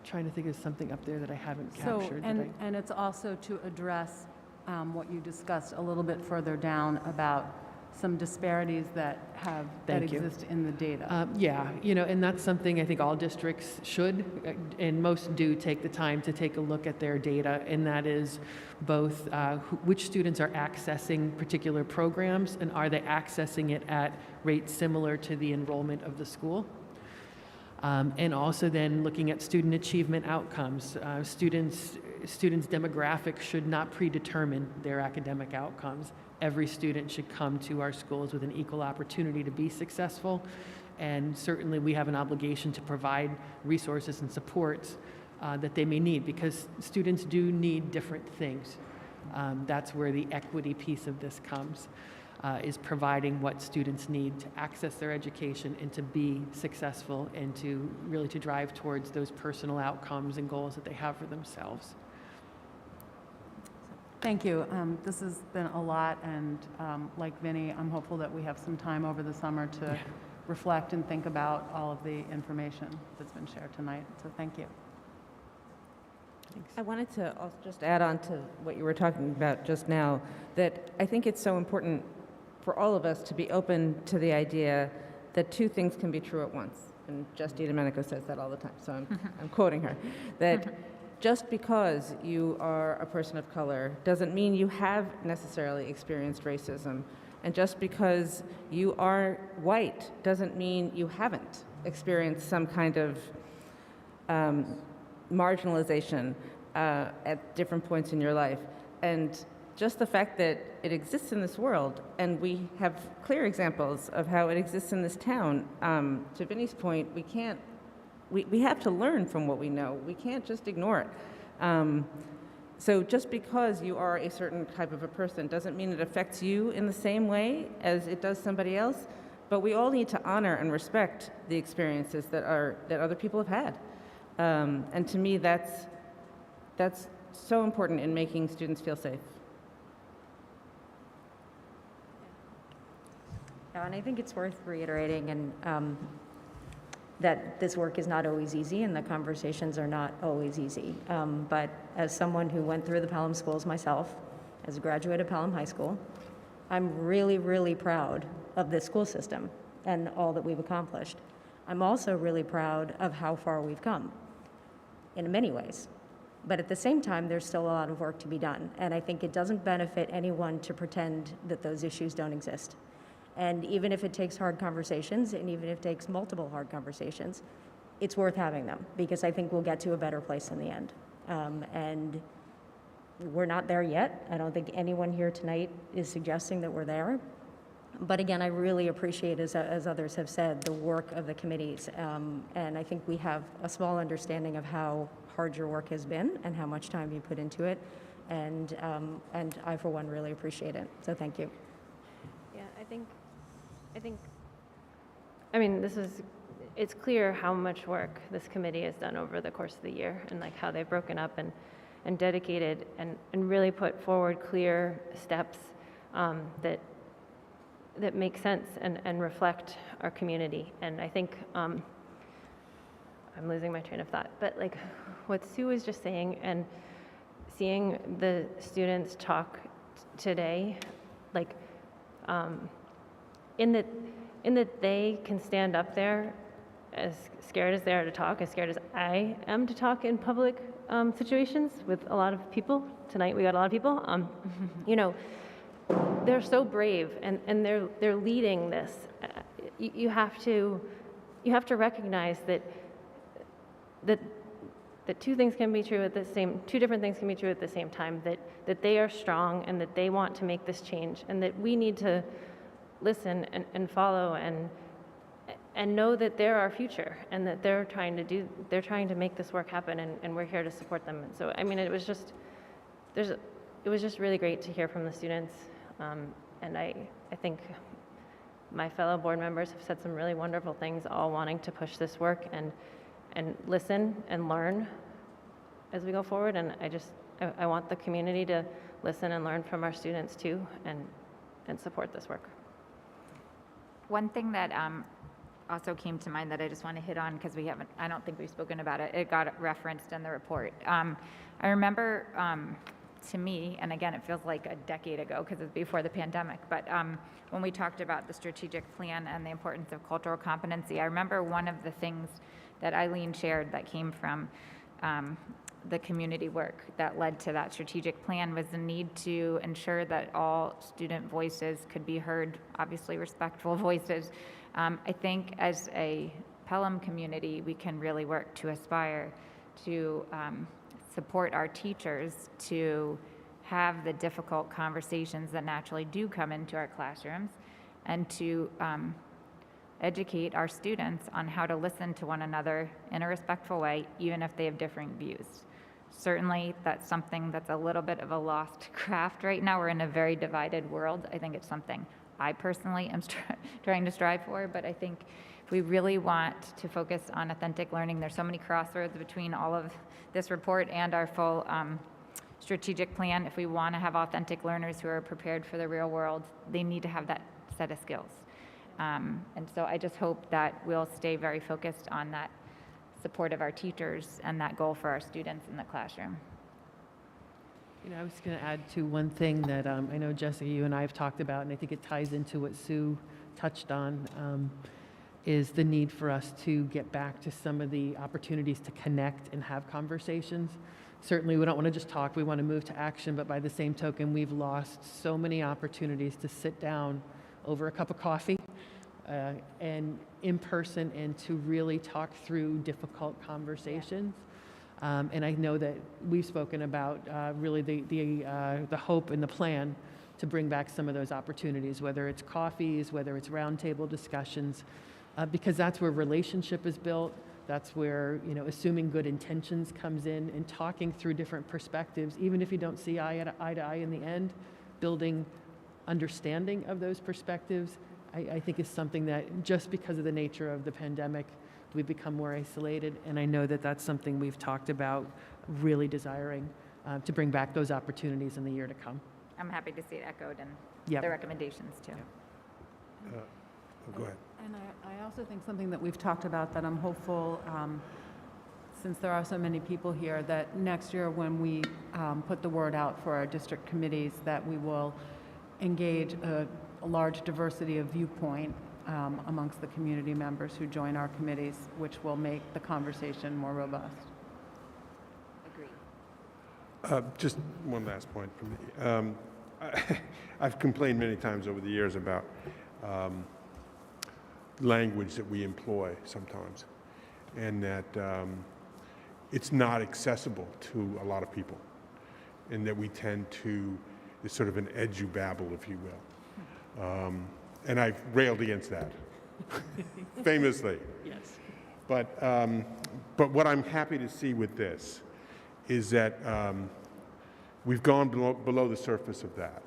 Trying to think of something up there that I haven't captured. And it's also to address what you discussed a little bit further down about some disparities that exist in the data. Yeah, you know, and that's something I think all districts should, and most do, take the time to take a look at their data, and that is both which students are accessing particular programs, and are they accessing it at rates similar to the enrollment of the school? And also then looking at student achievement outcomes. Students' demographics should not predetermine their academic outcomes. Every student should come to our schools with an equal opportunity to be successful, and certainly we have an obligation to provide resources and supports that they may need, because students do need different things. That's where the equity piece of this comes, is providing what students need to access their education and to be successful and to really to drive towards those personal outcomes and goals that they have for themselves. Thank you. This has been a lot, and like Vinny, I'm hopeful that we have some time over the summer to reflect and think about all of the information that's been shared tonight. So thank you. Thanks. I wanted to also just add on to what you were talking about just now, that I think it's so important for all of us to be open to the idea that two things can be true at once. And Justine Domenico says that all the time, so I'm quoting her. That just because you are a person of color doesn't mean you have necessarily experienced racism. And just because you are white doesn't mean you haven't experienced some kind of marginalization at different points in your life. And just the fact that it exists in this world, and we have clear examples of how it exists in this town. To Vinny's point, we have to learn from what we know. We can't just ignore it. So just because you are a certain type of a person doesn't mean it affects you in the same way as it does somebody else. But we all need to honor and respect the experiences that other people have had. And to me, that's so important in making students feel safe. Yeah, and I think it's worth reiterating and that this work is not always easy and the conversations are not always easy. But as someone who went through the Pelham schools myself, as a graduate of Pelham High School, I'm really, really proud of this school system and all that we've accomplished. I'm also really proud of how far we've come in many ways. But at the same time, there's still a lot of work to be done. And I think it doesn't benefit anyone to pretend that those issues don't exist. And even if it takes hard conversations, and even if it takes multiple hard conversations, it's worth having them, because I think we'll get to a better place in the end. And we're not there yet. I don't think anyone here tonight is suggesting that we're there. But again, I really appreciate, as others have said, the work of the committees. And I think we have a small understanding of how hard your work has been and how much time you put into it. And I, for one, really appreciate it. So thank you. Yeah, I mean, it's clear how much work this committee has done over the course of the year, and like how they've broken up and dedicated and really put forward clear steps that make sense and reflect our community. And I think I'm losing my train of thought, but like what Sue was just saying, and seeing the students talk today, like in that they can stand up there, as scared as they are to talk, as scared as I am to talk in public situations with a lot of people. Tonight we got a lot of people. You know, they're so brave, and they're leading this. You have to recognize that two things can be true at the same, two different things can be true at the same time. That they are strong and that they want to make this change, and that we need to listen and follow and know that they're our future, and that they're trying to make this work happen, and we're here to support them. And so, I mean, it was just really great to hear from the students, and I think my fellow board members have said some really wonderful things, all wanting to push this work and listen and learn as we go forward. And I want the community to listen and learn from our students too, and support this work. One thing that also came to mind that I just want to hit on, because I don't think we've spoken about it. It got referenced in the report. I remember, to me, and again, it feels like a decade ago because it's before the pandemic, but when we talked about the strategic plan and the importance of cultural competency, I remember one of the things that Eileen shared that came from the community work that led to that strategic plan was the need to ensure that all student voices could be heard, obviously respectful voices. I think as a Pelham community, we can really work to aspire to support our teachers to have the difficult conversations that naturally do come into our classrooms, and to educate our students on how to listen to one another in a respectful way, even if they have differing views. Certainly, that's something that's a little bit of a lost craft right now. We're in a very divided world. I think it's something I personally am trying to strive for, but I think if we really want to focus on authentic learning, there's so many crossroads between all of this report and our full strategic plan. If we want to have authentic learners who are prepared for the real world, they need to have that set of skills. And so I just hope that we'll stay very focused on that support of our teachers and that goal for our students in the classroom. You know, I was going to add to one thing that I know, Jessica, you and I have talked about, and I think it ties into what Sue touched on, is the need for us to get back to some of the opportunities to connect and have conversations. Certainly, we don't want to just talk, we want to move to action, but by the same token, we've lost so many opportunities to sit down over a cup of coffee and in person, and to really talk through difficult conversations. And I know that we've spoken about really the hope and the plan to bring back some of those opportunities, whether it's coffees, whether it's roundtable discussions, because that's where relationship is built, That's where, you know, assuming good intentions comes in, and talking through different perspectives, even if you don't see eye to eye in the end, building understanding of those perspectives, I think is something that, just because of the nature of the pandemic, we've become more isolated. And I know that that's something we've talked about, really desiring to bring back those opportunities in the year to come. I'm happy to see it echoed in Yep. the recommendations too. Go ahead. And I also think something that we've talked about that I'm hopeful, since there are so many people here, that next year when we put the word out for our district committees, that we will engage a large diversity of viewpoint amongst the community members who join our committees, which will make the conversation more robust. Agreed. Just one last point from me. I've complained many times over the years about language that we employ sometimes, and that it's not accessible to a lot of people, and that we tend to, it's sort of an edubabble, if you will. And I've railed against that, famously. Yes. But what I'm happy to see with this is that we've gone below the surface of that.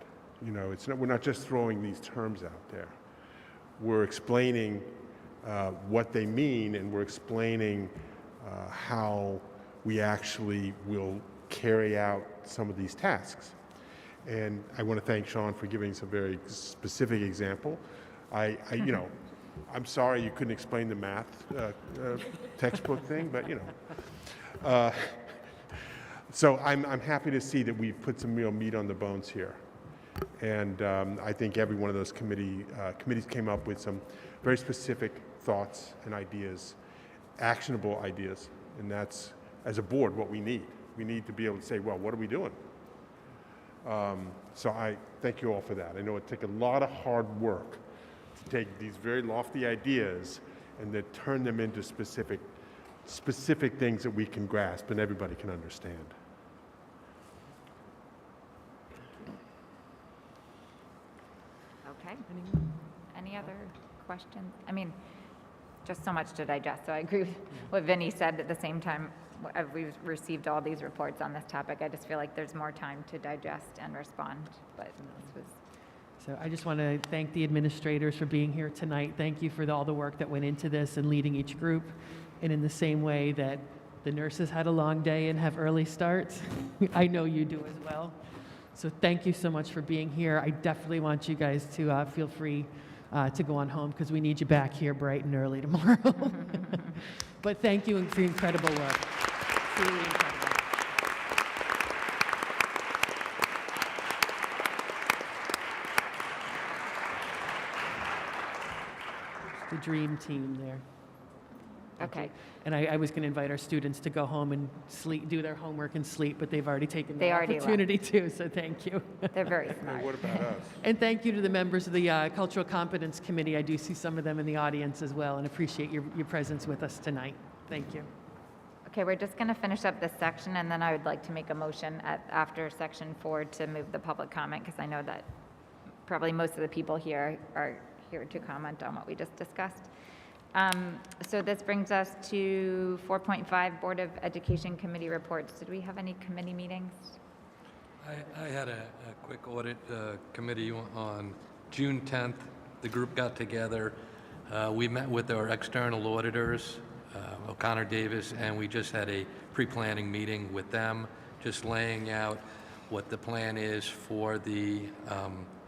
You know, we're not just throwing these terms out there. We're explaining what they mean, and we're explaining how we actually will carry out some of these tasks. And I want to thank Sean for giving us a very specific example. You know, I'm sorry you couldn't explain the math textbook thing, but you know. So I'm happy to see that we've put some real meat on the bones here. And I think every one of those committees came up with some very specific thoughts and ideas, actionable ideas. And that's, as a board, what we need. We need to be able to say, well, what are we doing? So I thank you all for that. I know it took a lot of hard work to take these very lofty ideas and then turn them into specific things that we can grasp and everybody can understand. Okay. Any other questions? I mean, just so much to digest. So I agree with what Vinny said. At the same time, we've received all these reports on this topic. I just feel like there's more time to digest and respond. But this was. So I just want to thank the administrators for being here tonight. Thank you for all the work that went into this and leading each group. And in the same way that the nurses had a long day and have early starts, I know you do as well. So thank you so much for being here. I definitely want you guys to feel free to go on home, because we need you back here bright and early tomorrow. But thank you for your incredible work. Truly incredible. The dream team there. Okay. And I was going to invite our students to go home and sleep, do their homework and sleep, but they've already taken the opportunity too, so thank you. They're very smart. What about us? And thank you to the members of the Cultural Competence Committee. I do see some of them in the audience as well, and appreciate your presence with us tonight. Thank you. Okay, we're just going to finish up this section, and then I would like to make a motion after section 4 to move the public comment, because I know that probably most of the people here are here to comment on what we just discussed. So this brings us to 4.5, Board of Education Committee reports. Did we have any committee meetings? I had a quick audit committee on June 10th. The group got together. We met with our external auditors, O'Connor Davis, and we just had a pre-planning meeting with them, just laying out what the plan is for the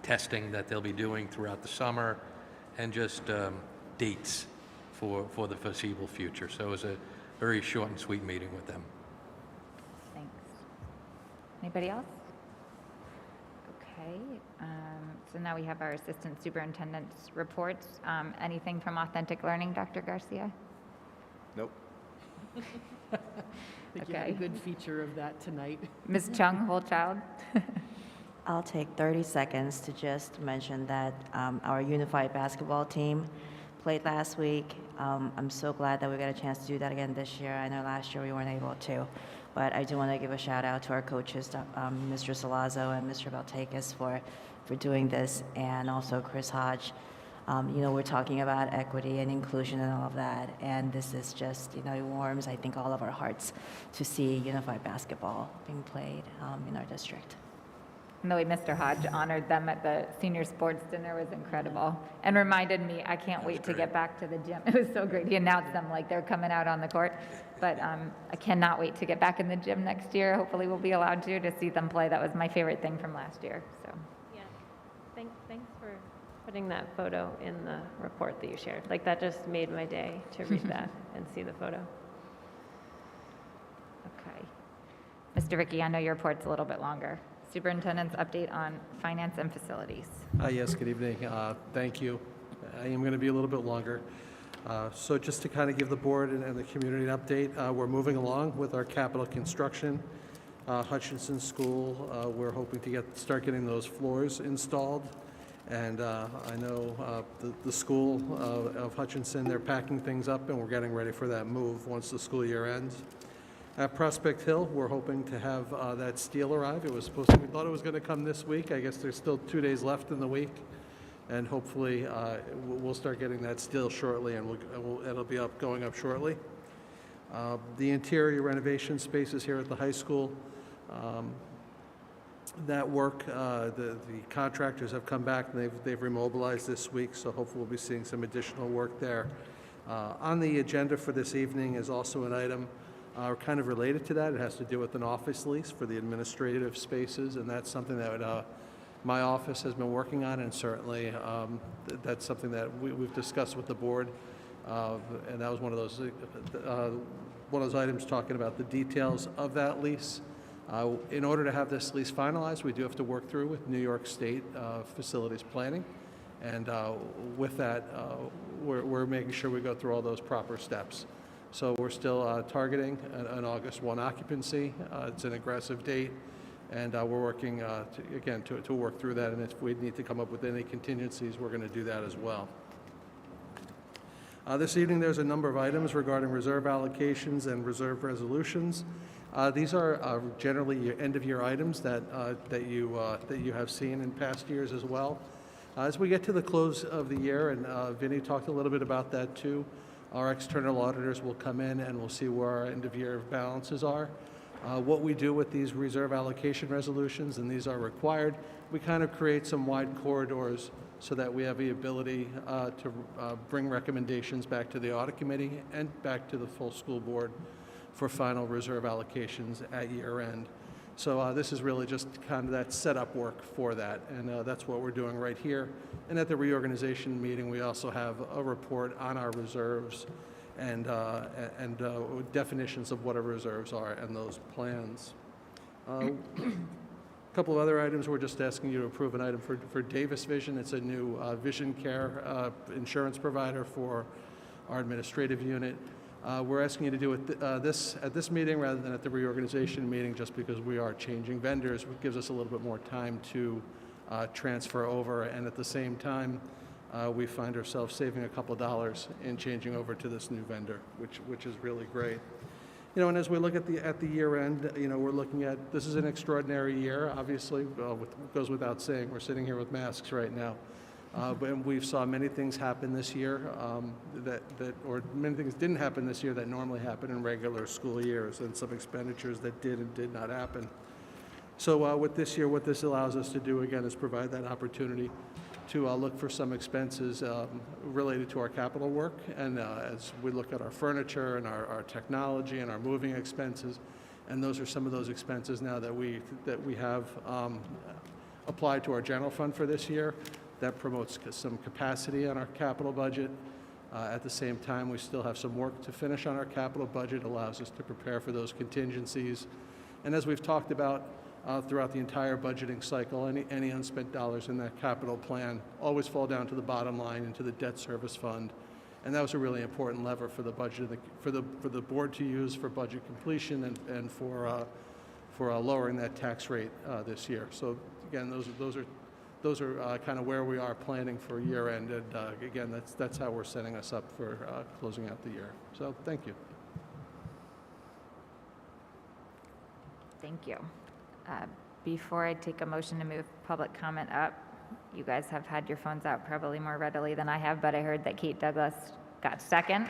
testing that they'll be doing throughout the summer, and just dates for the foreseeable future. So it was a very short and sweet meeting with them. Thanks. Anybody else? Okay. So now we have our assistant superintendent's reports. Anything from Authentic Learning, Dr. Garcia? Nope. I think you had a good feature of that tonight. Ms. Chung, Holchild? I'll take 30 seconds to just mention that our unified basketball team played last week. I'm so glad that we got a chance to do that again this year. I know last year we weren't able to, but I do want to give a shout out to our coaches, Mr. Salazzo and Mr. Baltakis, for doing this, and also Chris Hodge We're talking about equity and inclusion and all of that, and this is just, it warms, I think, all of our hearts to see unified basketball being played in our district. And the way Mr. Hodge honored them at the senior sports dinner was incredible and reminded me I can't wait to get back to the gym. It was so great. He announced them like they're coming out on the court. But I cannot wait to get back in the gym next year. Hopefully we'll be allowed to see them play. That was my favorite thing from last year. So Yeah, thanks for putting that photo in the report that you shared. Like that just made my day to read that and see the photo. Okay. Mr. Ricky, I know your report's a little bit longer. Superintendent's update on finance and facilities. Yes, good evening. Thank you. I am going to be a little bit longer. So just to kind of give the board and the community an update, we're moving along with our capital construction. Hutchinson School, we're hoping to start getting those floors installed. And I know the school of Hutchinson, they're packing things up and we're getting ready for that move once the school year ends. At Prospect Hill, we're hoping to have that steel arrive. We thought it was going to come this week. I guess there's still 2 days left in the week. And hopefully we'll start getting that steel shortly and it'll be going up shortly. The interior renovation spaces here at the high school, that work, the contractors have come back and they've remobilized this week, so hopefully we'll be seeing some additional work there. On the agenda for this evening is also an item kind of related to that. It has to do with an office lease for the administrative spaces, and that's something that my office has been working on, and certainly that's something that we've discussed with the board, and that was one of those items talking about the details of that lease. In order to have this lease finalized, we do have to work through with New York State facilities planning, and with that, we're making sure we go through all those proper steps. So we're still targeting an August 1 occupancy. It's an aggressive date, and we're working, to work through that, and if we need to come up with any contingencies, we're going to do that as well. This evening, there's a number of items regarding reserve allocations and reserve resolutions. These are generally your end-of-year items that you have seen in past years as well. As we get to the close of the year, and Vinny talked a little bit about that too, our external auditors will come in and we'll see where our end-of-year balances are. What we do with these reserve allocation resolutions, and these are required, we kind of create some wide corridors so that we have the ability to bring recommendations back to the audit committee and back to the full school board for final reserve allocations at year end. So this is really just kind of that setup work for that, and that's what we're doing right here. And at the reorganization meeting, we also have a report on our reserves and definitions of what our reserves are and those plans. A couple of other items, we're just asking you to approve an item for Davis Vision. It's a new vision care insurance provider for our administrative unit. We're asking you to do it at this meeting rather than at the reorganization meeting, just because we are changing vendors, which gives us a little bit more time to transfer over, and at the same time, we find ourselves saving a couple dollars in changing over to this new vendor, which is really great. And as we look at the year end, we're looking at, this is an extraordinary year, obviously. It goes without saying, we're sitting here with masks right now. But we've saw many things happen this year or many things didn't happen this year that normally happen in regular school years, and some expenditures that did and did not happen. So with this year, what this allows us to do again is provide that opportunity to look for some expenses related to our capital work, and as we look at our furniture and our technology and our moving expenses, and those are some of those expenses now that we have applied to our general fund for this year. That promotes some capacity on our capital budget. At the same time, we still have some work to finish on our capital budget, allows us to prepare for those contingencies. And as we've talked about throughout the entire budgeting cycle, any unspent dollars in that capital plan always fall down to the bottom line into the debt service fund. And that was a really important lever for the budget, for the board to use for budget completion and for lowering that tax rate this year. So again, those are kind of where we are planning for year end, and again, that's how we're setting us up for closing out the year. So thank you. Thank you. Before I take a motion to move public comment up, You guys have had your phones out probably more readily than I have, but I heard that Kate Douglas got second.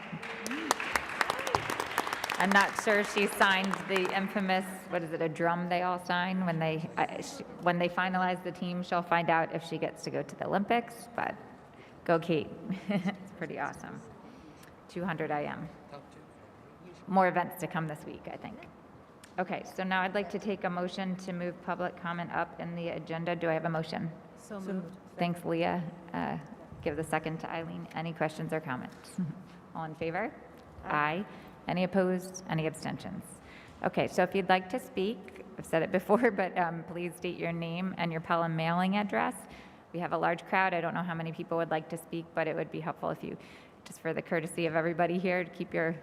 I'm not sure she signed the infamous, what is it, a drum they all sign when they finalize the team. She'll find out if she gets to go to the Olympics, but go Kate. It's pretty awesome. 200 IM. More events to come this week, I think. Okay, so now I'd like to take a motion to move public comment up in the agenda. Do I have a motion? So moved. Thanks, Leah. Give the second to Eileen. Any questions or comments? All in favor? Aye. Any opposed? Any abstentions? Okay, so if you'd like to speak, I've said it before, but please state your name and your Pelham mailing address. We have a large crowd. I don't know how many people would like to speak, but it would be helpful if you, just for the courtesy of everybody here, to keep your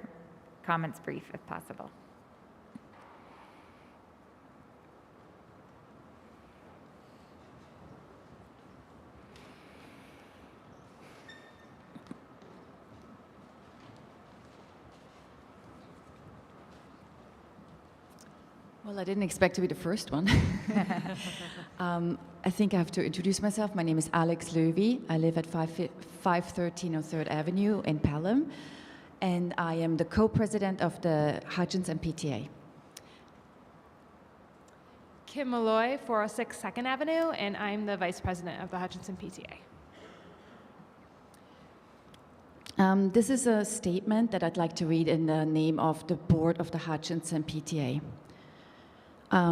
comments brief if possible. Well, I didn't expect to be the first one. I think I have to introduce myself. My name is Alex Löwy. I live at 513 3rd Avenue in Pelham, and I am the co-president of the Hutchinson PTA. Kim Malloy, 406 2nd Avenue, and I'm the vice president of the Hutchinson PTA. This is a statement that I'd like to read in the name of the board of the Hutchinson PTA.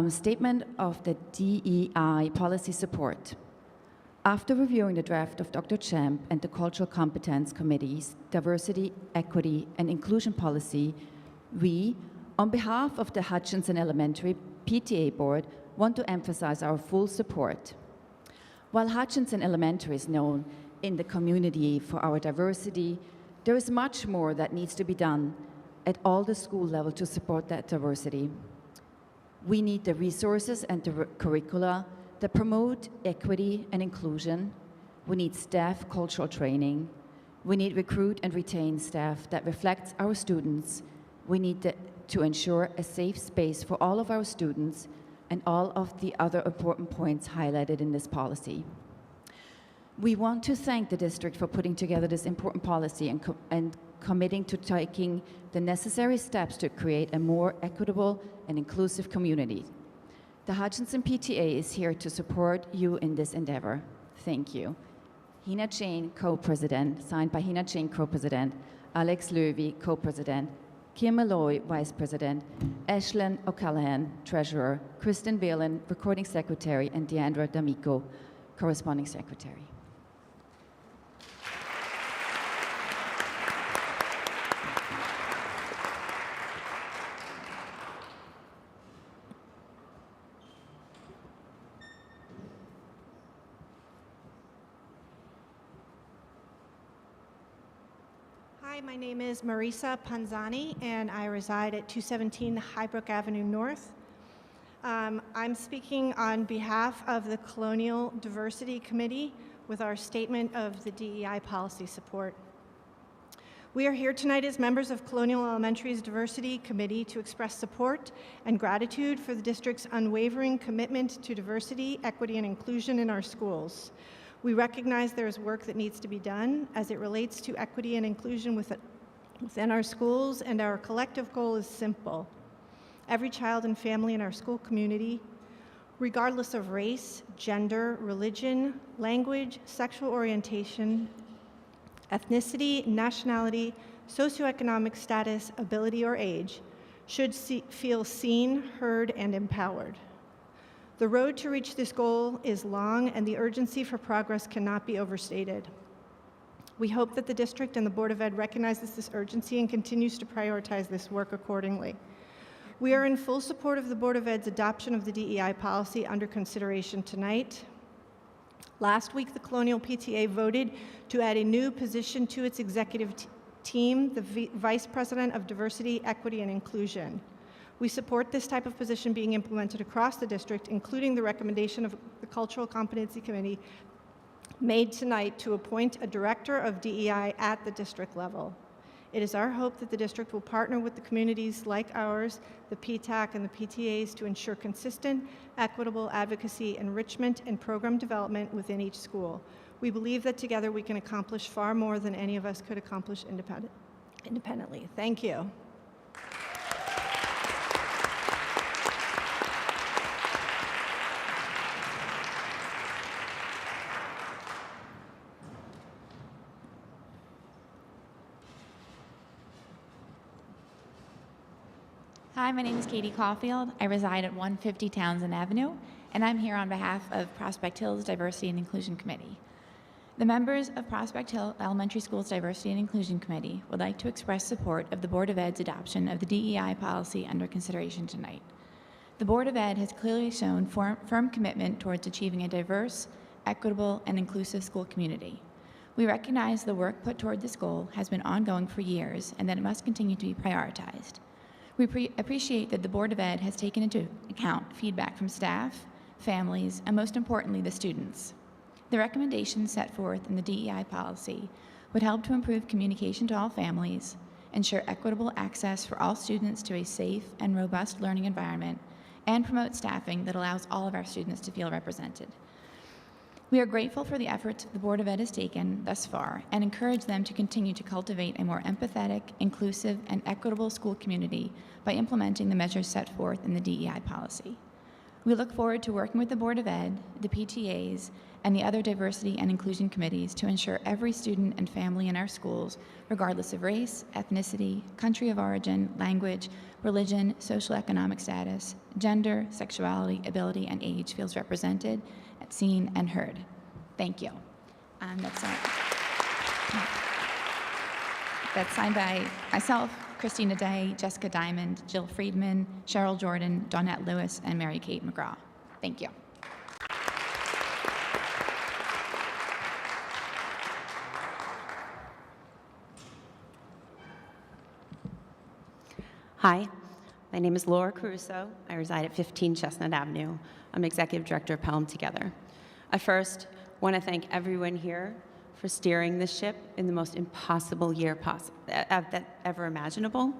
Statement of the DEI policy support. After reviewing the draft of Dr. Champ and the Cultural Competence Committee's Diversity, Equity, and Inclusion Policy, we, on behalf of the Hutchinson Elementary PTA Board, want to emphasize our full support. While Hutchinson Elementary is known in the community for our diversity, there is much more that needs to be done at all the school level to support that diversity. We need the resources and the curricula that promote equity and inclusion. We need staff cultural training. We need recruit and retain staff that reflects our students. We need to ensure a safe space for all of our students and all of the other important points highlighted in this policy. We want to thank the district for putting together this important policy and committing to taking the necessary steps to create a more equitable and inclusive community. The Hutchinson PTA is here to support you in this endeavor. Thank you. Hina Chain, co-president, signed by Hina Chain, co-president, Alex Löwy, co-president, Kim Malloy, vice president, Ashlyn O'Callaghan, treasurer, Kristen Valen, recording secretary, and Deandra D'Amico, corresponding secretary. Hi, my name is Marisa Panzani, and I reside at 217 Highbrook Avenue North. I'm speaking on behalf of the Colonial Diversity Committee with our statement of the DEI policy support. We are here tonight as members of Colonial Elementary's Diversity Committee to express support and gratitude for the district's unwavering commitment to diversity, equity, and inclusion in our schools. We recognize there is work that needs to be done as it relates to equity and inclusion within our schools, and our collective goal is simple. Every child and family in our school community, regardless of race, gender, religion, language, sexual orientation, ethnicity, nationality, socioeconomic status, ability, or age, should feel seen, heard, and empowered. The road to reach this goal is long, and the urgency for progress cannot be overstated. We hope that the district and the Board of Ed recognizes this urgency and continues to prioritize this work accordingly. We are in full support of the Board of Ed's adoption of the DEI policy under consideration tonight. Last week, the Colonial PTA voted to add a new position to its executive team, the Vice President of Diversity, Equity, and Inclusion. We support this type of position being implemented across the district, including the recommendation of the Cultural Competency Committee made tonight to appoint a director of DEI at the district level. It is our hope that the district will partner with the communities like ours, the PTAC and the PTAs, to ensure consistent, equitable advocacy, enrichment, and program development within each school. We believe that together we can accomplish far more than any of us could accomplish independently. Thank you. Hi, my name is Katie Caulfield. I reside at 150 Townsend Avenue, and I'm here on behalf of Prospect Hill's Diversity and Inclusion Committee. The members of Prospect Hill Elementary School's Diversity and Inclusion Committee would like to express support of the Board of Ed's adoption of the DEI policy under consideration tonight. The Board of Ed has clearly shown firm commitment towards achieving a diverse, equitable, and inclusive school community. We recognize the work put toward this goal has been ongoing for years and that it must continue to be prioritized. We appreciate that the Board of Ed has taken into account feedback from staff, families, and most importantly, the students. The recommendations set forth in the DEI policy would help to improve communication to all families, ensure equitable access for all students to a safe and robust learning environment, and promote staffing that allows all of our students to feel represented. We are grateful for the efforts the Board of Ed has taken thus far and encourage them to continue to cultivate a more empathetic, inclusive, and equitable school community by implementing the measures set forth in the DEI policy. We look forward to working with the Board of Ed, the PTAs, and the other diversity and inclusion committees to ensure every student and family in our schools, regardless of race, ethnicity, country of origin, language, religion, social economic status, gender, sexuality, ability, and age, feels represented, seen, and heard. Thank you. That's signed by myself, Christina Day, Jessica Diamond, Jill Friedman, Cheryl Jordan, Dawnette Lewis, and Mary Kate McGraw. Thank you. Hi, my name is Laura Caruso. I reside at 15 Chestnut Avenue. I'm Executive Director of Pelham Together. I first want to thank everyone here for steering this ship in the most impossible year ever imaginable.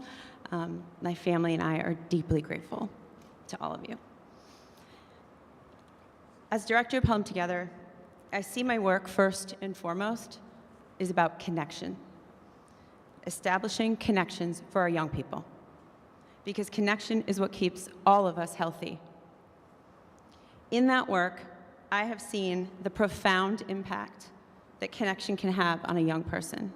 My family and I are deeply grateful to all of you. As Director of Pelham Together, I see my work first and foremost is about connection, establishing connections for our young people, because connection is what keeps all of us healthy. In that work, I have seen the profound impact that connection can have on a young person,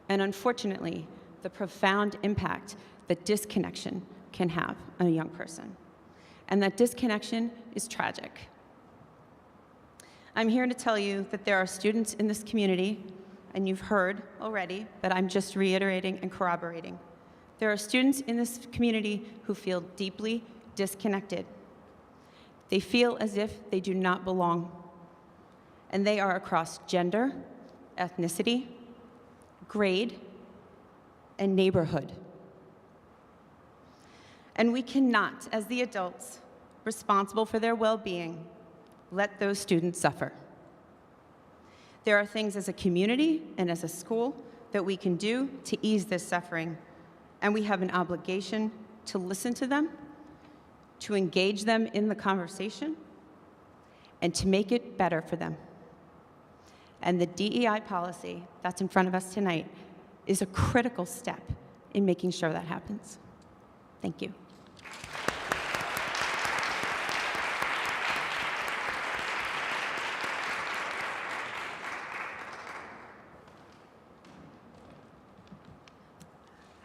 and unfortunately, the profound impact that disconnection can have on a young person. And that disconnection is tragic. I'm here to tell you that there are students in this community, and you've heard already, but I'm just reiterating and corroborating. There are students in this community who feel deeply disconnected. They feel as if they do not belong. And they are across gender, ethnicity, grade, and neighborhood. And we cannot, as the adults responsible for their well-being, let those students suffer. There are things as a community and as a school that we can do to ease this suffering, and we have an obligation to listen to them, to engage them in the conversation, and to make it better for them. And the DEI policy that's in front of us tonight is a critical step in making sure that happens. Thank you.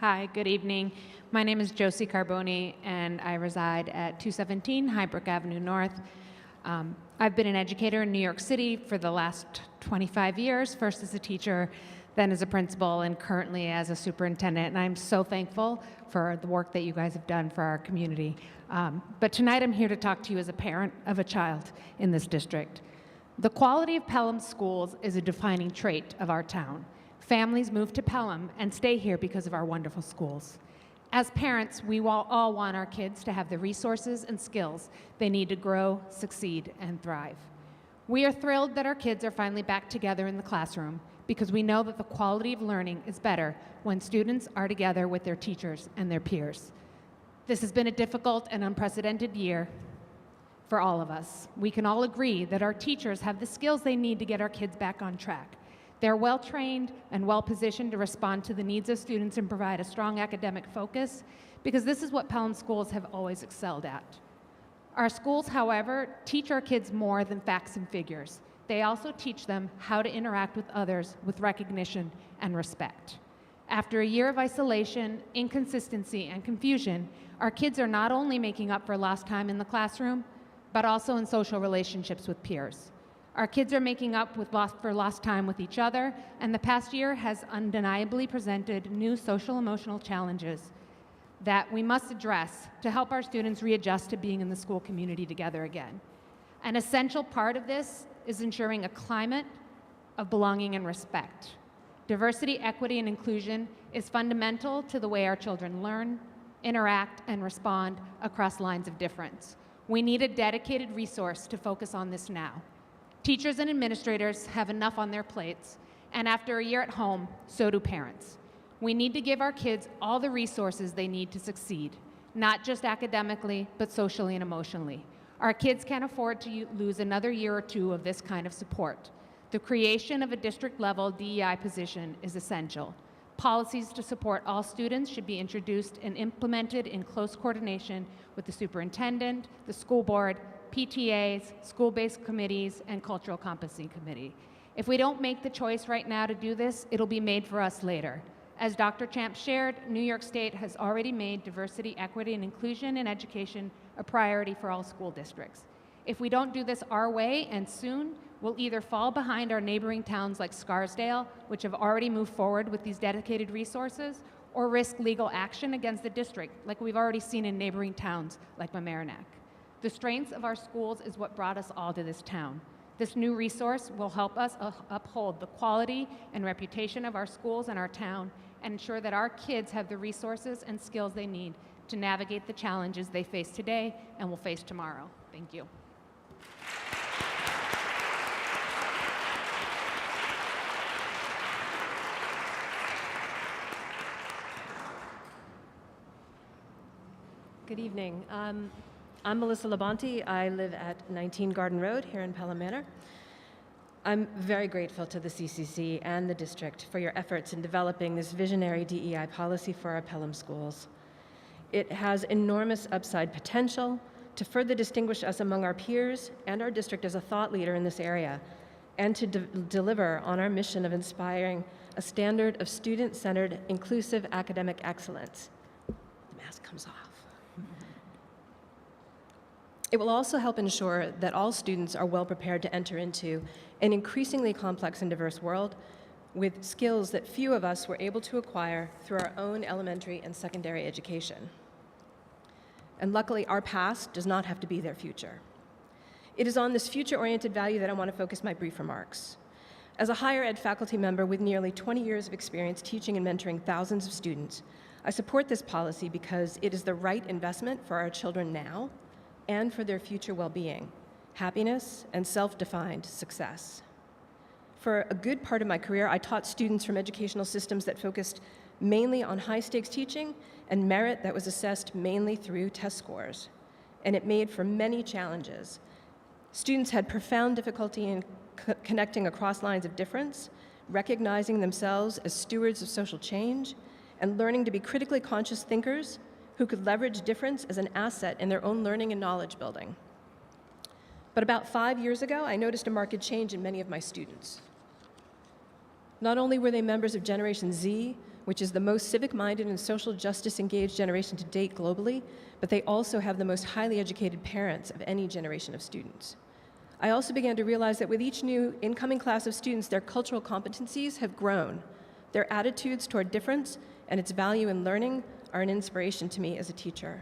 Hi, good evening. My name is Josie Carboni, and I reside at 217 Highbrook Avenue North. I've been an educator in New York City for the last 25 years, first as a teacher, then as a principal, and currently as a superintendent. And I'm so thankful for the work that you guys have done for our community. But tonight I'm here to talk to you as a parent of a child in this district. The quality of Pelham schools is a defining trait of our town. Families move to Pelham and stay here because of our wonderful schools. As parents, we all want our kids to have the resources and skills they need to grow, succeed, and thrive. We are thrilled that our kids are finally back together in the classroom because we know that the quality of learning is better when students are together with their teachers and their peers. This has been a difficult and unprecedented year for all of us. We can all agree that our teachers have the skills they need to get our kids back on track. They're well-trained and well-positioned to respond to the needs of students and provide a strong academic focus, because this is what Pelham schools have always excelled at. Our schools, however, teach our kids more than facts and figures. They also teach them how to interact with others with recognition and respect. After a year of isolation, inconsistency, and confusion, our kids are not only making up for lost time in the classroom, but also in social relationships with peers. Our kids are making up for lost time with each other, and the past year has undeniably presented new social emotional challenges that we must address to help our students readjust to being in the school community together again. An essential part of this is ensuring a climate of belonging and respect. Diversity, equity, and inclusion is fundamental to the way our children learn, interact, and respond across lines of difference. We need a dedicated resource to focus on this now. Teachers and administrators have enough on their plates, and after a year at home, so do parents. We need to give our kids all the resources they need to succeed, not just academically, but socially and emotionally. Our kids can't afford to lose another year or two of this kind of support. The creation of a district-level DEI position is essential. Policies to support all students should be introduced and implemented in close coordination with the superintendent, the school board, PTAs, school-based committees, and cultural competency committee. If we don't make the choice right now to do this, it'll be made for us later. As Dr. Champ shared, New York State has already made diversity, equity, and inclusion in education a priority for all school districts. If we don't do this our way and soon, we'll either fall behind our neighboring towns like Scarsdale, which have already moved forward with these dedicated resources, or risk legal action against the district, like we've already seen in neighboring towns like Mamaroneck. The strengths of our schools is what brought us all to this town. This new resource will help us uphold the quality and reputation of our schools and our town, and ensure that our kids have the resources and skills they need to navigate the challenges they face today and will face tomorrow. Thank you. Good evening. I'm Melissa Labonte. I live at 19 Garden Road here in Pelham Manor. I'm very grateful to the CCC and the district for your efforts in developing this visionary DEI policy for our Pelham schools. It has enormous upside potential to further distinguish us among our peers and our district as a thought leader in this area, and to deliver on our mission of inspiring a standard of student-centered, inclusive academic excellence. The mask comes off. It will also help ensure that all students are well prepared to enter into an increasingly complex and diverse world with skills that few of us were able to acquire through our own elementary and secondary education. And luckily, our past does not have to be their future. It is on this future-oriented value that I want to focus my brief remarks. As a higher ed faculty member with nearly 20 years of experience teaching and mentoring thousands of students, I support this policy because it is the right investment for our children now and for their future well-being, happiness, and self-defined success. For a good part of my career, I taught students from educational systems that focused mainly on high-stakes teaching and merit that was assessed mainly through test scores, and it made for many challenges. Students had profound difficulty in connecting across lines of difference, recognizing themselves as stewards of social change, and learning to be critically conscious thinkers who could leverage difference as an asset in their own learning and knowledge building. But about 5 years ago, I noticed a marked change in many of my students. Not only were they members of Generation Z, which is the most civic-minded and social justice-engaged generation to date globally, but they also have the most highly educated parents of any generation of students. I also began to realize that with each new incoming class of students, their cultural competencies have grown. Their attitudes toward difference and its value in learning are an inspiration to me as a teacher.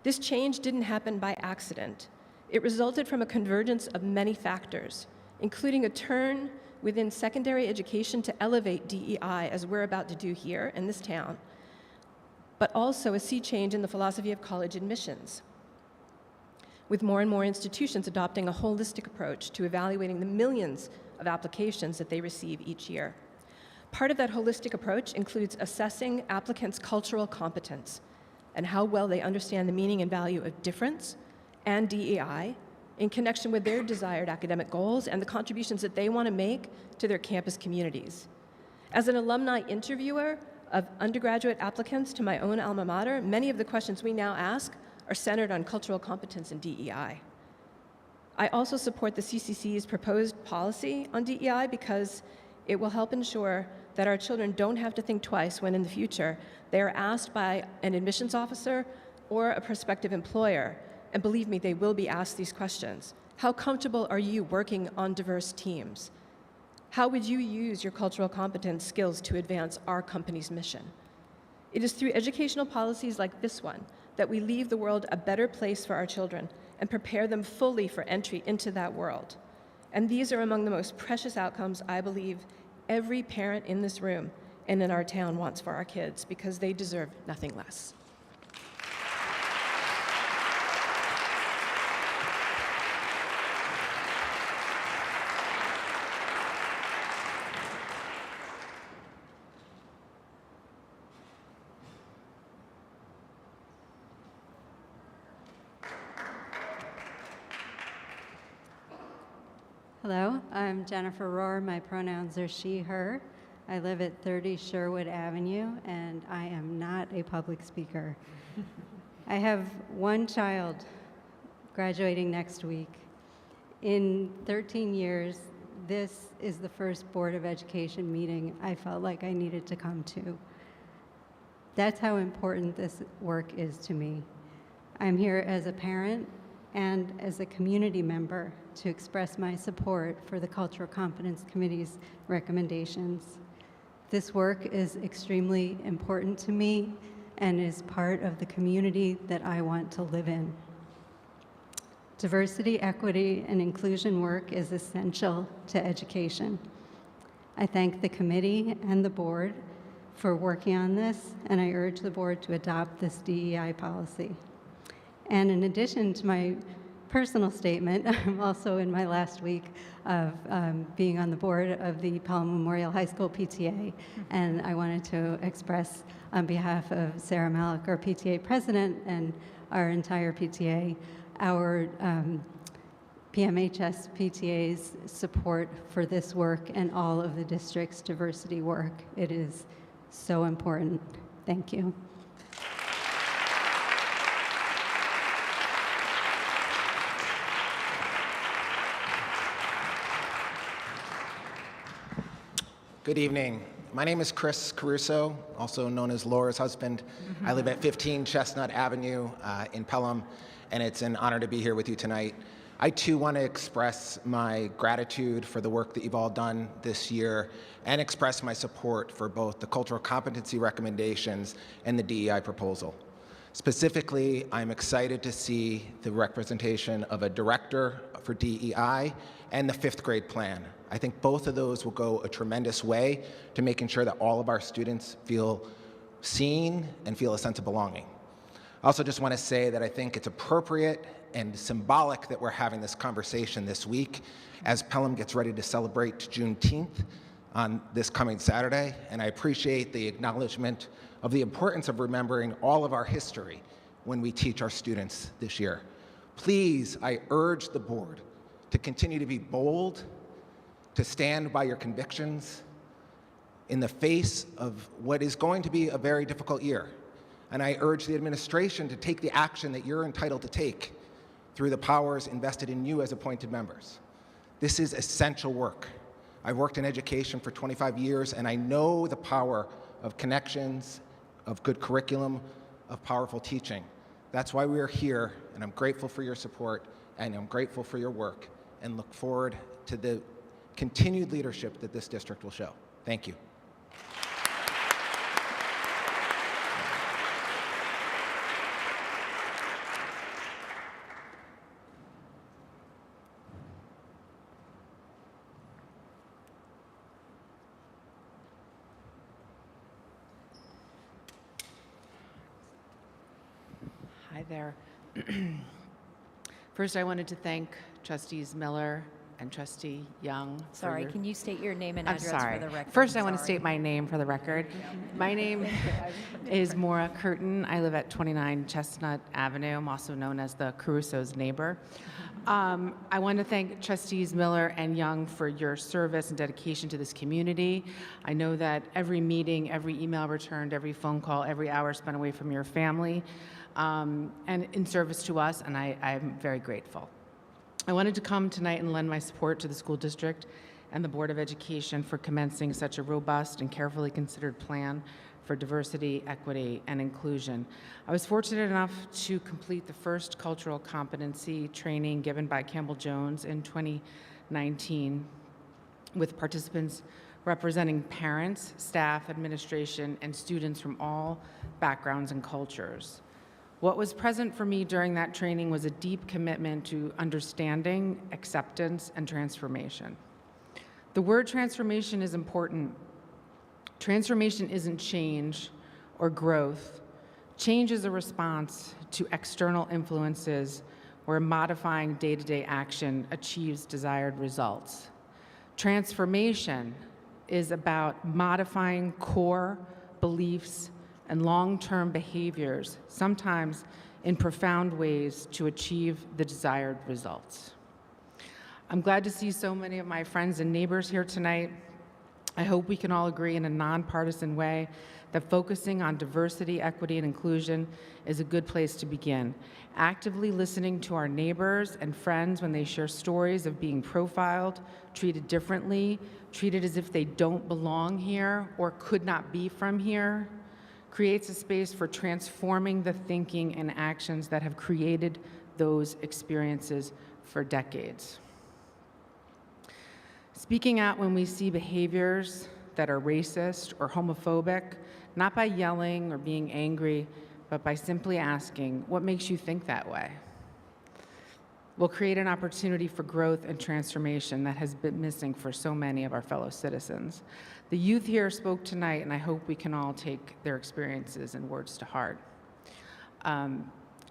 This change didn't happen by accident. It resulted from a convergence of many factors, including a turn within secondary education to elevate DEI, as we're about to do here in this town, but also a sea change in the philosophy of college admissions, with more and more institutions adopting a holistic approach to evaluating the millions of applications that they receive each year. Part of that holistic approach includes assessing applicants' cultural competence and how well they understand the meaning and value of difference and DEI in connection with their desired academic goals and the contributions that they want to make to their campus communities. As an alumni interviewer of undergraduate applicants to my own alma mater, many of the questions we now ask are centered on cultural competence and DEI. I also support the CCC's proposed policy on DEI because it will help ensure that our children don't have to think twice when in the future they are asked by an admissions officer or a prospective employer, and believe me, they will be asked these questions. How comfortable are you working on diverse teams? How would you use your cultural competence skills to advance our company's mission? It is through educational policies like this one that we leave the world a better place for our children and prepare them fully for entry into that world. And these are among the most precious outcomes I believe every parent in this room and in our town wants for our kids, because they deserve nothing less. Hello, I'm Jennifer Rohr. My pronouns are she, her. I live at 30 Sherwood Avenue, and I am not a public speaker. I have one child graduating next week. In 13 years, this is the first Board of Education meeting I felt like I needed to come to. That's how important this work is to me. I'm here as a parent and as a community member to express my support for the Cultural Competence Committee's recommendations. This work is extremely important to me and is part of the community that I want to live in. Diversity, equity, and inclusion work is essential to education. I thank the committee and the board for working on this, and I urge the board to adopt this DEI policy. And in addition to my personal statement, I'm also in my last week of being on the board of the Pelham Memorial High School PTA, and I wanted to express on behalf of Sarah Malik, our PTA president, and our entire PTA, our PMHS PTA's support for this work and all of the district's diversity work. It is so important. Thank you. Good evening. My name is Chris Caruso, also known as Laura's husband. I live at 15 Chestnut Avenue in Pelham, and it's an honor to be here with you tonight. I too want to express my gratitude for the work that you've all done this year and express my support for both the cultural competency recommendations and the DEI proposal. Specifically, I'm excited to see the representation of a director for DEI and the 5th grade plan. I think both of those will go a tremendous way to making sure that all of our students feel seen and feel a sense of belonging. I also just want to say that I think it's appropriate and symbolic that we're having this conversation this week as Pelham gets ready to celebrate Juneteenth on this coming Saturday, and I appreciate the acknowledgement of the importance of remembering all of our history when we teach our students this year. Please, I urge the board to continue to be bold, to stand by your convictions in the face of what is going to be a very difficult year. And I urge the administration to take the action that you're entitled to take through the powers invested in you as appointed members. This is essential work. I've worked in education for 25 years, and I know the power of connections, of good curriculum, of powerful teaching. That's why we are here, and I'm grateful for your support, and I'm grateful for your work, and look forward to the continued leadership that this district will show. Thank you. Hi there. First, I wanted to thank Trustees Miller, and Trustee Young. Sorry, can you state your name and I'm address sorry. for the record? First, I want to Sorry. state my name for the record. My name is Maura Curtin. I live at 29 Chestnut Avenue. I'm also known as the Caruso's neighbor. I want to thank Trustees Miller and Young for your service and dedication to this community. I know that every meeting, every email returned, every phone call, every hour spent away from your family, and in service to us, and I'm very grateful. I wanted to come tonight and lend my support to the school district and the Board of Education for commencing such a robust and carefully considered plan for diversity, equity, and inclusion. I was fortunate enough to complete the first cultural competency training given by Campbell Jones in 2019 with participants representing parents, staff, administration, and students from all backgrounds and cultures. What was present for me during that training was a deep commitment to understanding, acceptance, and transformation. The word transformation is important. Transformation isn't change or growth. Change is a response to external influences where modifying day-to-day action achieves desired results. Transformation is about modifying core beliefs and long-term behaviors, sometimes in profound ways, to achieve the desired results. I'm glad to see so many of my friends and neighbors here tonight. I hope we can all agree in a nonpartisan way that focusing on diversity, equity, and inclusion is a good place to begin. Actively listening to our neighbors and friends when they share stories of being profiled, treated differently, treated as if they don't belong here or could not be from here, creates a space for transforming the thinking and actions that have created those experiences for decades. Speaking out when we see behaviors that are racist or homophobic, not by yelling or being angry, but by simply asking, what makes you think that way? Will create an opportunity for growth and transformation that has been missing for so many of our fellow citizens. The youth here spoke tonight, and I hope we can all take their experiences and words to heart.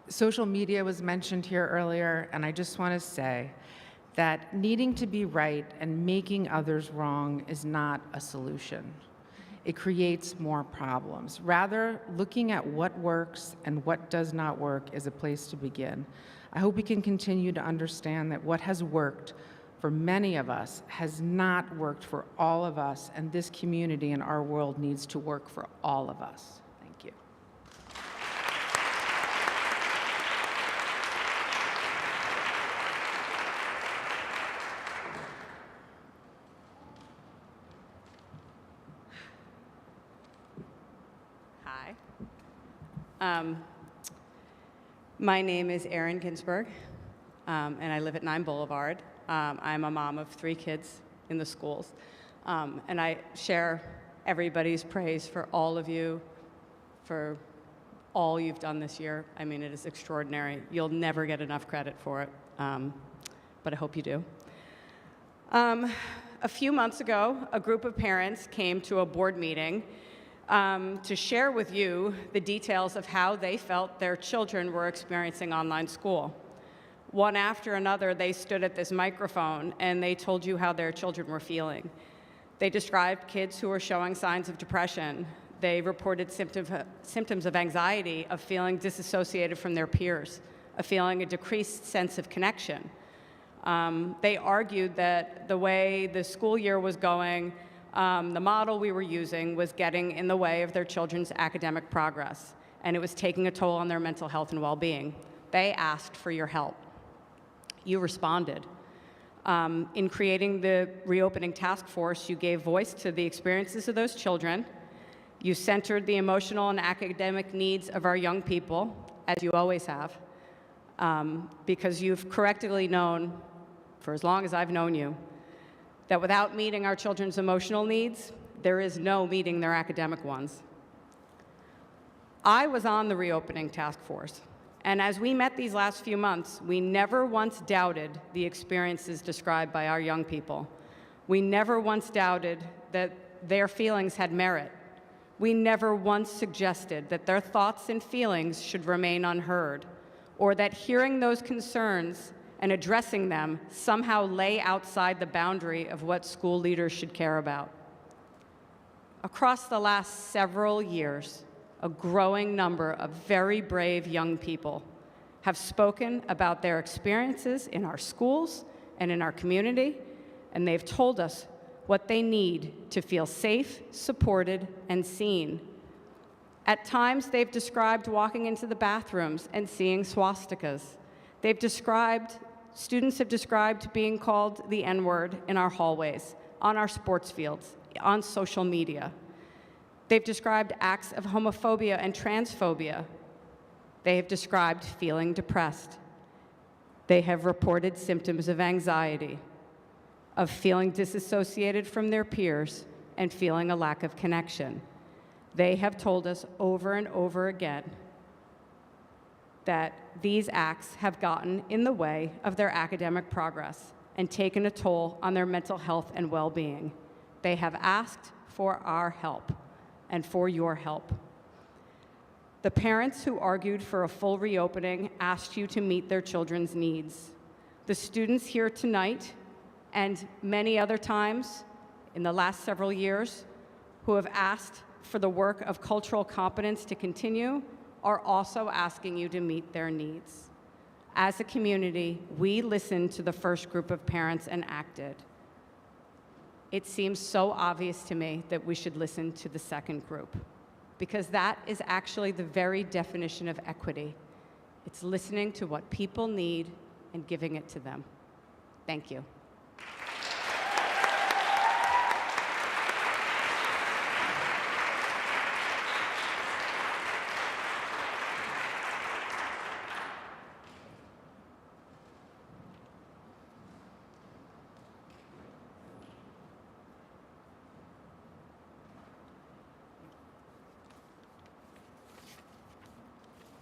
Social media was mentioned here earlier, and I just want to say that needing to be right and making others wrong is not a solution. It creates more problems. Rather, looking at what works and what does not work is a place to begin. I hope we can continue to understand that what has worked for many of us has not worked for all of us, and this community and our world needs to work for all of us. Thank you. Hi. My name is Erin Ginsberg, and I live at 9 Boulevard. I'm a mom of 3 kids in the schools, and I share everybody's praise for all of you, for all you've done this year. I mean, it is extraordinary. You'll never get enough credit for it, but I hope you do. A few months ago, a group of parents came to a board meeting to share with you the details of how they felt their children were experiencing online school. One after another, they stood at this microphone and they told you how their children were feeling. They described kids who were showing signs of depression. They reported symptoms of anxiety, of feeling disassociated from their peers, of feeling a decreased sense of connection. They argued that the way the school year was going, the model we were using was getting in the way of their children's academic progress, and it was taking a toll on their mental health and well-being. They asked for your help. You responded. In creating the reopening task force, you gave voice to the experiences of those children. You centered the emotional and academic needs of our young people, as you always have, because you've correctly known, for as long as I've known you, that without meeting our children's emotional needs, there is no meeting their academic ones. I was on the reopening task force, and as we met these last few months, we never once doubted the experiences described by our young people. We never once doubted that their feelings had merit. We never once suggested that their thoughts and feelings should remain unheard, or that hearing those concerns and addressing them somehow lay outside the boundary of what school leaders should care about. Across the last several years, a growing number of very brave young people have spoken about their experiences in our schools and in our community, and they've told us what they need to feel safe, supported, and seen. At times, they've described walking into the bathrooms and seeing swastikas. Students have described being called the N-word in our hallways, on our sports fields, on social media. They've described acts of homophobia and transphobia. They have described feeling depressed. They have reported symptoms of anxiety, of feeling disassociated from their peers and feeling a lack of connection. They have told us over and over again that these acts have gotten in the way of their academic progress and taken a toll on their mental health and well-being. They have asked for our help and for your help. The parents who argued for a full reopening asked you to meet their children's needs. The students here tonight and many other times in the last several years who have asked for the work of cultural competence to continue are also asking you to meet their needs. As a community, we listened to the first group of parents and acted. It seems so obvious to me that we should listen to the second group, because that is actually the very definition of equity. It's listening to what people need and giving it to them. Thank you.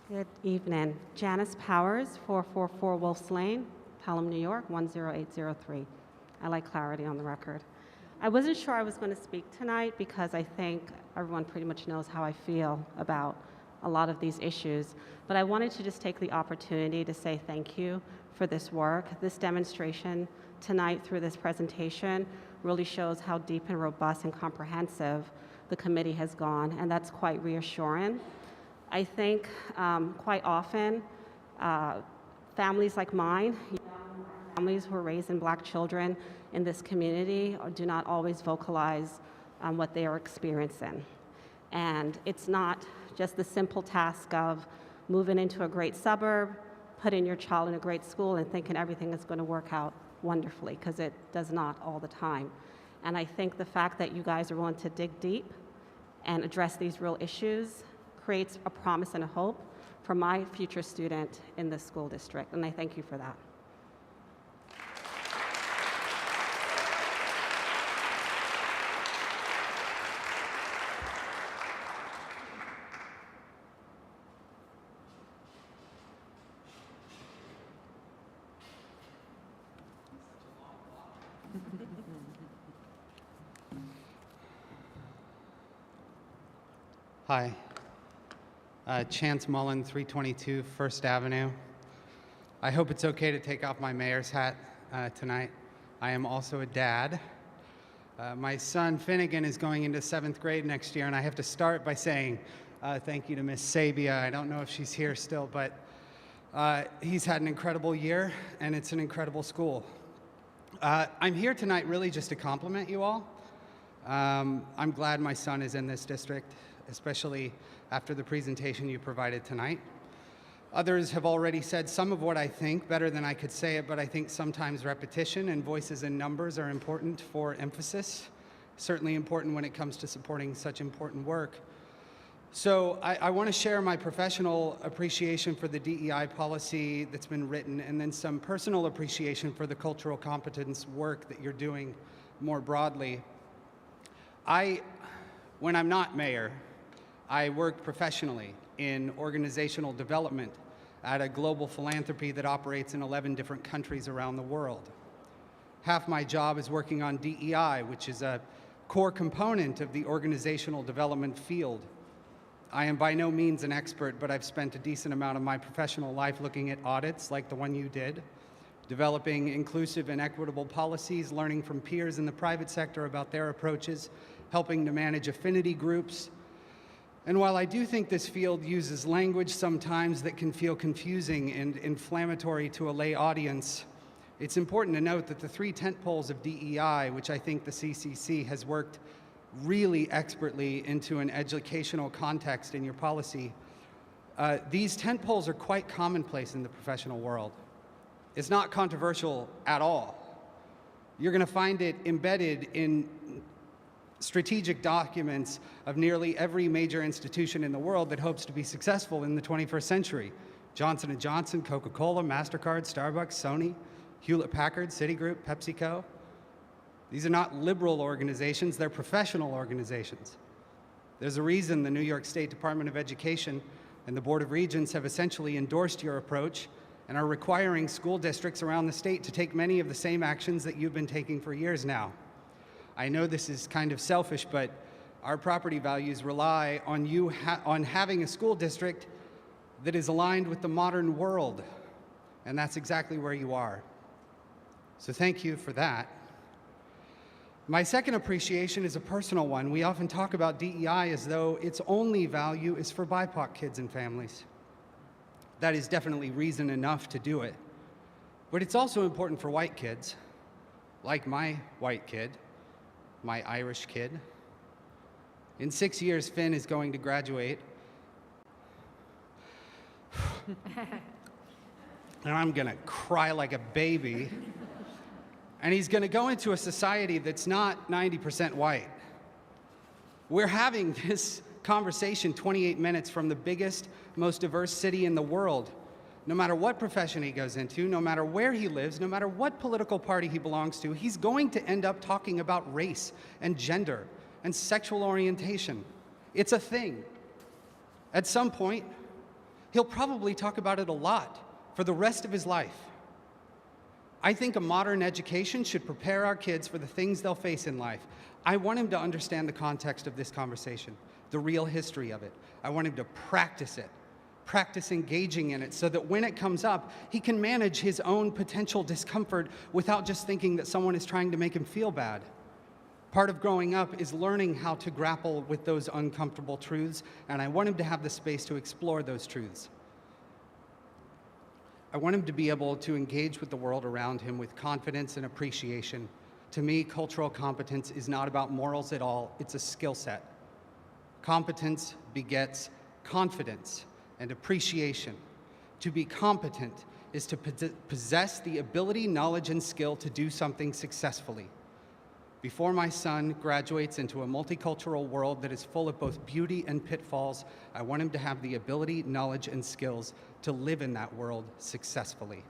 Good evening. Janice Powers, 444 Wolf's Lane, Pelham, New York, 10803. I like clarity on the record. I wasn't sure I was going to speak tonight because I think everyone pretty much knows how I feel about a lot of these issues, but I wanted to just take the opportunity to say thank you for this work. This demonstration tonight through this presentation really shows how deep and robust and comprehensive the committee has gone, and that's quite reassuring. I think quite often families like mine, families who are raising Black children in this community do not always vocalize what they are experiencing. And it's not just the simple task of moving into a great suburb, putting your child in a great school and thinking everything is going to work out wonderfully, because it does not all the time. And I think the fact that you guys are willing to dig deep and address these real issues creates a promise and a hope for my future student in this school district, and I thank you for that. Hi. Chance Mullen, 322 First Avenue. I hope it's okay to take off my mayor's hat tonight. I am also a dad. My son Finnegan is going into 7th grade next year, and I have to start by saying thank you to Miss Sabia. I don't know if she's here still, but he's had an incredible year, and it's an incredible school. I'm here tonight really just to compliment you all. I'm glad my son is in this district, especially after the presentation you provided tonight. Others have already said some of what I think better than I could say it, but I think sometimes repetition and voices and numbers are important for emphasis, certainly important when it comes to supporting such important work. So I want to share my professional appreciation for the DEI policy that's been written, and then some personal appreciation for the cultural competence work that you're doing more broadly. When I'm not mayor, I work professionally in organizational development at a global philanthropy that operates in 11 different countries around the world. Half my job is working on DEI, which is a core component of the organizational development field. I am by no means an expert, but I've spent a decent amount of my professional life looking at audits like the one you did, developing inclusive and equitable policies, learning from peers in the private sector about their approaches, helping to manage affinity groups. And while I do think this field uses language sometimes that can feel confusing and inflammatory to a lay audience, it's important to note that the 3 tentpoles of DEI, which I think the CCC has worked really expertly into an educational context in your policy, these tentpoles are quite commonplace in the professional world. It's not controversial at all. You're going to find it embedded in strategic documents of nearly every major institution in the world that hopes to be successful in the 21st century. Johnson & Johnson, Coca-Cola, MasterCard, Starbucks, Sony, Hewlett-Packard, Citigroup, PepsiCo. These are not liberal organizations, they're professional organizations. There's a reason the New York State Department of Education and the Board of Regents have essentially endorsed your approach and are requiring school districts around the state to take many of the same actions that you've been taking for years now. I know this is kind of selfish, but our property values rely on you on having a school district that is aligned with the modern world, and that's exactly where you are. So thank you for that. My second appreciation is a personal one. We often talk about DEI as though its only value is for BIPOC kids and families. That is definitely reason enough to do it. But it's also important for white kids, like my white kid, my Irish kid. In 6 years, Finn is going to graduate. And I'm gonna cry like a baby. And he's gonna go into a society that's not 90% white. We're having this conversation 28 minutes from the biggest, most diverse city in the world. No matter what profession he goes into, no matter where he lives, no matter what political party he belongs to, he's going to end up talking about race and gender and sexual orientation. It's a thing. At some point, he'll probably talk about it a lot for the rest of his life. I think a modern education should prepare our kids for the things they'll face in life. I want him to understand the context of this conversation, the real history of it. I want him to practice it, practice engaging in it so that when it comes up, he can manage his own potential discomfort without just thinking that someone is trying to make him feel bad. Part of growing up is learning how to grapple with those uncomfortable truths, and I want him to have the space to explore those truths. I want him to be able to engage with the world around him with confidence and appreciation. To me, cultural competence is not about morals at all, it's a skill set. Competence begets confidence and appreciation. To be competent is to possess the ability, knowledge, and skill to do something successfully. Before my son graduates into a multicultural world that is full of both beauty and pitfalls, I want him to have the ability, knowledge, and skills to live in that world successfully.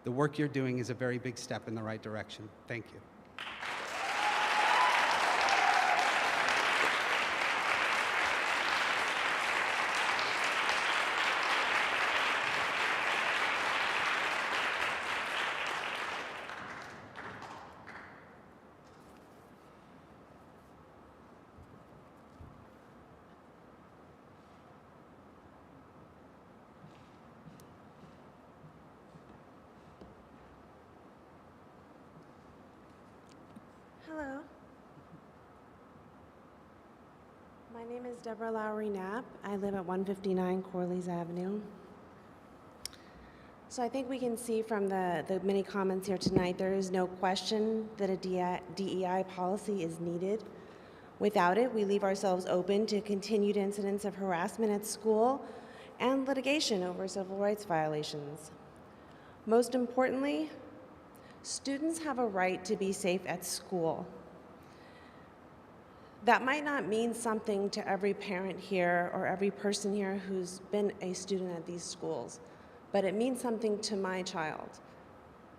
The work you're doing is a very big step in the right direction. Thank you. Hello. My name is Deborah Lowry Knapp. I live at 159 Corley's Avenue. So I think we can see from the many comments here tonight, there is no question that a DEI policy is needed. Without it, we leave ourselves open to continued incidents of harassment at school and litigation over civil rights violations. Most importantly, students have a right to be safe at school. That might not mean something to every parent here or every person here who's been a student at these schools, but it means something to my child.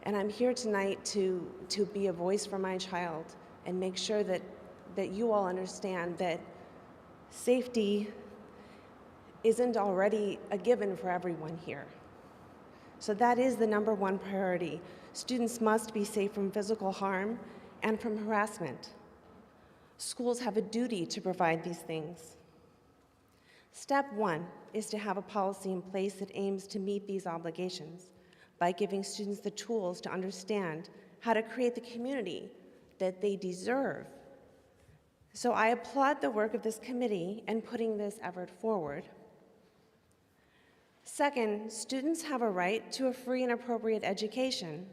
And I'm here tonight to be a voice for my child and make sure that you all understand that safety isn't already a given for everyone here. So that is the #1 priority. Students must be safe from physical harm and from harassment. Schools have a duty to provide these things. Step 1 is to have a policy in place that aims to meet these obligations. by giving students the tools to understand how to create the community that they deserve. So I applaud the work of this committee in putting this effort forward. Second, students have a right to a free and appropriate education.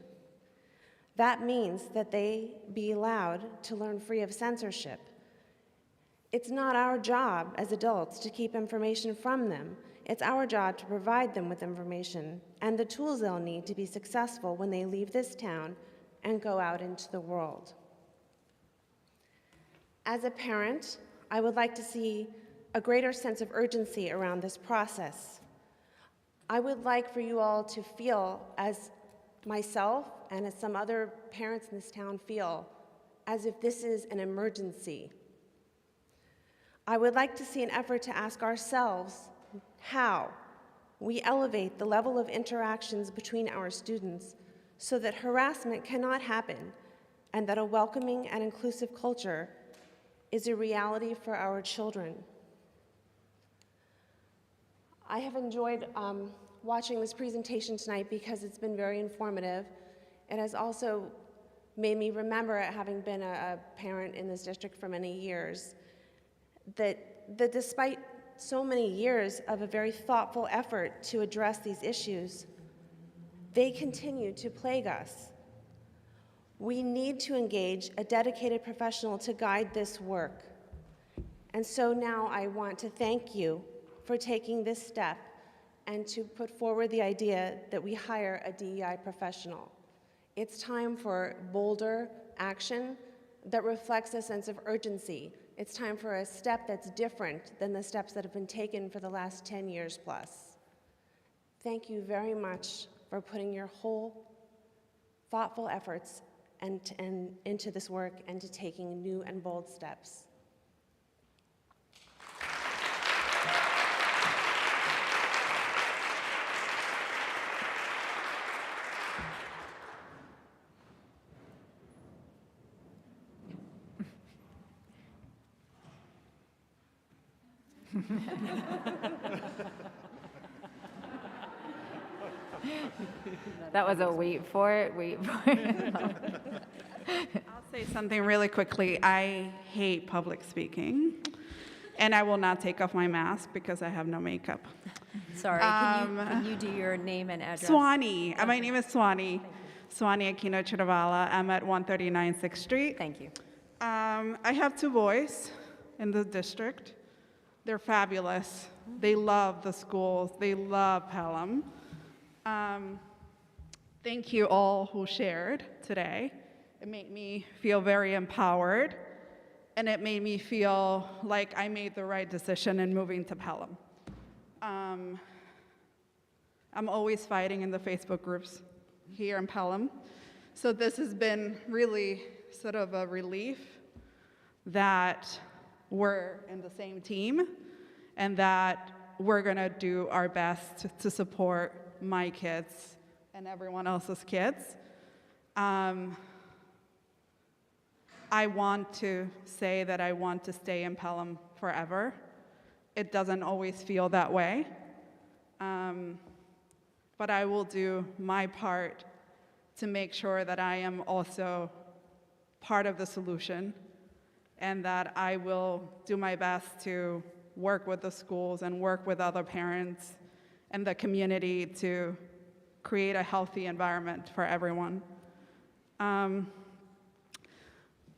That means that they be allowed to learn free of censorship. It's not our job as adults to keep information from them. It's our job to provide them with information and the tools they'll need to be successful when they leave this town and go out into the world. As a parent, I would like to see a greater sense of urgency around this process. I would like for you all to feel, as myself and as some other parents in this town feel, as if this is an emergency. I would like to see an effort to ask ourselves how we elevate the level of interactions between our students so that harassment cannot happen and that a welcoming and inclusive culture is a reality for our children. I have enjoyed watching this presentation tonight because it's been very informative. It has also made me remember, having been a parent in this district for many years, that despite so many years of a very thoughtful effort to address these issues, they continue to plague us. We need to engage a dedicated professional to guide this work. And so now I want to thank you for taking this step and to put forward the idea that we hire a DEI professional. It's time for bolder action that reflects a sense of urgency. It's time for a step that's different than the steps that have been taken for the last 10 years plus. Thank you very much for putting your whole thoughtful efforts and into this work and to taking new and bold steps. That was a wait for it, wait for it. I'll say something really quickly. I hate public speaking, and I will not take off my mask because I have no makeup. Sorry, can you do your name and address? Swanee. My name is Swanee. Swanee Aquino Chiravala. I'm at 139 6th Street. Thank you. I have 2 boys in the district. They're fabulous. They love the schools. They love Pelham. Thank you all who shared today. It made me feel very empowered, and it made me feel like I made the right decision in moving to Pelham. I'm always fighting in the Facebook groups here in Pelham, so this has been really sort of a relief that we're in the same team and that we're gonna do our best to support my kids and everyone else's kids. I want to say that I want to stay in Pelham forever. It doesn't always feel that way, but I will do my part to make sure that I am also part of the solution and that I will do my best to work with the schools and work with other parents and the community to create a healthy environment for everyone.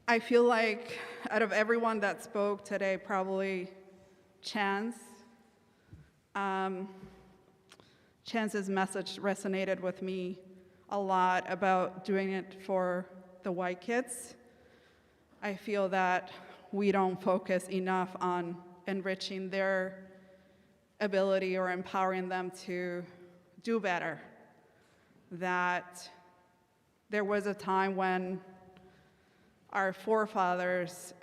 I feel like out of everyone that spoke today, probably Chance's message resonated with me a lot about doing it for the white kids. I feel that we don't focus enough on enriching their ability or empowering them to do better. That there was a time when our forefathers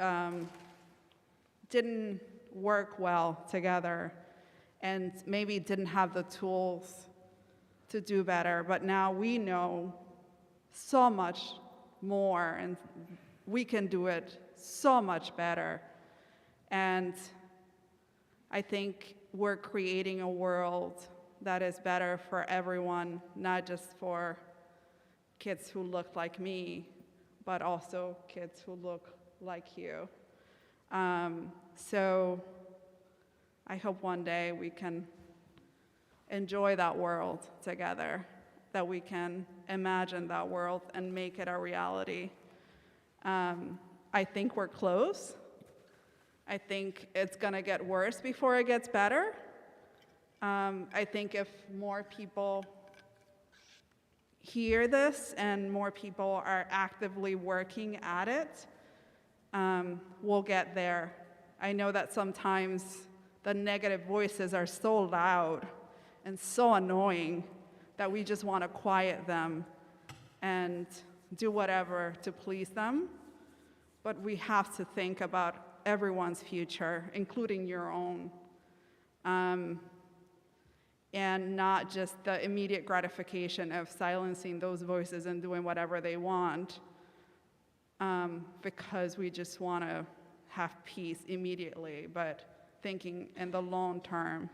didn't work well together and maybe didn't have the tools to do better, but now we know so much more and we can do it so much better. And I think we're creating a world that is better for everyone, not just for kids who look like me, but also kids who look like you. So I hope one day we can enjoy that world together, that we can imagine that world and make it a reality. I think we're close. I think it's gonna get worse before it gets better. I think if more people hear this and more people are actively working at it, we'll get there. I know that sometimes the negative voices are so loud and so annoying that we just want to quiet them and do whatever to please them. But we have to think about everyone's future, including your own. And not just the immediate gratification of silencing those voices and doing whatever they want, because we just want to have peace immediately, but thinking in the long term,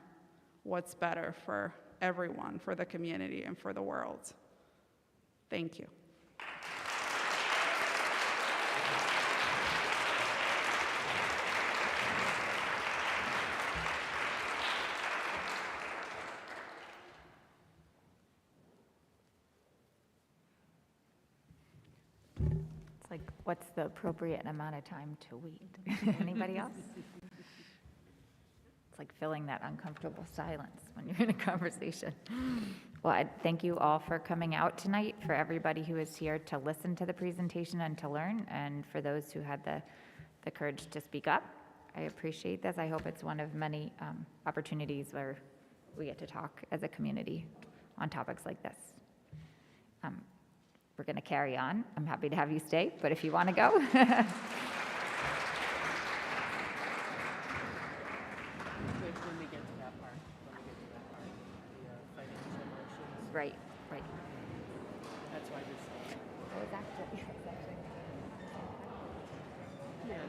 what's better for everyone, for the community, and for the world. Thank you. It's like, what's the appropriate amount of time to wait? Anybody else? It's like filling that uncomfortable silence when you're in a conversation. Well, I thank you all for coming out tonight, for everybody who is here to listen to the presentation and to learn, and for those who had the courage to speak up. I appreciate this. I hope it's one of many opportunities where we get to talk as a community on topics like this. We're going to carry on. I'm happy to have you stay, but if you want to go. Right, right. That's why this. It was actually. Yeah. It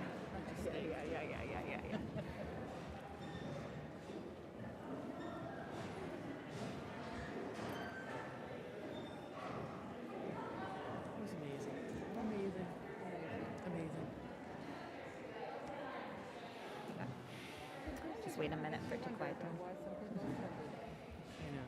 was amazing. Amazing. Just wait a minute for it to quiet down. I know.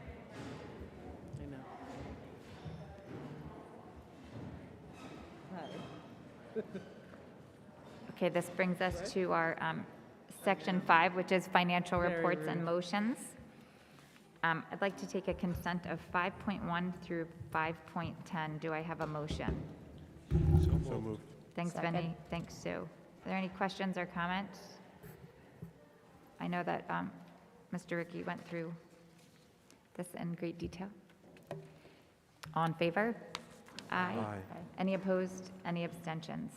Okay, this brings us to our section 5, which is financial reports and motions. I'd like to take a consent of 5.1 through 5.10. Do I have a motion? So moved. Thanks, Second. Vinny. Thanks, Sue. Are there any questions or comments? I know that Mr. Ricky went through this in great detail. All in favor? Aye. Any opposed? Any abstentions?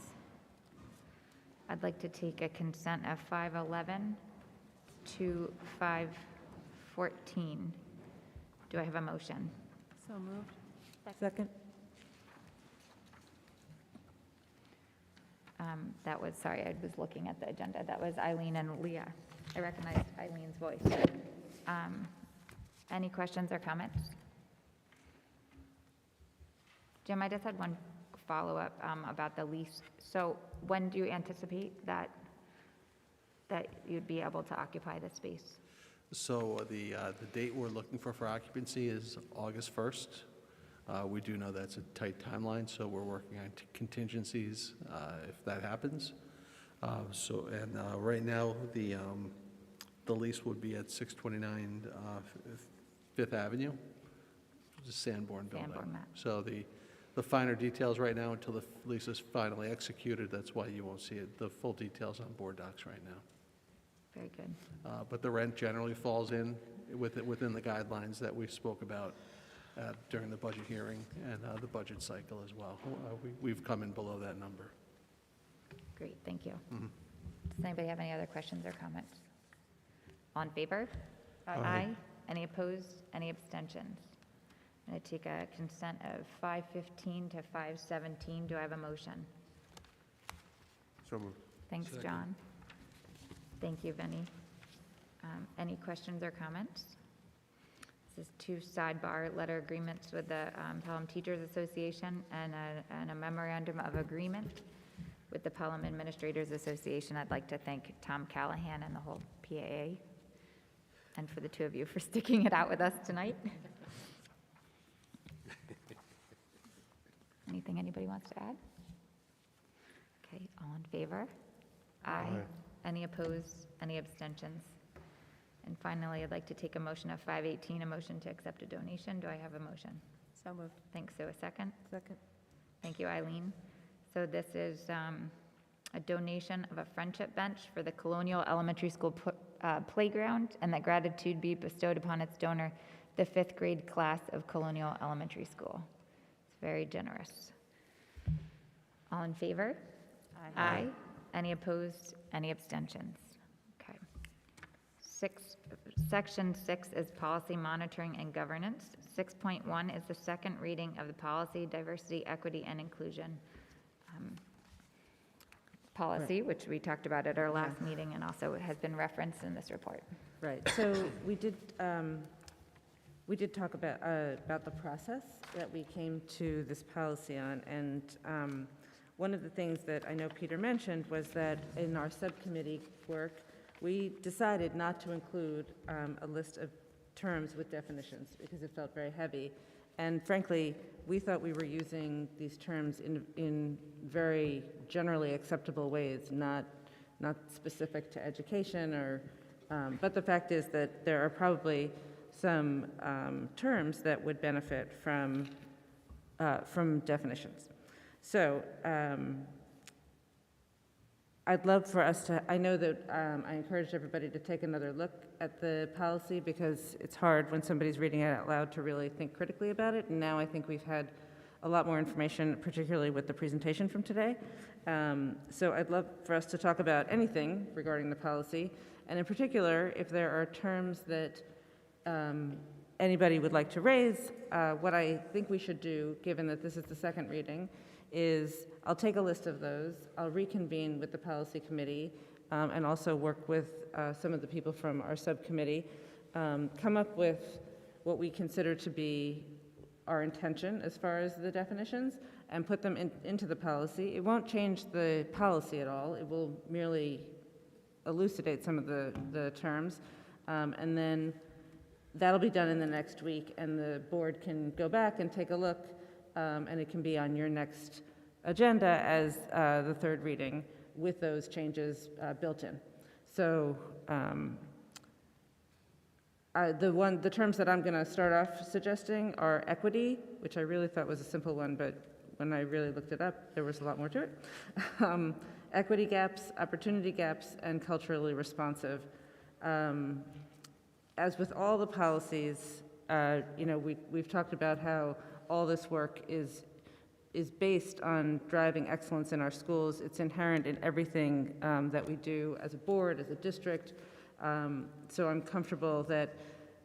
I'd like to take a consent of 5.11 to 5.14. Do I have a motion? So moved. Second. That was, sorry, I was looking at the agenda. That was Eileen and Leah. I recognized Eileen's voice. Any questions or comments? Jim, I just had one follow-up about the lease. So when do you anticipate that you'd be able to occupy the space? So the date we're looking for occupancy is August 1st. We do know that's a tight timeline, so we're working on contingencies if that happens. Right now, the lease would be at 629 Fifth Avenue, which is a Sanborn building. Sanborn, Matt. So the finer details right now, until the lease is finally executed, that's why you won't see it, the full details on board docs right now. Very good. But the rent generally falls in within the guidelines that we spoke about during the budget hearing and the budget cycle as well. We've come in below that number. Great, thank you. Mhm. Does anybody have any other questions or comments? All in favor? Aye. Any opposed? Any abstentions? I'm going to take a consent of 5.15 to 5.17. Do I have a motion? So moved. Thanks, Second. John. Thank you, Vinny. Any questions or comments? This is 2 sidebar letter agreements with the Pelham Teachers Association and a memorandum of agreement with the Pelham Administrators Association. I'd like to thank Tom Callahan and the whole PAA, and for the 2 of you for sticking it out with us tonight. Anything anybody wants to add? Okay, all in favor? Aye. Any opposed? Any abstentions? And finally, I'd like to take a motion of 518, a motion to accept a donation. Do I have a motion? So moved. Thanks. So a second? Second. Thank you, Eileen. So this is a donation of a friendship bench for the Colonial Elementary School playground, and that gratitude be bestowed upon its donor, the 5th grade class of Colonial Elementary School. It's very generous. All in favor? Aye. Any opposed? Any abstentions? Okay. Section 6 is policy monitoring and governance. 6.1 is the second reading of the policy, diversity, equity, and inclusion policy, which we talked about at our last meeting and also has been referenced in this report. Right. So we did talk about the process that we came to this policy on, and one of the things that I know Peter mentioned was that in our subcommittee work, we decided not to include a list of terms with definitions because it felt very heavy. And frankly, we thought we were using these terms in very generally acceptable ways, not specific to education or, but the fact is that there are probably some terms that would benefit from definitions. So I'd love for us to, I know that I encouraged everybody to take another look at the policy because it's hard when somebody's reading it out loud to really think critically about it. And now I think we've had a lot more information, particularly with the presentation from today. So I'd love for us to talk about anything regarding the policy. And in particular, if there are terms that anybody would like to raise, what I think we should do, given that this is the second reading, is I'll take a list of those, I'll reconvene with the policy committee, and also work with some of the people from our subcommittee, come up with what we consider to be our intention as far as the definitions, and put them into the policy. It won't change the policy at all, it will merely elucidate some of the terms, and then that'll be done in the next week, and the board can go back and take a look, and it can be on your next agenda as the third reading with those changes built in. So the terms that I'm going to start off suggesting are equity, which I really thought was a simple one, but when I really looked it up, there was a lot more to it. Equity gaps, opportunity gaps, and culturally responsive. As with all the policies, we've talked about how all this work is based on driving excellence in our schools. It's inherent in everything that we do as a board, as a district. So I'm comfortable that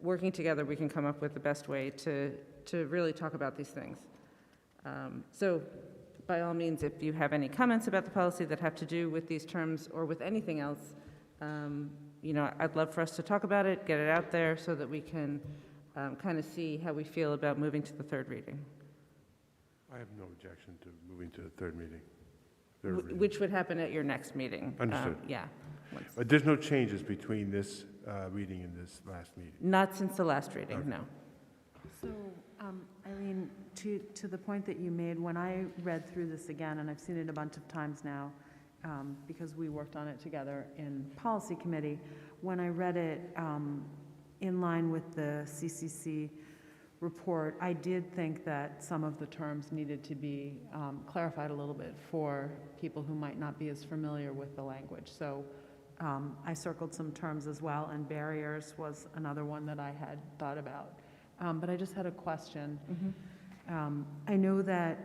working together we can come up with the best way to really talk about these things. So by all means, if you have any comments about the policy that have to do with these terms or with anything else, I'd love for us to talk about it, get it out there so that we can kind of see how we feel about moving to the third reading. I have no objection to moving to the third reading. Which would happen at your next meeting. Understood. Yeah. There's no changes between this reading and this last meeting? Not since the last reading, Okay. no. So, Eileen, to the point that you made, when I read through this again, and I've seen it a bunch of times now, because we worked on it together in policy committee, when I read it in line with the CCC report, I did think that some of the terms needed to be clarified a little bit for people who might not be as familiar with the language. So I circled some terms as well, and barriers was another one that I had thought about. But I just had a question. I know that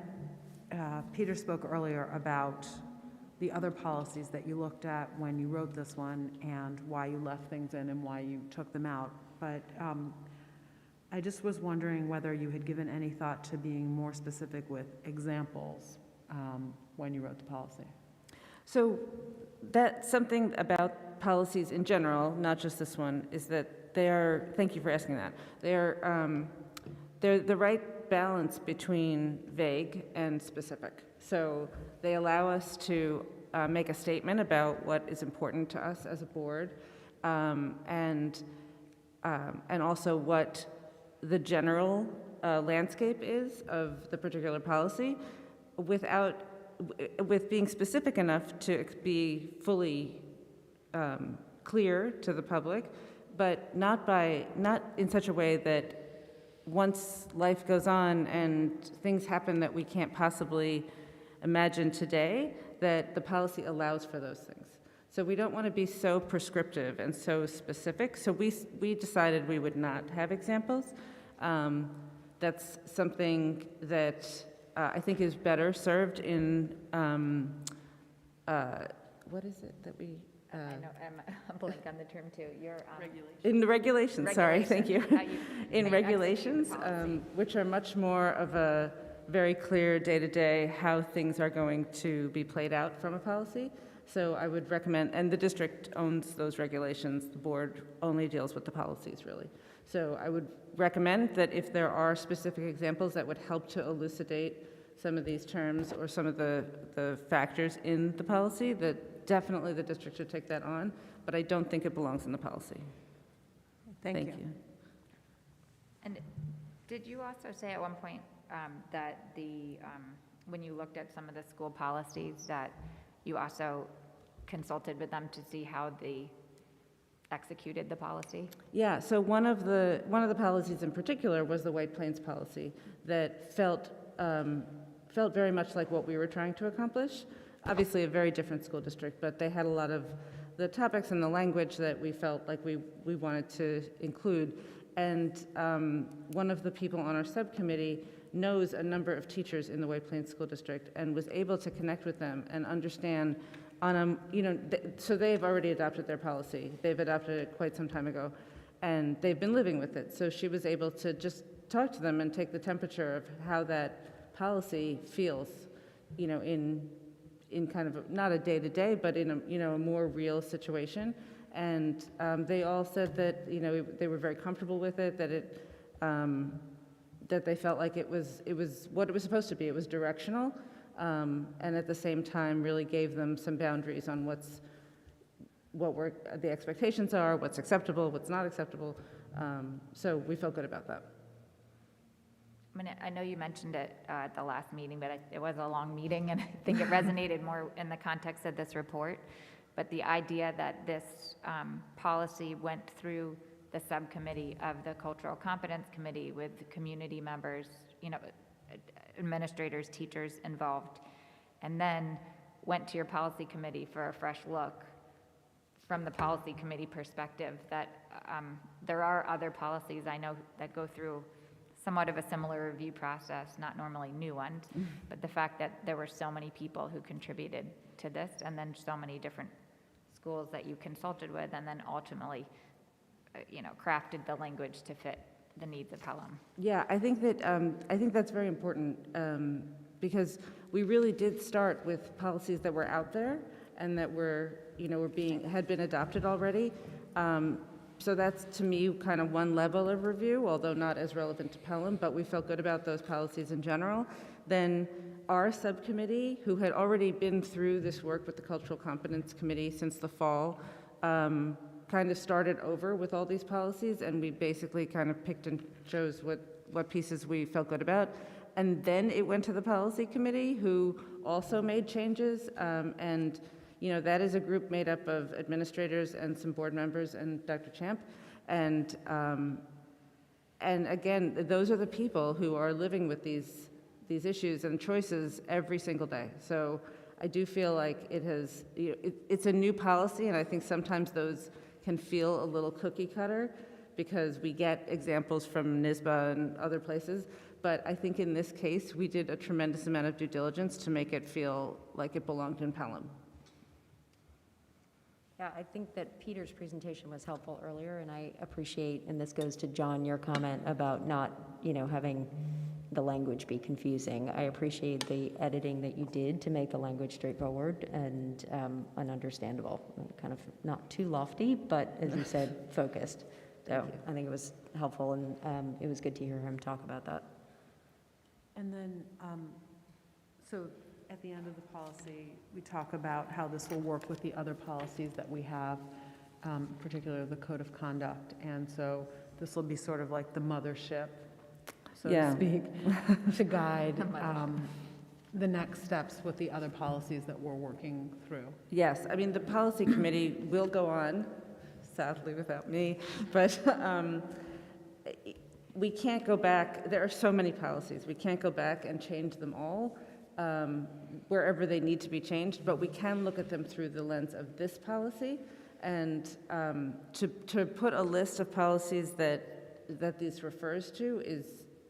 Peter spoke earlier about the other policies that you looked at when you wrote this one and why you left things in and why you took them out. But I just was wondering whether you had given any thought to being more specific with examples when you wrote the policy. So that's something about policies in general, not just this one, is that they are, thank you for asking that, they're the right balance between vague and specific. So they allow us to make a statement about what is important to us as a board, and also what the general landscape is of the particular policy, with being specific enough to be fully clear to the public, but not in such a way that once life goes on and things happen that we can't possibly imagine today, that the policy allows for those things. So we don't want to be so prescriptive and so specific. So we decided we would not have examples. That's something that I think is better served in, what is it that we... I know, I'm blank on the term too. You're in the regulations, sorry, thank you. In I regulations, which are much more of a very clear day-to-day how things are going to be played out from a policy. So I would recommend, and the district owns those regulations, the board only deals with the policies, really. So I would recommend that if there are specific examples that would help to elucidate some of these terms or some of the factors in the policy, that definitely the district should take that on, but I don't think it belongs in the policy. Thank you. And did you also say at one point that when you looked at some of the school policies, that you also consulted with them to see how they executed the policy? Yeah, so one of the policies in particular was the White Plains policy that felt very much like what we were trying to accomplish. Obviously a very different school district, but they had a lot of the topics and the language that we felt like we wanted to include. And one of the people on our subcommittee knows a number of teachers in the White Plains School District and was able to connect with them and understand so they've already adopted their policy. They've adopted it quite some time ago, and they've been living with it. So she was able to just talk to them and take the temperature of how that policy feels, in kind of not a day-to-day, but in a more real situation. And they all said that they were very comfortable with it, that they felt like it was what it was supposed to be. It was directional, and at the same time really gave them some boundaries on what the expectations are, what's acceptable, what's not acceptable. So we felt good about that. I know you mentioned it at the last meeting, but it was a long meeting, and I think it resonated more in the context of this report. But the idea that this policy went through the subcommittee of the Cultural Competence Committee with community members, administrators, teachers involved, and then went to your policy committee for a fresh look from the policy committee perspective, that there are other policies I know that go through somewhat of a similar review process, not normally new ones, but the fact that there were so many people who contributed to this, and then so many different schools that you consulted with, and then ultimately, crafted the language to fit the needs of Pelham. Yeah, I think that's very important, because we really did start with policies that were out there and that had been adopted already. So that's, to me, kind of one level of review, although not as relevant to Pelham, but we felt good about those policies in general. Then our subcommittee, who had already been through this work with the Cultural Competence Committee since the fall, kind of started over with all these policies, and we basically kind of picked and chose what pieces we felt good about. And then it went to the policy committee, who also made changes, and that is a group made up of administrators and some board members and Dr. Champ. And again, those are the people who are living with these issues and choices every single day. So I do feel like it's a new policy, and I think sometimes those can feel a little cookie cutter because we get examples from NYSBA and other places. But I think in this case, we did a tremendous amount of due diligence to make it feel like it belonged in Pelham. Yeah, I think that Peter's presentation was helpful earlier, and I appreciate, and this goes to John, your comment about not, having the language be confusing. I appreciate the editing that you did to make the language straightforward and understandable, kind of not too lofty, but as you said, focused. So I think it was helpful, and it was good to hear him talk about that. And then, so at the end of the policy, we talk about how this will work with the other policies that we have, particularly the code of conduct. And so this will be sort of like the mothership, so to speak, to guide the next steps with the other policies that we're working through. Yes, I mean, the policy committee will go on, sadly without me, but we can't go back. There are so many policies. We can't go back and change them all wherever they need to be changed, but we can look at them through the lens of this policy. And to put a list of policies that this refers to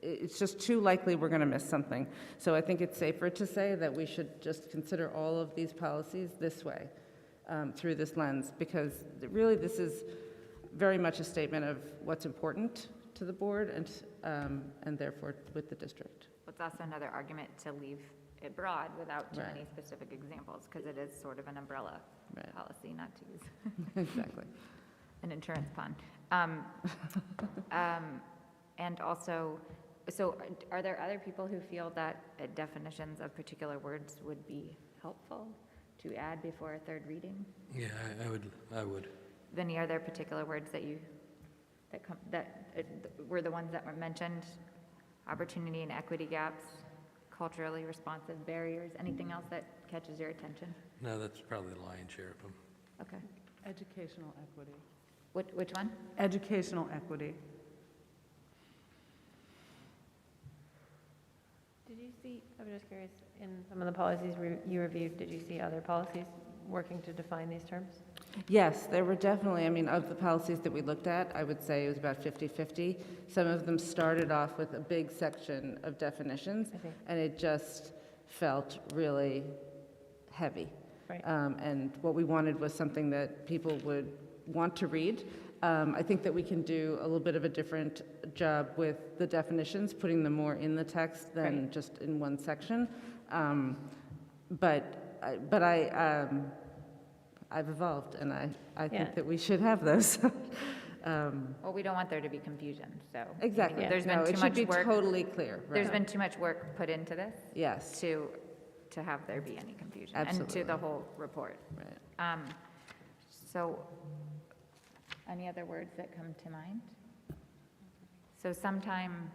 it's just too likely we're going to miss something. So I think it's safer to say that we should just consider all of these policies this way, through this lens, because really this is very much a statement of what's important to the board and therefore with the district. It's also another argument to leave it broad without too many specific examples, because it is sort of an umbrella policy, not to use exactly an insurance pun. And also, so are there other people who feel that definitions of particular words would be helpful to add before a third reading? Yeah, I would. Vinny, are there particular words that were the ones that were mentioned? Opportunity and equity gaps, culturally responsive barriers, anything else that catches your attention? No, that's probably the lion's share of them. Okay. Educational equity. Which one? Educational equity. Did you see, I'm just curious, in some of the policies you reviewed, did you see other policies working to define these terms? Yes, there were definitely, I mean, of the policies that we looked at, I would say it was about 50-50. Some of them started off with a big section of definitions, and it just felt really heavy. Right. And what we wanted was something that people would want to read. I think that we can do a little bit of a different job with the definitions, putting them more in the text than just in one section. I've evolved, and I think that we should have those. Well, we don't want there to be confusion, so. Exactly. There's been too it much should be work. totally clear. There's been too much work put into this. Yes. To have there be any confusion. Absolutely. And to the whole report. Right. So, any other words that come to mind? So sometime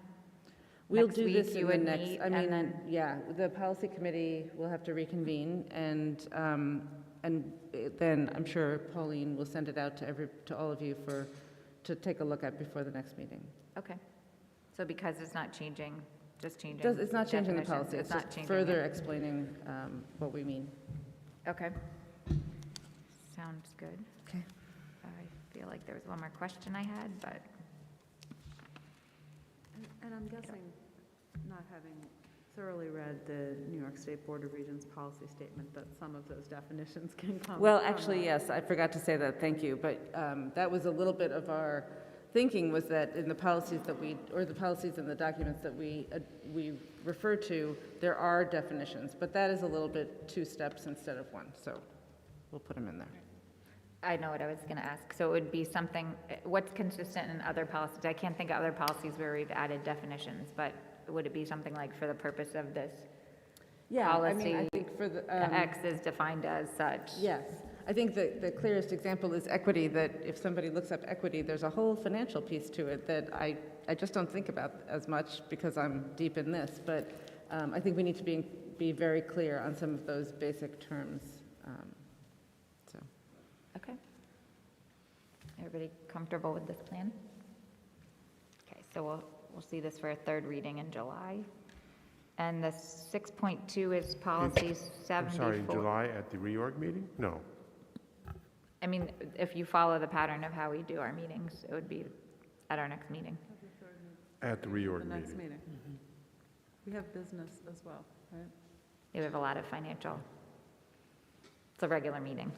We'll next do week this you in the would next, meet, I and mean, then yeah, the policy committee will have to reconvene, and then I'm sure Pauline will send it out to all of you to take a look at before the next meeting. Okay. So because it's not changing, just changing. It's not changing the definitions, policy, it's not just changing further it. explaining what we mean. Okay. Sounds good. Okay. I feel like there was one more question I had, but. And I'm guessing, not having thoroughly read the New York State Board of Regents policy statement, that some of those definitions can come. Well, from actually, that. yes, I forgot to say that, thank you, but that was a little bit of our thinking, was that in the policies or the policies in the documents that we refer to, there are definitions, but that is a little bit 2 steps instead of 1, so we'll put them in there. I know what I was going to ask. So it would be something, what's consistent in other policies? I can't think of other policies where we've added definitions, but would it be something like for the purpose of this policy? I think for the X is defined as such. Yes. I think the clearest example is equity, that if somebody looks up equity, there's a whole financial piece to it that I just don't think about as much because I'm deep in this, but I think we need to be very clear on some of those basic terms. Okay. Everybody comfortable with this plan? Okay, so we'll see this for a third reading in July. And the 6.2 is policy 74. I'm sorry, in July at the reorg meeting? No. I mean, if you follow the pattern of how we do our meetings, it would be at our next meeting. At the reorg The next meeting. meeting. We have business as well, right? Yeah, we have a lot of financial. It's a regular meeting.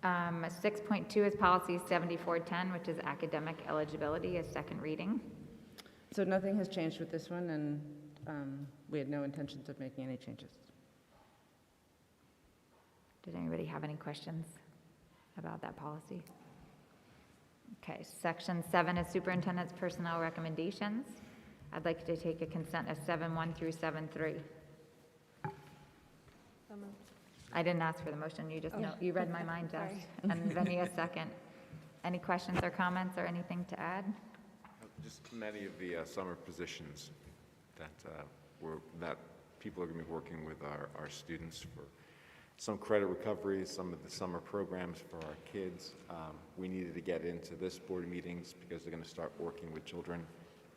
6.2 is policy 7410, which is academic eligibility, a second reading. So nothing has changed with this one, and we had no intentions of making any changes. Did anybody have any questions about that policy? Okay, section 7 is superintendent's personnel recommendations. I'd like to take a consent of 7.1 through 7.3. I didn't ask for the motion, you just know, you read my mind, Jess. And Vinny a second. Any questions or comments or anything to add? Just many of the summer positions that that people are going to be working with our students for some credit recovery, some of the summer programs for our kids. We needed to get into this board meetings because they're going to start working with children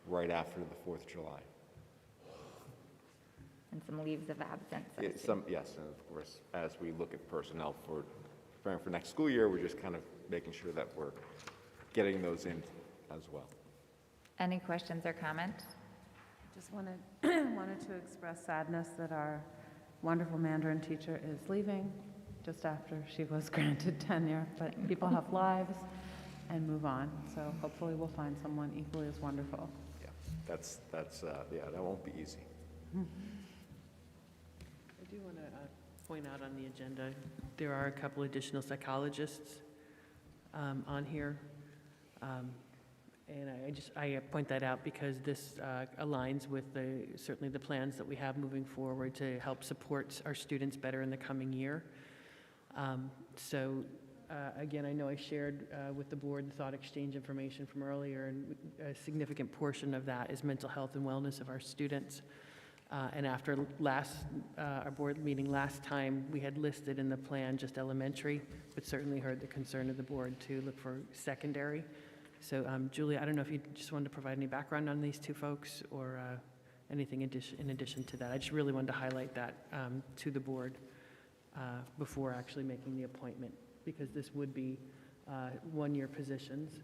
right after the 4th of July. And some leaves of absence. Yes, and of course, as we look at personnel for preparing for next school year, we're just kind of making sure that we're getting those in as well. Any questions or comments? Just wanted to express sadness that our wonderful Mandarin teacher is leaving just after she was granted tenure, but people have lives and move on, so hopefully we'll find someone equally as wonderful. Yeah, that's that won't be easy. I do want to point out on the agenda, there are a couple additional psychologists on here. And I point that out because this aligns with certainly the plans that we have moving forward to help support our students better in the coming year. Again, I know I shared with the board the thought exchange information from earlier, and a significant portion of that is mental health and wellness of our students. And after our board meeting last time, we had listed in the plan just elementary, but certainly heard the concern of the board to look for secondary. So, Julie, I don't know if you just wanted to provide any background on these two folks or anything in addition to that. I just really wanted to highlight that to the board before actually making the appointment, because this would be one-year positions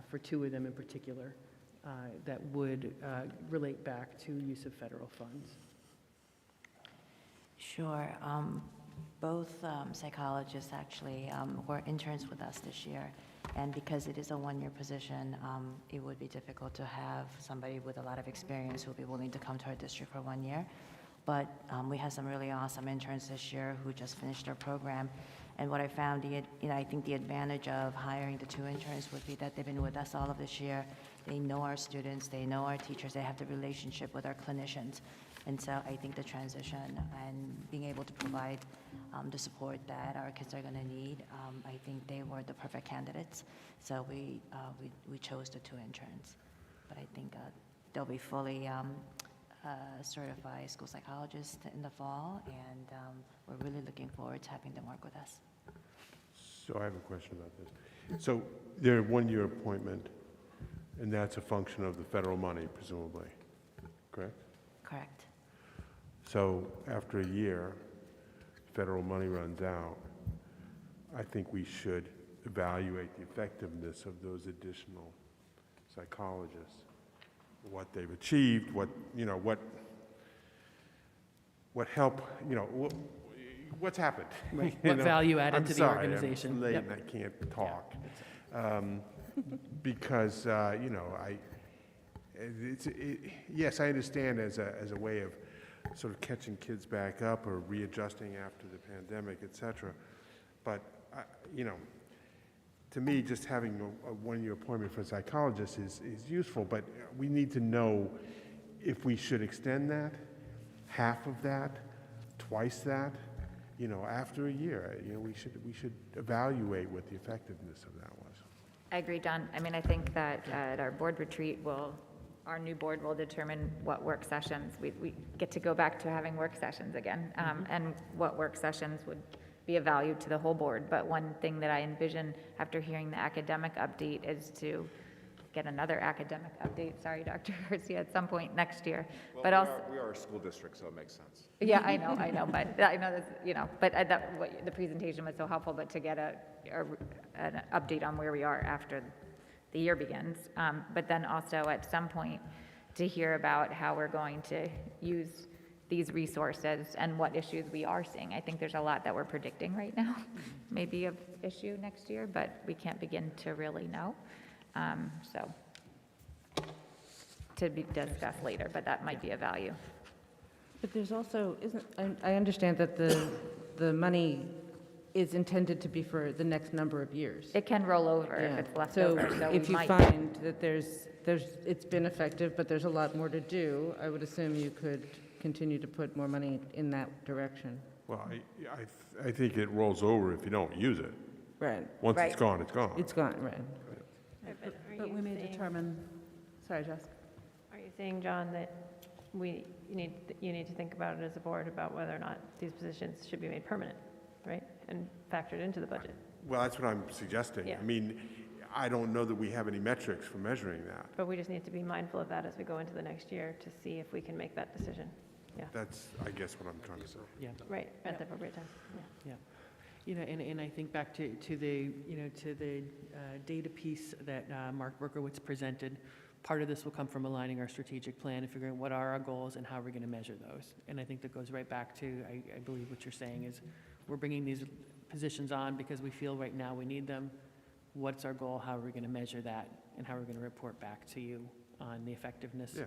for two of them in particular that would relate back to use of federal funds. Sure. Both psychologists actually were interns with us this year. And because it is a one-year position, it would be difficult to have somebody with a lot of experience who will be willing to come to our district for 1 year. But we had some really awesome interns this year who just finished their program. And what I found, I think the advantage of hiring the two interns would be that they've been with us all of this year. They know our students, they know our teachers, they have the relationship with our clinicians. And so I think the transition and being able to provide the support that our kids are going to need, I think they were the perfect candidates. So we chose the two interns. But I think they'll be fully certified school psychologists in the fall, and we're really looking forward to having them work with us. So I have a question about this. So they're a one-year appointment, and that's a function of the federal money, presumably, correct? Correct. So after a year, federal money runs out. I think we should evaluate the effectiveness of those additional psychologists, what they've achieved, what help, what's happened. Right. What value added to the organization. I'm late Yep. and I can't talk. Because, yes, I understand as a way of sort of catching kids back up or readjusting after the pandemic, et cetera. But, to me, just having a one-year appointment for a psychologist is useful, but we need to know if we should extend that, half of that, twice that, after a year. We should evaluate what the effectiveness of that was. I agree, Don. I mean, I think that at our board retreat, our new board will determine what work sessions, we get to go back to having work sessions again, and what work sessions would be of value to the whole board. But one thing that I envision after hearing the academic update is to get another academic update, sorry, Dr. Garcia, at some point next year. Well, But we are a school district, so it makes sense. Yeah, I know, but I know that's, but the presentation was so helpful, but to get an update on where we are after the year begins, but then also at some point to hear about how we're going to use these resources and what issues we are seeing. I think there's a lot that we're predicting right now, maybe of issue next year, but we can't begin to really know. So to be discussed later, but that might be a value. But there's also, I understand that the money is intended to be for the next number of years. It can roll over if it's left over, so if we you might. find that it's been effective, but there's a lot more to do, I would assume you could continue to put more money in that direction. Well, I think it rolls over if you don't use it. Right. Once it's Right. gone, it's gone. It's gone, right. But we may determine, sorry, Jess. Are you saying, John, that you need to think about it as a board about whether or not these positions should be made permanent, right? And factored into the budget? Well, that's what I'm suggesting. Yeah. I mean, I don't know that we have any metrics for measuring that. But we just need to be mindful of that as we go into the next year to see if we can make that decision. Yeah, That's, I guess, what I'm trying to say. Yeah. right, at the appropriate time. Yeah. Yeah. And I think back to the, to the data piece that Mark Berkowitz presented, part of this will come from aligning our strategic plan and figuring what are our goals and how we're going to measure those. And I think that goes right back to, I believe what you're saying is, we're bringing these positions on because we feel right now we need them. What's our goal? How are we going to measure that? And how are we going to report back to you on the effectiveness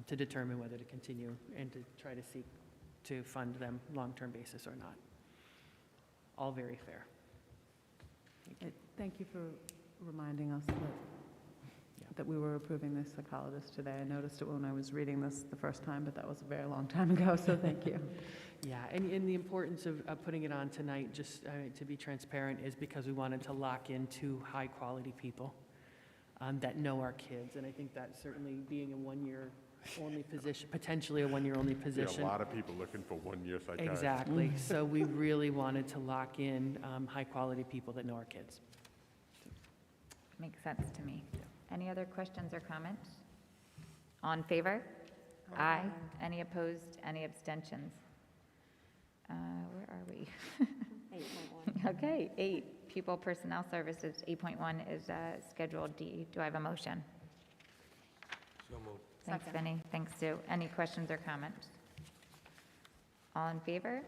to determine whether to continue and to try to seek to fund them long-term basis or not. All very fair. Thank you for reminding us that we were approving this psychologist today. I noticed it when I was reading this the first time, but that was a very long time ago, so thank you. Yeah, and the importance of putting it on tonight, just to be transparent, is because we wanted to lock in two high-quality people that know our kids, and I think that certainly being a one-year-only position, potentially a one-year-only position. There are a lot of people looking for one-year psychiatrists. Exactly. So we really wanted to lock in high-quality people that know our kids. Makes sense to me. Any other questions or comments? All in favor? Aye. Any opposed? Any abstentions? Where are we? 8.1. Okay, 8, People Personnel Services. 8.1 is Schedule D. Do I have a motion? So moved. Thanks, Vinnie. Thanks, Sue. Any questions or comments? All in favor?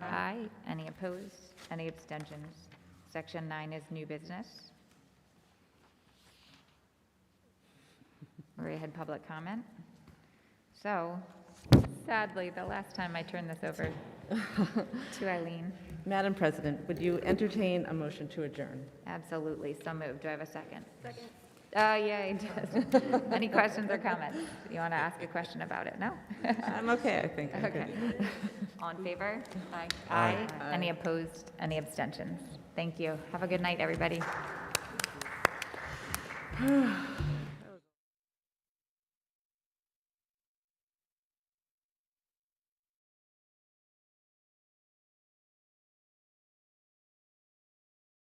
Aye. Any opposed? Any abstentions? Section 9 is new business. We had public comment. So, sadly, the last time I turned this over to Eileen. Madam President, would you entertain a motion to adjourn? Absolutely. So moved. Do I have a second? Second. Oh, yay. Any questions or comments? You want to ask a question about it? No? I'm okay, I think. I'm Okay. good. All in favor? Aye. Aye. Any opposed? Any abstentions? Thank you. Have a good night, everybody.